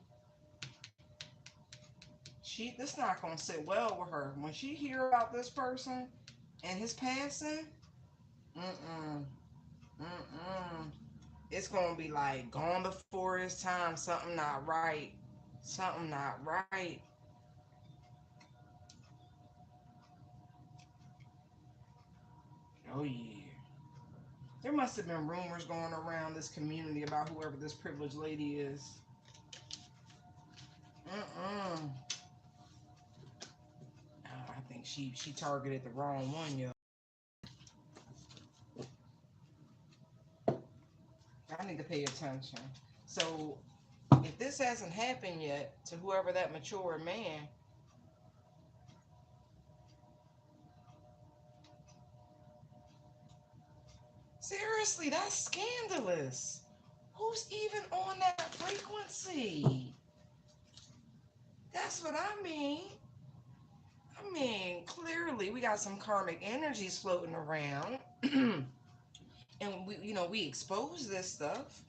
This not gonna sit well with her. When she hear about this person and his passing, mm-mm, mm-mm. It's gonna be like gone before his time, something not right. Something not right. Oh yeah. There must have been rumors going around this community about whoever this privileged lady is. Mm-mm. Oh, I think she targeted the wrong one, yo. I need to pay attention. So if this hasn't happened yet to whoever that mature man, seriously, that's scandalous. Who's even on that frequency? That's what I mean. I mean, clearly we got some karmic energies floating around, and we expose this stuff,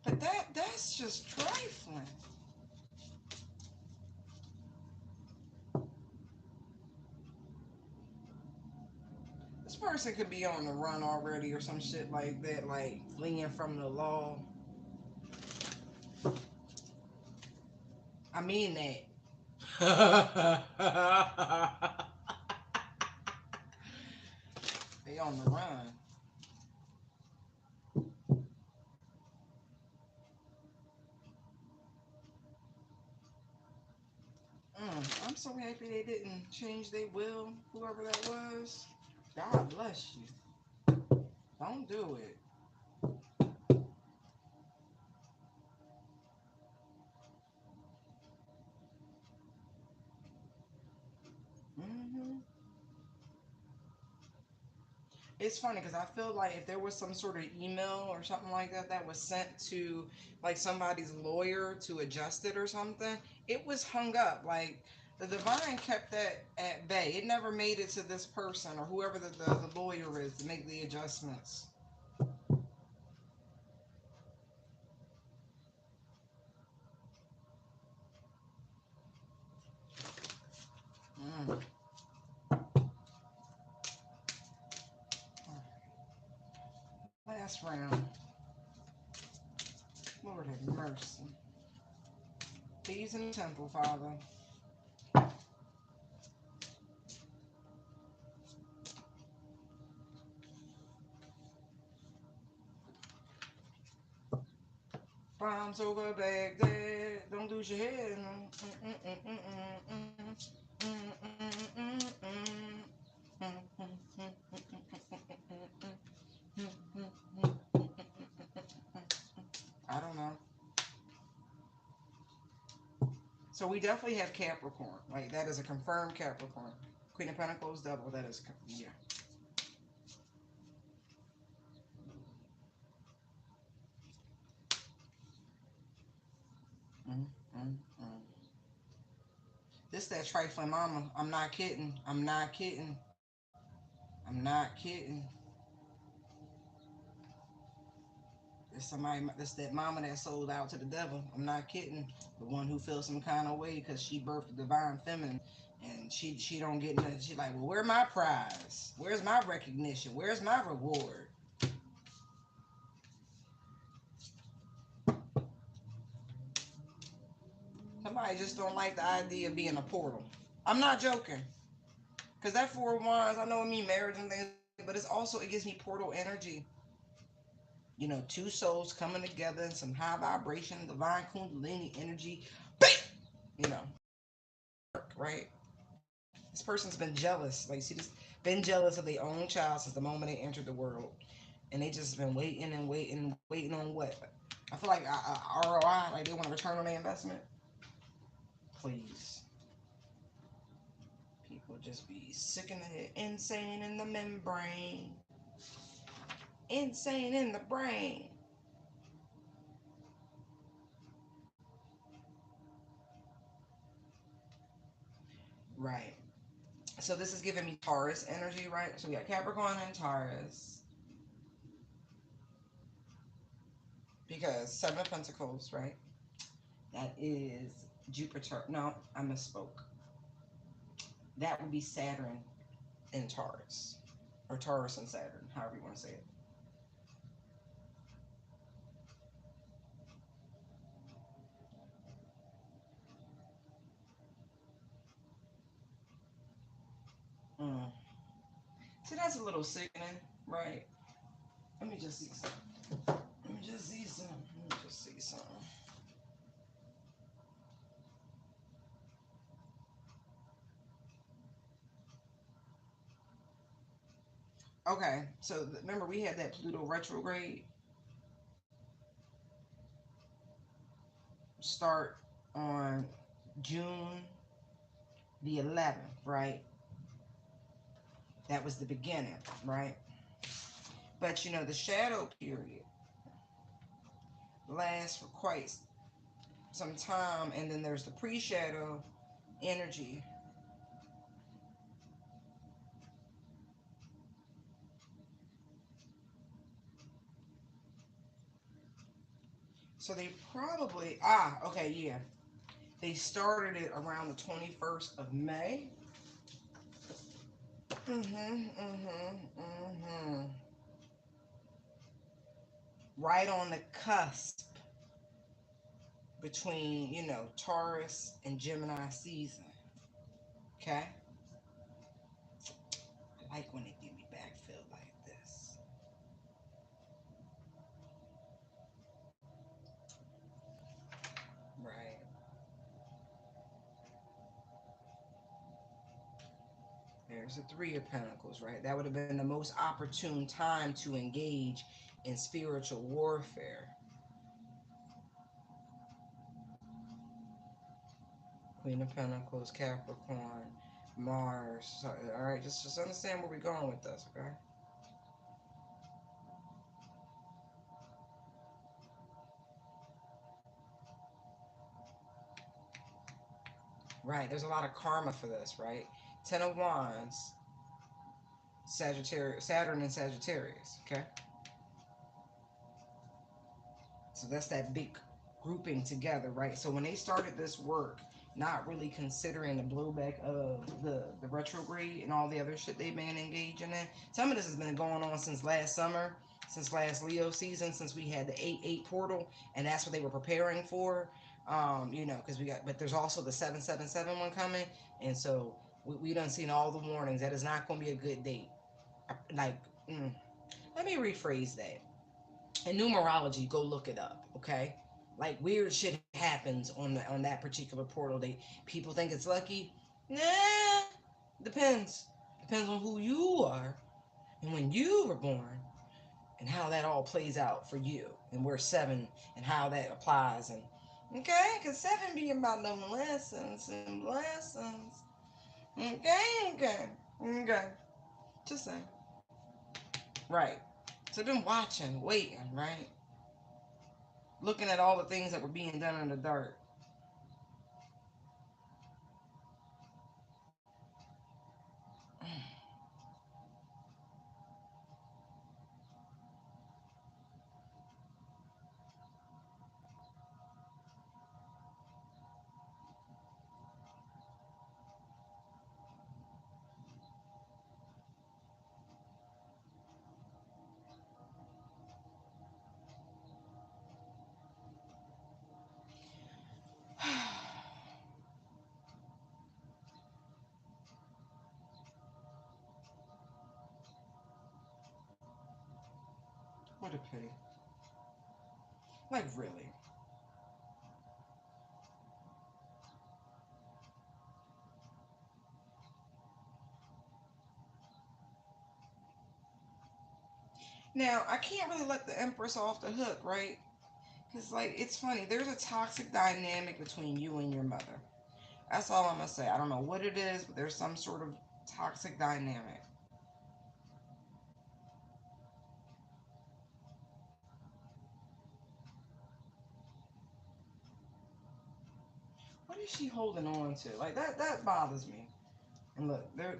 but that's just trifling. This person could be on the run already or some shit like that, like fleeing from the law. I mean that. They on the run. I'm so happy they didn't change their will, whoever that was. God bless you. Don't do it. hmm It's funny because I feel like if there was some sort of email or something like that that was sent to like somebody's lawyer to adjust it or something, it was hung up. Like the divine kept that at bay. It never made it to this person or whoever the lawyer is to make the adjustments. Mm. Last round. Lord have mercy. Thieves in the temple, Father. Bombs over Baghdad. Don't lose your head. I don't know. So we definitely have Capricorn. Like that is a confirmed Capricorn. Queen of Pentacles double. That is yeah. Mm, mm, mm. This that trifling mama. I'm not kidding. I'm not kidding. I'm not kidding. There's somebody. This that mama that sold out to the devil. I'm not kidding. The one who feels some kind of way because she birthed the divine feminine, and she don't get nothing. She like, well, where's my prize? Where's my recognition? Where's my reward? Somebody just don't like the idea of being a portal. I'm not joking. Because that Four of Wands, I know it means marriage and things, but it gives me portal energy. You know, two souls coming together in some high vibration, divine kundalini energy. Bam! You know, right? This person's been jealous. Like, see, this been jealous of their own child since the moment they entered the world. And they just been waiting and waiting and waiting on what? I feel like ROI, like they want to return on their investment. Please. People just be sick in the head. Insane in the membrane. Insane in the brain. Right. So this is giving me Taurus energy, right? So we got Capricorn and Taurus. Because Seven of Pentacles, right? That is Jupiter. No, I misspoke. That would be Saturn in Taurus. Or Taurus and Saturn, however you want to say it. Mm. See, that's a little sickening, right? Let me just see something. Let me just see something. Let me just see something. Okay, so remember we had that Pluto retrograde start on June the 11th, right? That was the beginning, right? But you know, the shadow period lasts for quite some time, and then there's the pre shadow energy. So they probably, okay, yeah. They started it around the 21st of May. Right on the cusp between, you know, Taurus and Gemini season. Okay? I like when they give me backfill like this. Right. There's a Three of Pentacles, right? That would have been the most opportune time to engage in spiritual warfare. Queen of Pentacles, Capricorn, Mars. So, all right, just understand where we're going with this, okay? Right. There's a lot of karma for this, right? Ten of Wands, Sagittarius, Saturn and Sagittarius. Okay, so that's that big grouping together, right? So when they started this work, not really considering the blowback of the retrograde and all the other shit they've been engaging in. Some of this has been going on since last summer, since last Leo season, since we had the 8-8 portal, and that's what they were preparing for. You know, because we got, but there's also the 777 one coming, and so we done seen all the warnings that is not going to be a good date. Like, let me rephrase that. In numerology, go look it up, okay? Like weird shit happens on that particular portal. People think it's lucky. Nah, depends. Depends on who you are and when you were born. and how that all plays out for you, and where seven and how that applies. And okay, because seven be about them lessons and blessings. Okay, okay, okay. Just saying. Right. So then watching, waiting, right? Looking at all the things that were being done in the dark. What a pity. Like, really. Now, I can't really let the Empress off the hook, right? Because, like, it's funny. There's a toxic dynamic between you and your mother. That's all I'm going to say. I don't know what it is, but there's some sort of toxic dynamic. What is she holding on to? Like, that bothers me. And look, there.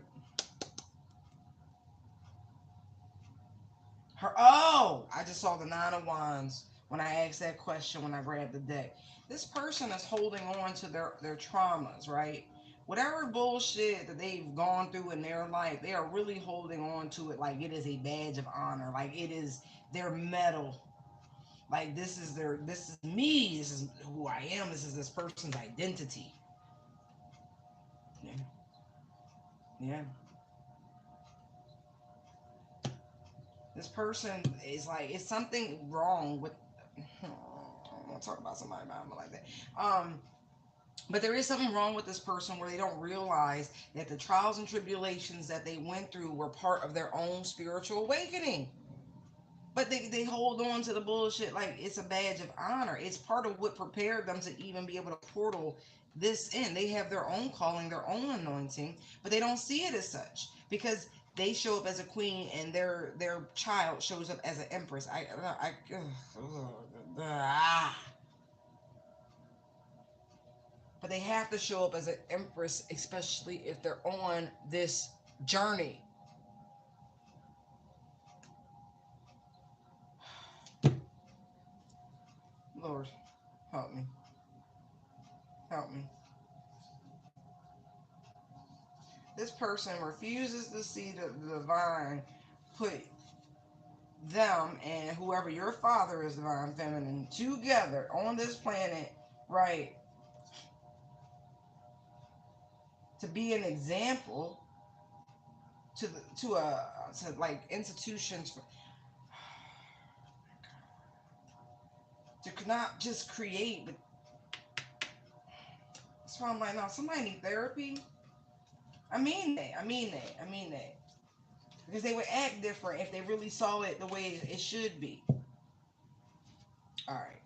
I just saw the Nine of Wands when I asked that question when I grabbed the deck. This person is holding on to their traumas, right? Whatever bullshit that they've gone through in their life, they are really holding on to it like it is a badge of honor, like it is their medal. Like this is me, this is who I am, this is this person's identity. Yeah. Yeah. This person is like, it's something wrong with I don't want to talk about somebody about like that. But there is something wrong with this person where they don't realize that the trials and tribulations that they went through were part of their own spiritual awakening. But they hold on to the bullshit like it's a badge of honor. It's part of what prepared them to even be able to portal this in. They have their own calling, their own anointing, but they don't see it as such because they show up as a queen and their child shows up as an empress. Ah. But they have to show up as an empress, especially if they're on this journey. Lord, help me, help me. This person refuses to see the divine put them and whoever your father is, divine feminine, together on this planet, right, to be an example to the to like institutions for, to not just create, but that's why I'm like, no, somebody need therapy. I mean that. Because they would act different if they really saw it the way it should be. All right,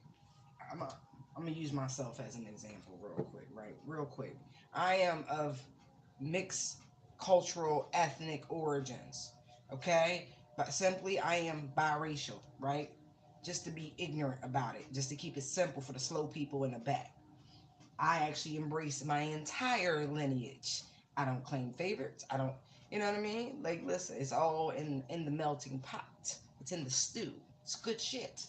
I'm a, I'm gonna use myself as an example real quick, right? Real quick. I am of mixed cultural ethnic origins, okay? But simply I am biracial, right? Just to be ignorant about it, just to keep it simple for the slow people in the back. I actually embrace my entire lineage. I don't claim favorites. I don't, you know what I mean? Like, listen, it's all in the melting pot. It's in the stew. It's good shit.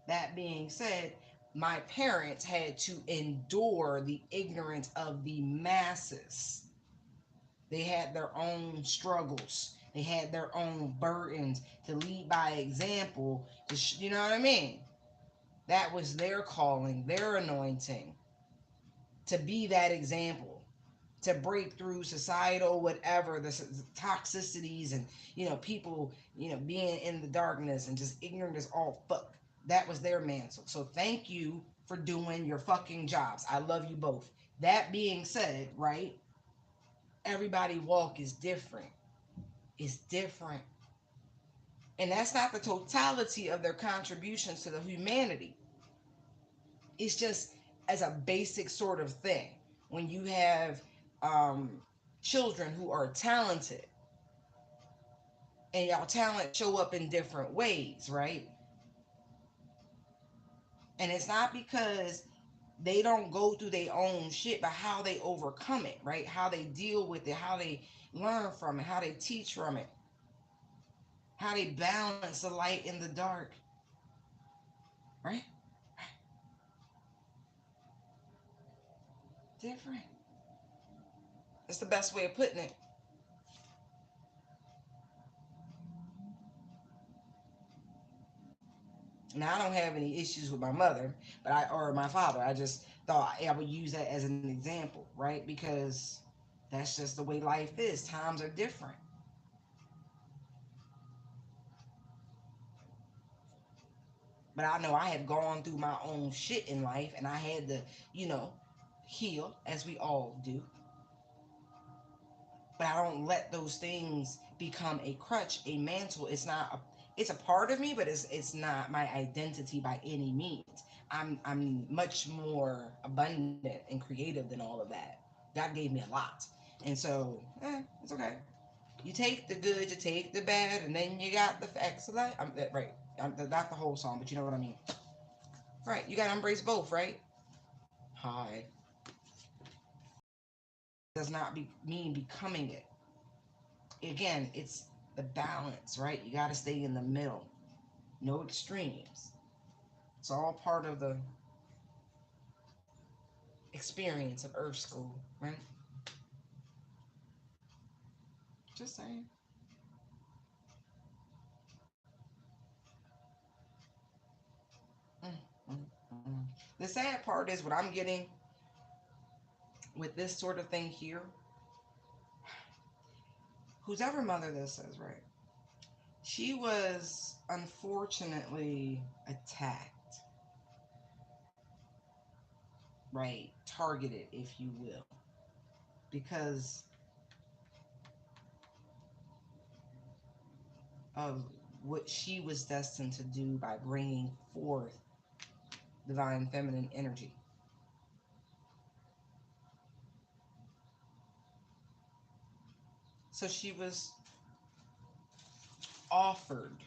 That being said, my parents had to endure the ignorance of the masses. They had their own struggles. They had their own burdens to lead by example. You know what I mean? That was their calling, their anointing, to be that example, to break through societal whatever the toxicities and people being in the darkness and just ignorant as all fuck. That was their mantle. So thank you for doing your fucking jobs. I love you both. That being said, right? Everybody walk is different. It's different. And that's not the totality of their contributions to the humanity. It's just as a basic sort of thing. When you have um, children who are talented, and y'all talent show up in different ways, right? And it's not because they don't go through their own shit, but how they overcome it, right? How they deal with it, how they learn from it, how they teach from it, how they balance the light and the dark, right? Different. It's the best way of putting it. Now I don't have any issues with my mother, but I or my father. I just thought I would use that as an example, right? Because that's just the way life is. Times are different. But I know I had gone through my own shit in life and I had to, you know, heal as we all do. But I don't let those things become a crutch, a mantle. It's a part of me, but it's not my identity by any means. I'm much more abundant and creative than all of that. God gave me a lot. And so, it's okay. You take the good, you take the bad, and then you got the excellent. Right. Not the whole song, but you know what I mean. Right. You got to embrace both, right? Hi. Does not mean becoming it. Again, it's the balance, right? You got to stay in the middle. No extremes. It's all part of the experience of Earth School, right? Just saying. Mm, mm, mm. The sad part is what I'm getting with this sort of thing here. Whose ever mother this is, right? She was unfortunately attacked, right? Targeted, if you will, because of what she was destined to do by bringing forth divine feminine energy. So she was offered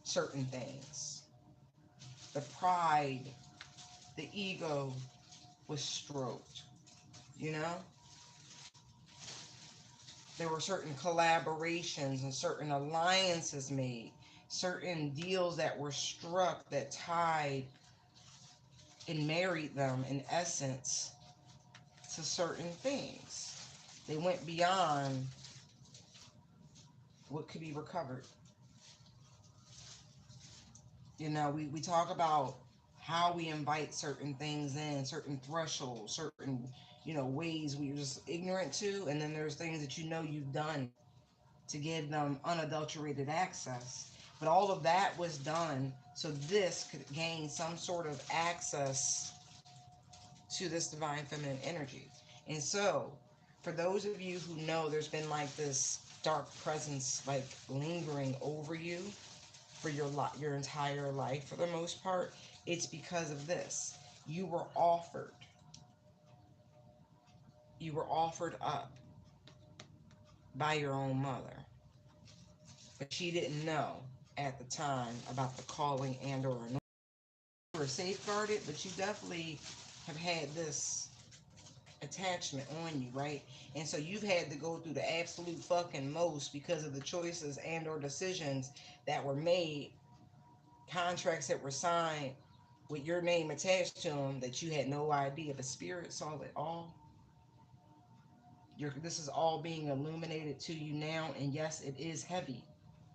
certain things. The pride, the ego was stroked, you know? There were certain collaborations and certain alliances made, certain deals that were struck that tied and married them, in essence, to certain things. They went beyond what could be recovered. You know, we talk about how we invite certain things in, certain thresholds, certain, ways we're just ignorant to, and then there's things that you've done to give them unadulterated access. But all of that was done so this could gain some sort of access to this divine feminine energy. And so, for those of you who know there's been like this dark presence like lingering over you for your entire life for the most part, it's because of this. You were offered. You were offered up by your own mother. But she didn't know at the time about the calling and or anointing. You were safeguarded, but you definitely have had this attachment on you, right? And so you've had to go through the absolute fucking most because of the choices and or decisions that were made, contracts that were signed with your name attached to them that you had no idea. The spirit saw it all. This is all being illuminated to you now, and yes, it is heavy.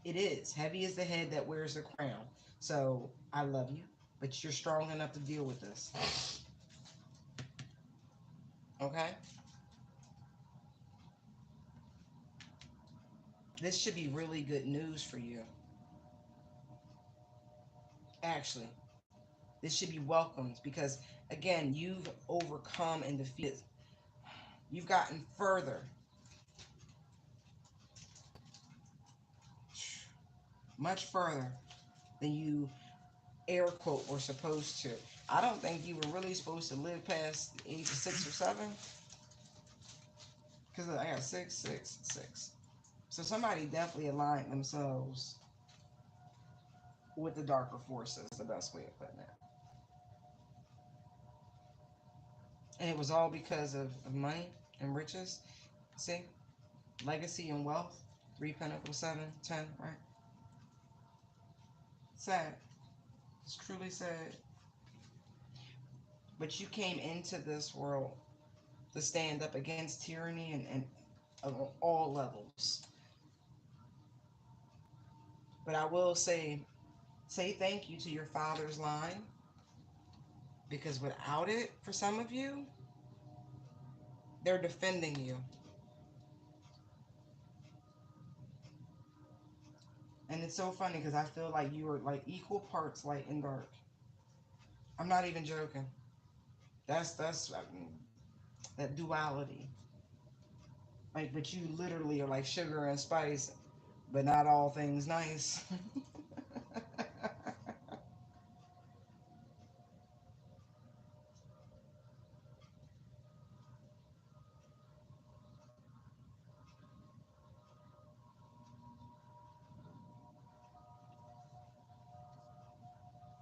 It is heavy as the head that wears the crown. So I love you, but you're strong enough to deal with this. Okay. This should be really good news for you. Actually, this should be welcomed because, again, you've overcome and defeated. You've gotten further. much further than you air quote were supposed to. I don't think you were really supposed to live past the age of 6 or 7, because I got 6, 6, 6. So somebody definitely aligned themselves with the darker forces, the best way of putting it. And it was all because of money and riches. See? Legacy and wealth. 3 Pentacles, 7, 10, right? Sad. It's truly sad. But you came into this world to stand up against tyranny and on all levels. But I will say thank you to your father's line, because without it, for some of you, they're defending you. And it's so funny because I feel like you are like equal parts light and dark. I'm not even joking. That's that duality. Like, but you literally are like sugar and spice, but not all things nice.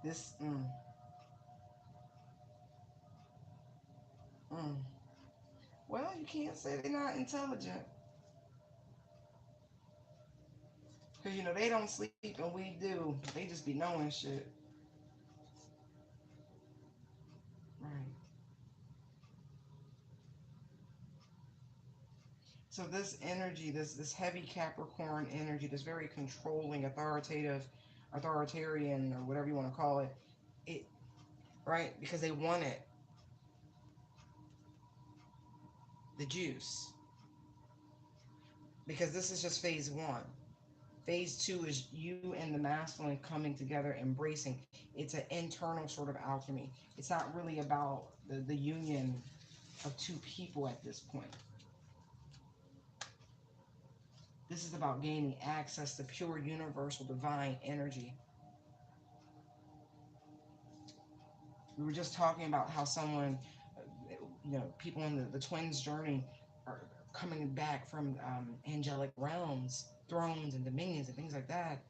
This, mm. Well, you can't say they're not intelligent, because you know they don't sleep and we do. They just be knowing shit. Right. So this energy, this heavy Capricorn energy, this very controlling, authoritative, authoritarian, or whatever you want to call it, it right, because they wanted the juice. Because this is just phase one. Phase two is you and the masculine coming together, embracing. It's an internal sort of alchemy. It's not really about the union of two people at this point. This is about gaining access to pure, universal, divine energy. We were just talking about how someone, people in the twins' journey are coming back from angelic realms, thrones, and dominions, and things like that.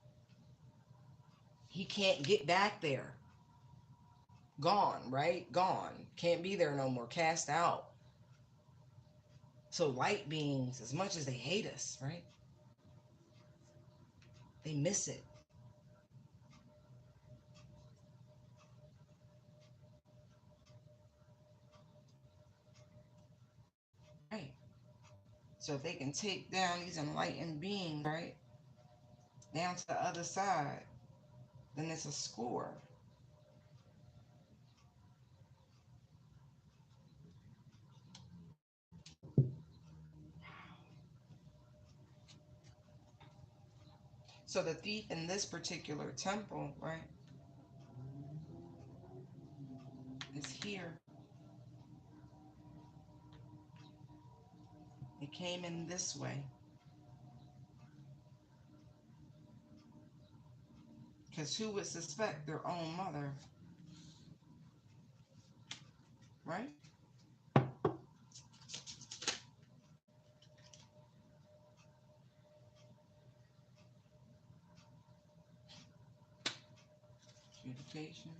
He can't get back there. Gone, right? Gone. Can't be there no more. Cast out. So light beings, as much as they hate us, right? They miss it. Right. So if they can take down these enlightened beings, right, down to the other side, then it's a score. So the thief in this particular temple, right, is here. It came in this way. Because who would suspect their own mother, right? Communication.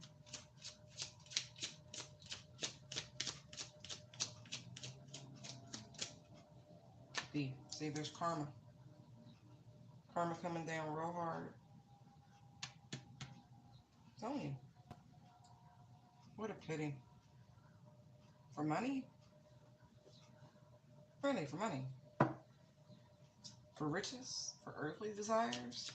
Thief. See, there's karma. Karma coming down real hard. I'm telling you. What a pity. For money? Really, for money. For riches? For earthly desires?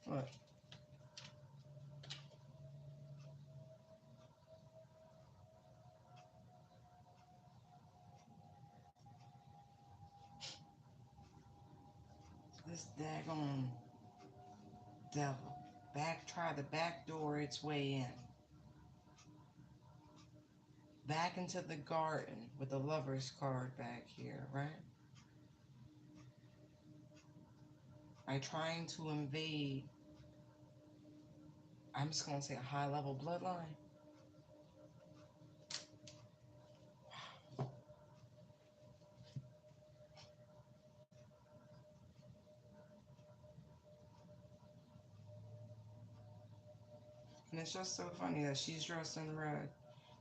What? This daggone devil. try the back door its way in. Back into the garden with the Lover's card back here, right? By trying to invade, I'm just going to say a high level bloodline. And it's just so funny that she's dressed in red.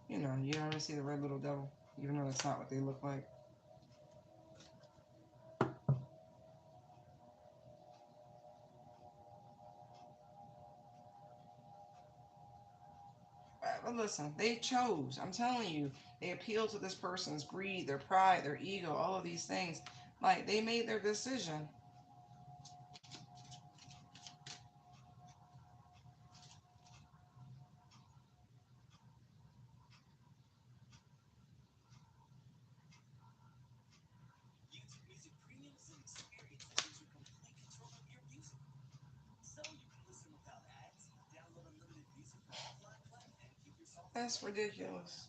You know, you don't even see the red little devil, even though that's not what they look like. But listen, they chose. I'm telling you, they appeal to this person's greed, their pride, their ego, all of these things. Like, they made their decision. That's ridiculous.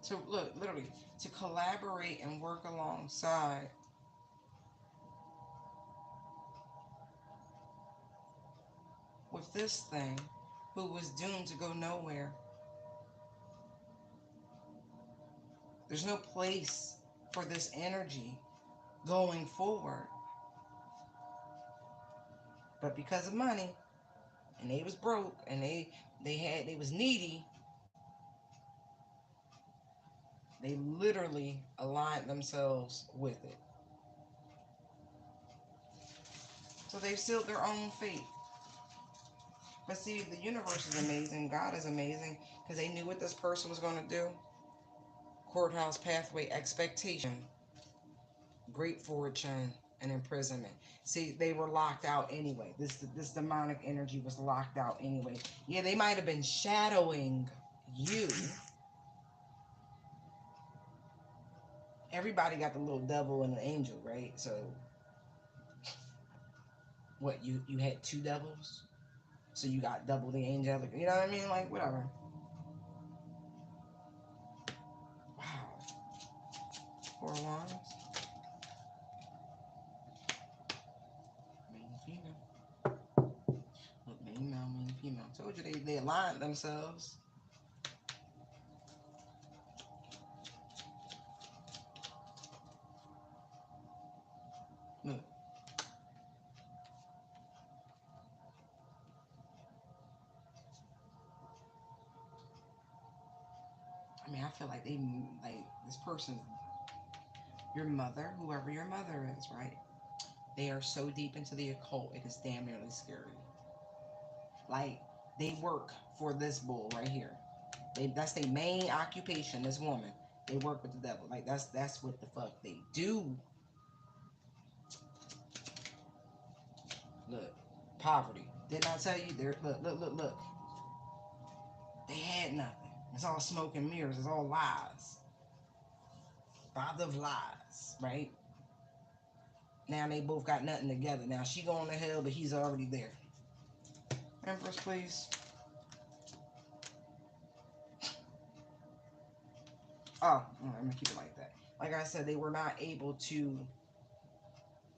To look, literally, to collaborate and work alongside with this thing who was doomed to go nowhere. There's no place for this energy going forward. But because of money, and they was broke, and they was needy, they literally aligned themselves with it. So they've sealed their own fate. But see, the universe is amazing. God is amazing because they knew what this person was going to do. Courthouse pathway expectation, great fortune, and imprisonment. See, they were locked out anyway. This demonic energy was locked out anyway. Yeah, they might have been shadowing you. Everybody got the little devil and the angel, right? So what, you had two devils? So you got double the angelic, you know what I mean? Like, whatever. Wow. Four of Wands. Main female. Look, main male, main female. Told you they aligned themselves. Look. I mean, I feel like like this person, your mother, whoever your mother is, right? They are so deep into the occult, it is damn nearly scary. Like, they work for this bull right here. That's their main occupation. This woman, they work with the devil. Like, that's what the fuck they do. Look, poverty. Didn't I tell you? There. Look. They had nothing. It's all smoke and mirrors. It's all lies. Father of lies, right? Now they both got nothing together. Now she going to hell, but he's already there. Empress, please. Oh, I'm gonna keep it like that. Like I said, they were not able to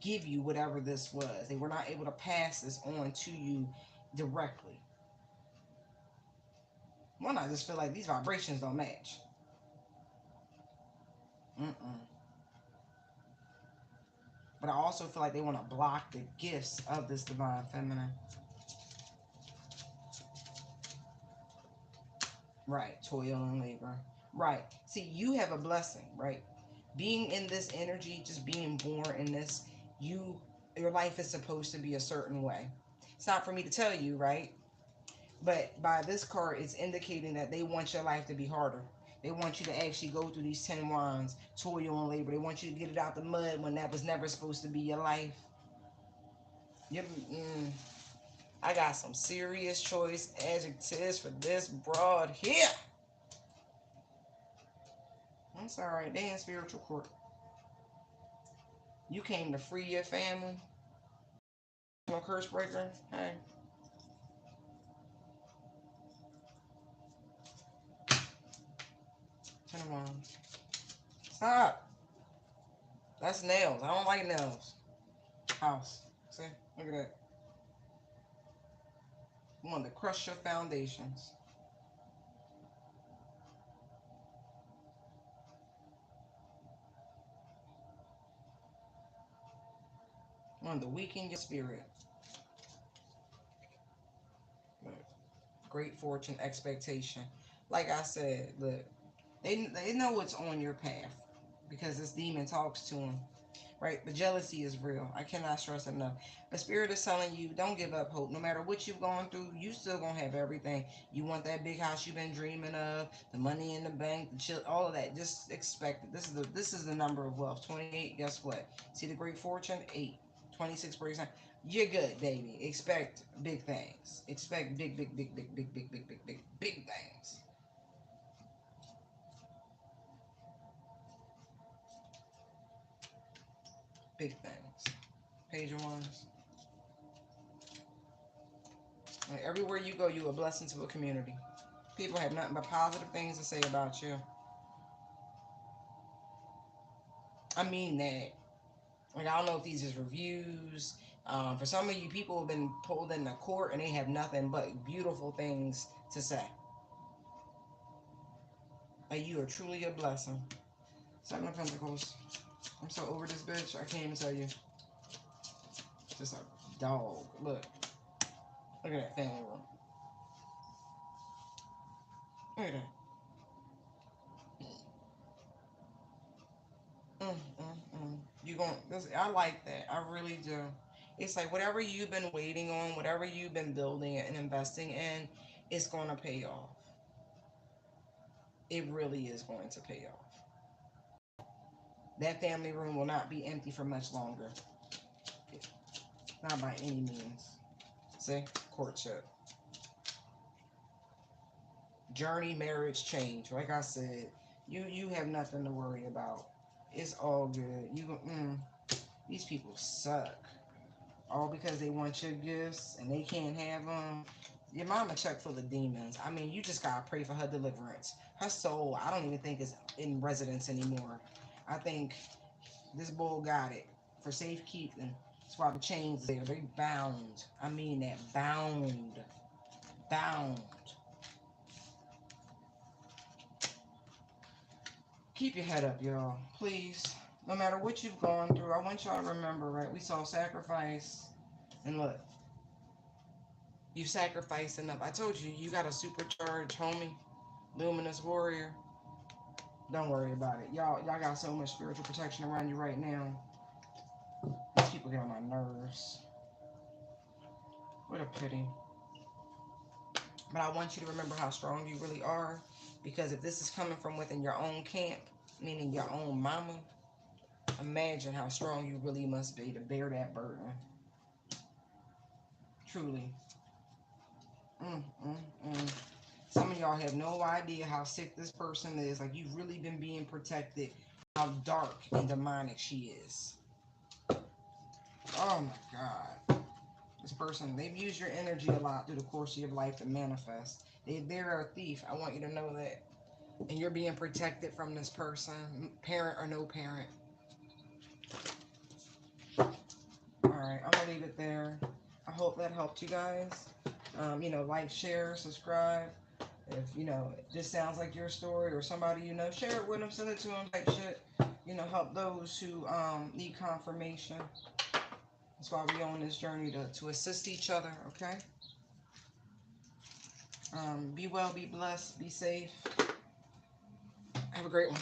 give you whatever this was. They were not able to pass this on to you directly. One, I just feel like these vibrations don't match. Mm-mm. But I also feel like they want to block the gifts of this divine feminine. Right, toil and labor. Right. See, you have a blessing, right? Being in this energy, just being born in this, your life is supposed to be a certain way. It's not for me to tell you, right? But by this card, it's indicating that they want your life to be harder. They want you to actually go through these 10 wands, toil and labor. They want you to get it out the mud when that was never supposed to be your life. I got some serious choice adjectives for this broad here. That's all right. They in spiritual court. You came to free your family. No curse breaker. Hey. Turn them on. Stop. That's nails. I don't like nails. House. See? Look at that. I want to crush your foundations. I want to weaken your spirit. Look. Great fortune, expectation. Like I said, look, they know what's on your path because this demon talks to them. Right? The jealousy is real. I cannot stress enough. The spirit is telling you, don't give up hope. No matter what you've gone through, you still gonna have everything. You want that big house you've been dreaming of, the money in the bank, the chill, all of that. Just expect it. This is the number of wealth. 28. Guess what? See the great fortune? 8. 26%. You're good, baby. Expect big things. Expect big, big, big, big, big, big, big, big, big, big things. Big things. Page of Wands. Like everywhere you go, you're a blessing to a community. People have nothing but positive things to say about you. I mean that. Like, I don't know if these is reviews. For some of you, people have been pulled into court and they have nothing but beautiful things to say. Like, you are truly a blessing. Seven of Pentacles. I'm so over this bitch. I can't even tell you. Just a dog. Look. Look at that family room. Look at that. You going this? I like that. I really do. It's like whatever you've been waiting on, whatever you've been building and investing in, it's going to pay off. It really is going to pay off. That family room will not be empty for much longer. Not by any means. See? Courtship. Journey, marriage, change. Like I said, you have nothing to worry about. It's all good. These people suck. All because they want your gifts and they can't have them. Your mama check full of demons. I mean, you just gotta pray for her deliverance. Her soul, I don't even think is in residence anymore. I think this bull got it for safekeeping. That's why the chains there. They bound. I mean that bound. Bound. Keep your head up, y'all. Please. No matter what you've gone through, I want y'all to remember, right? We saw sacrifice. And look, you sacrificed enough. I told you, you got a supercharged homie, luminous warrior. Don't worry about it. Y'all got so much spiritual protection around you right now. These people get on my nerves. What a pity. But I want you to remember how strong you really are. Because if this is coming from within your own camp, meaning your own mama, imagine how strong you really must be to bear that burden. Truly. Mm, mm, mm. Some of y'all have no idea how sick this person is. Like, you've really been being protected. How dark and demonic she is. Oh my God. This person, they've used your energy a lot through the course of your life to manifest. They're a thief. I want you to know that. And you're being protected from this person, parent or no parent. Alright, I'm going to leave it there. I hope that helped you guys. Like, share, subscribe. If, this sounds like your story or somebody share it with them, send it to them, type shit. Help those who need confirmation. That's why we on this journey to assist each other, okay? Be well, be blessed, be safe. Have a great one.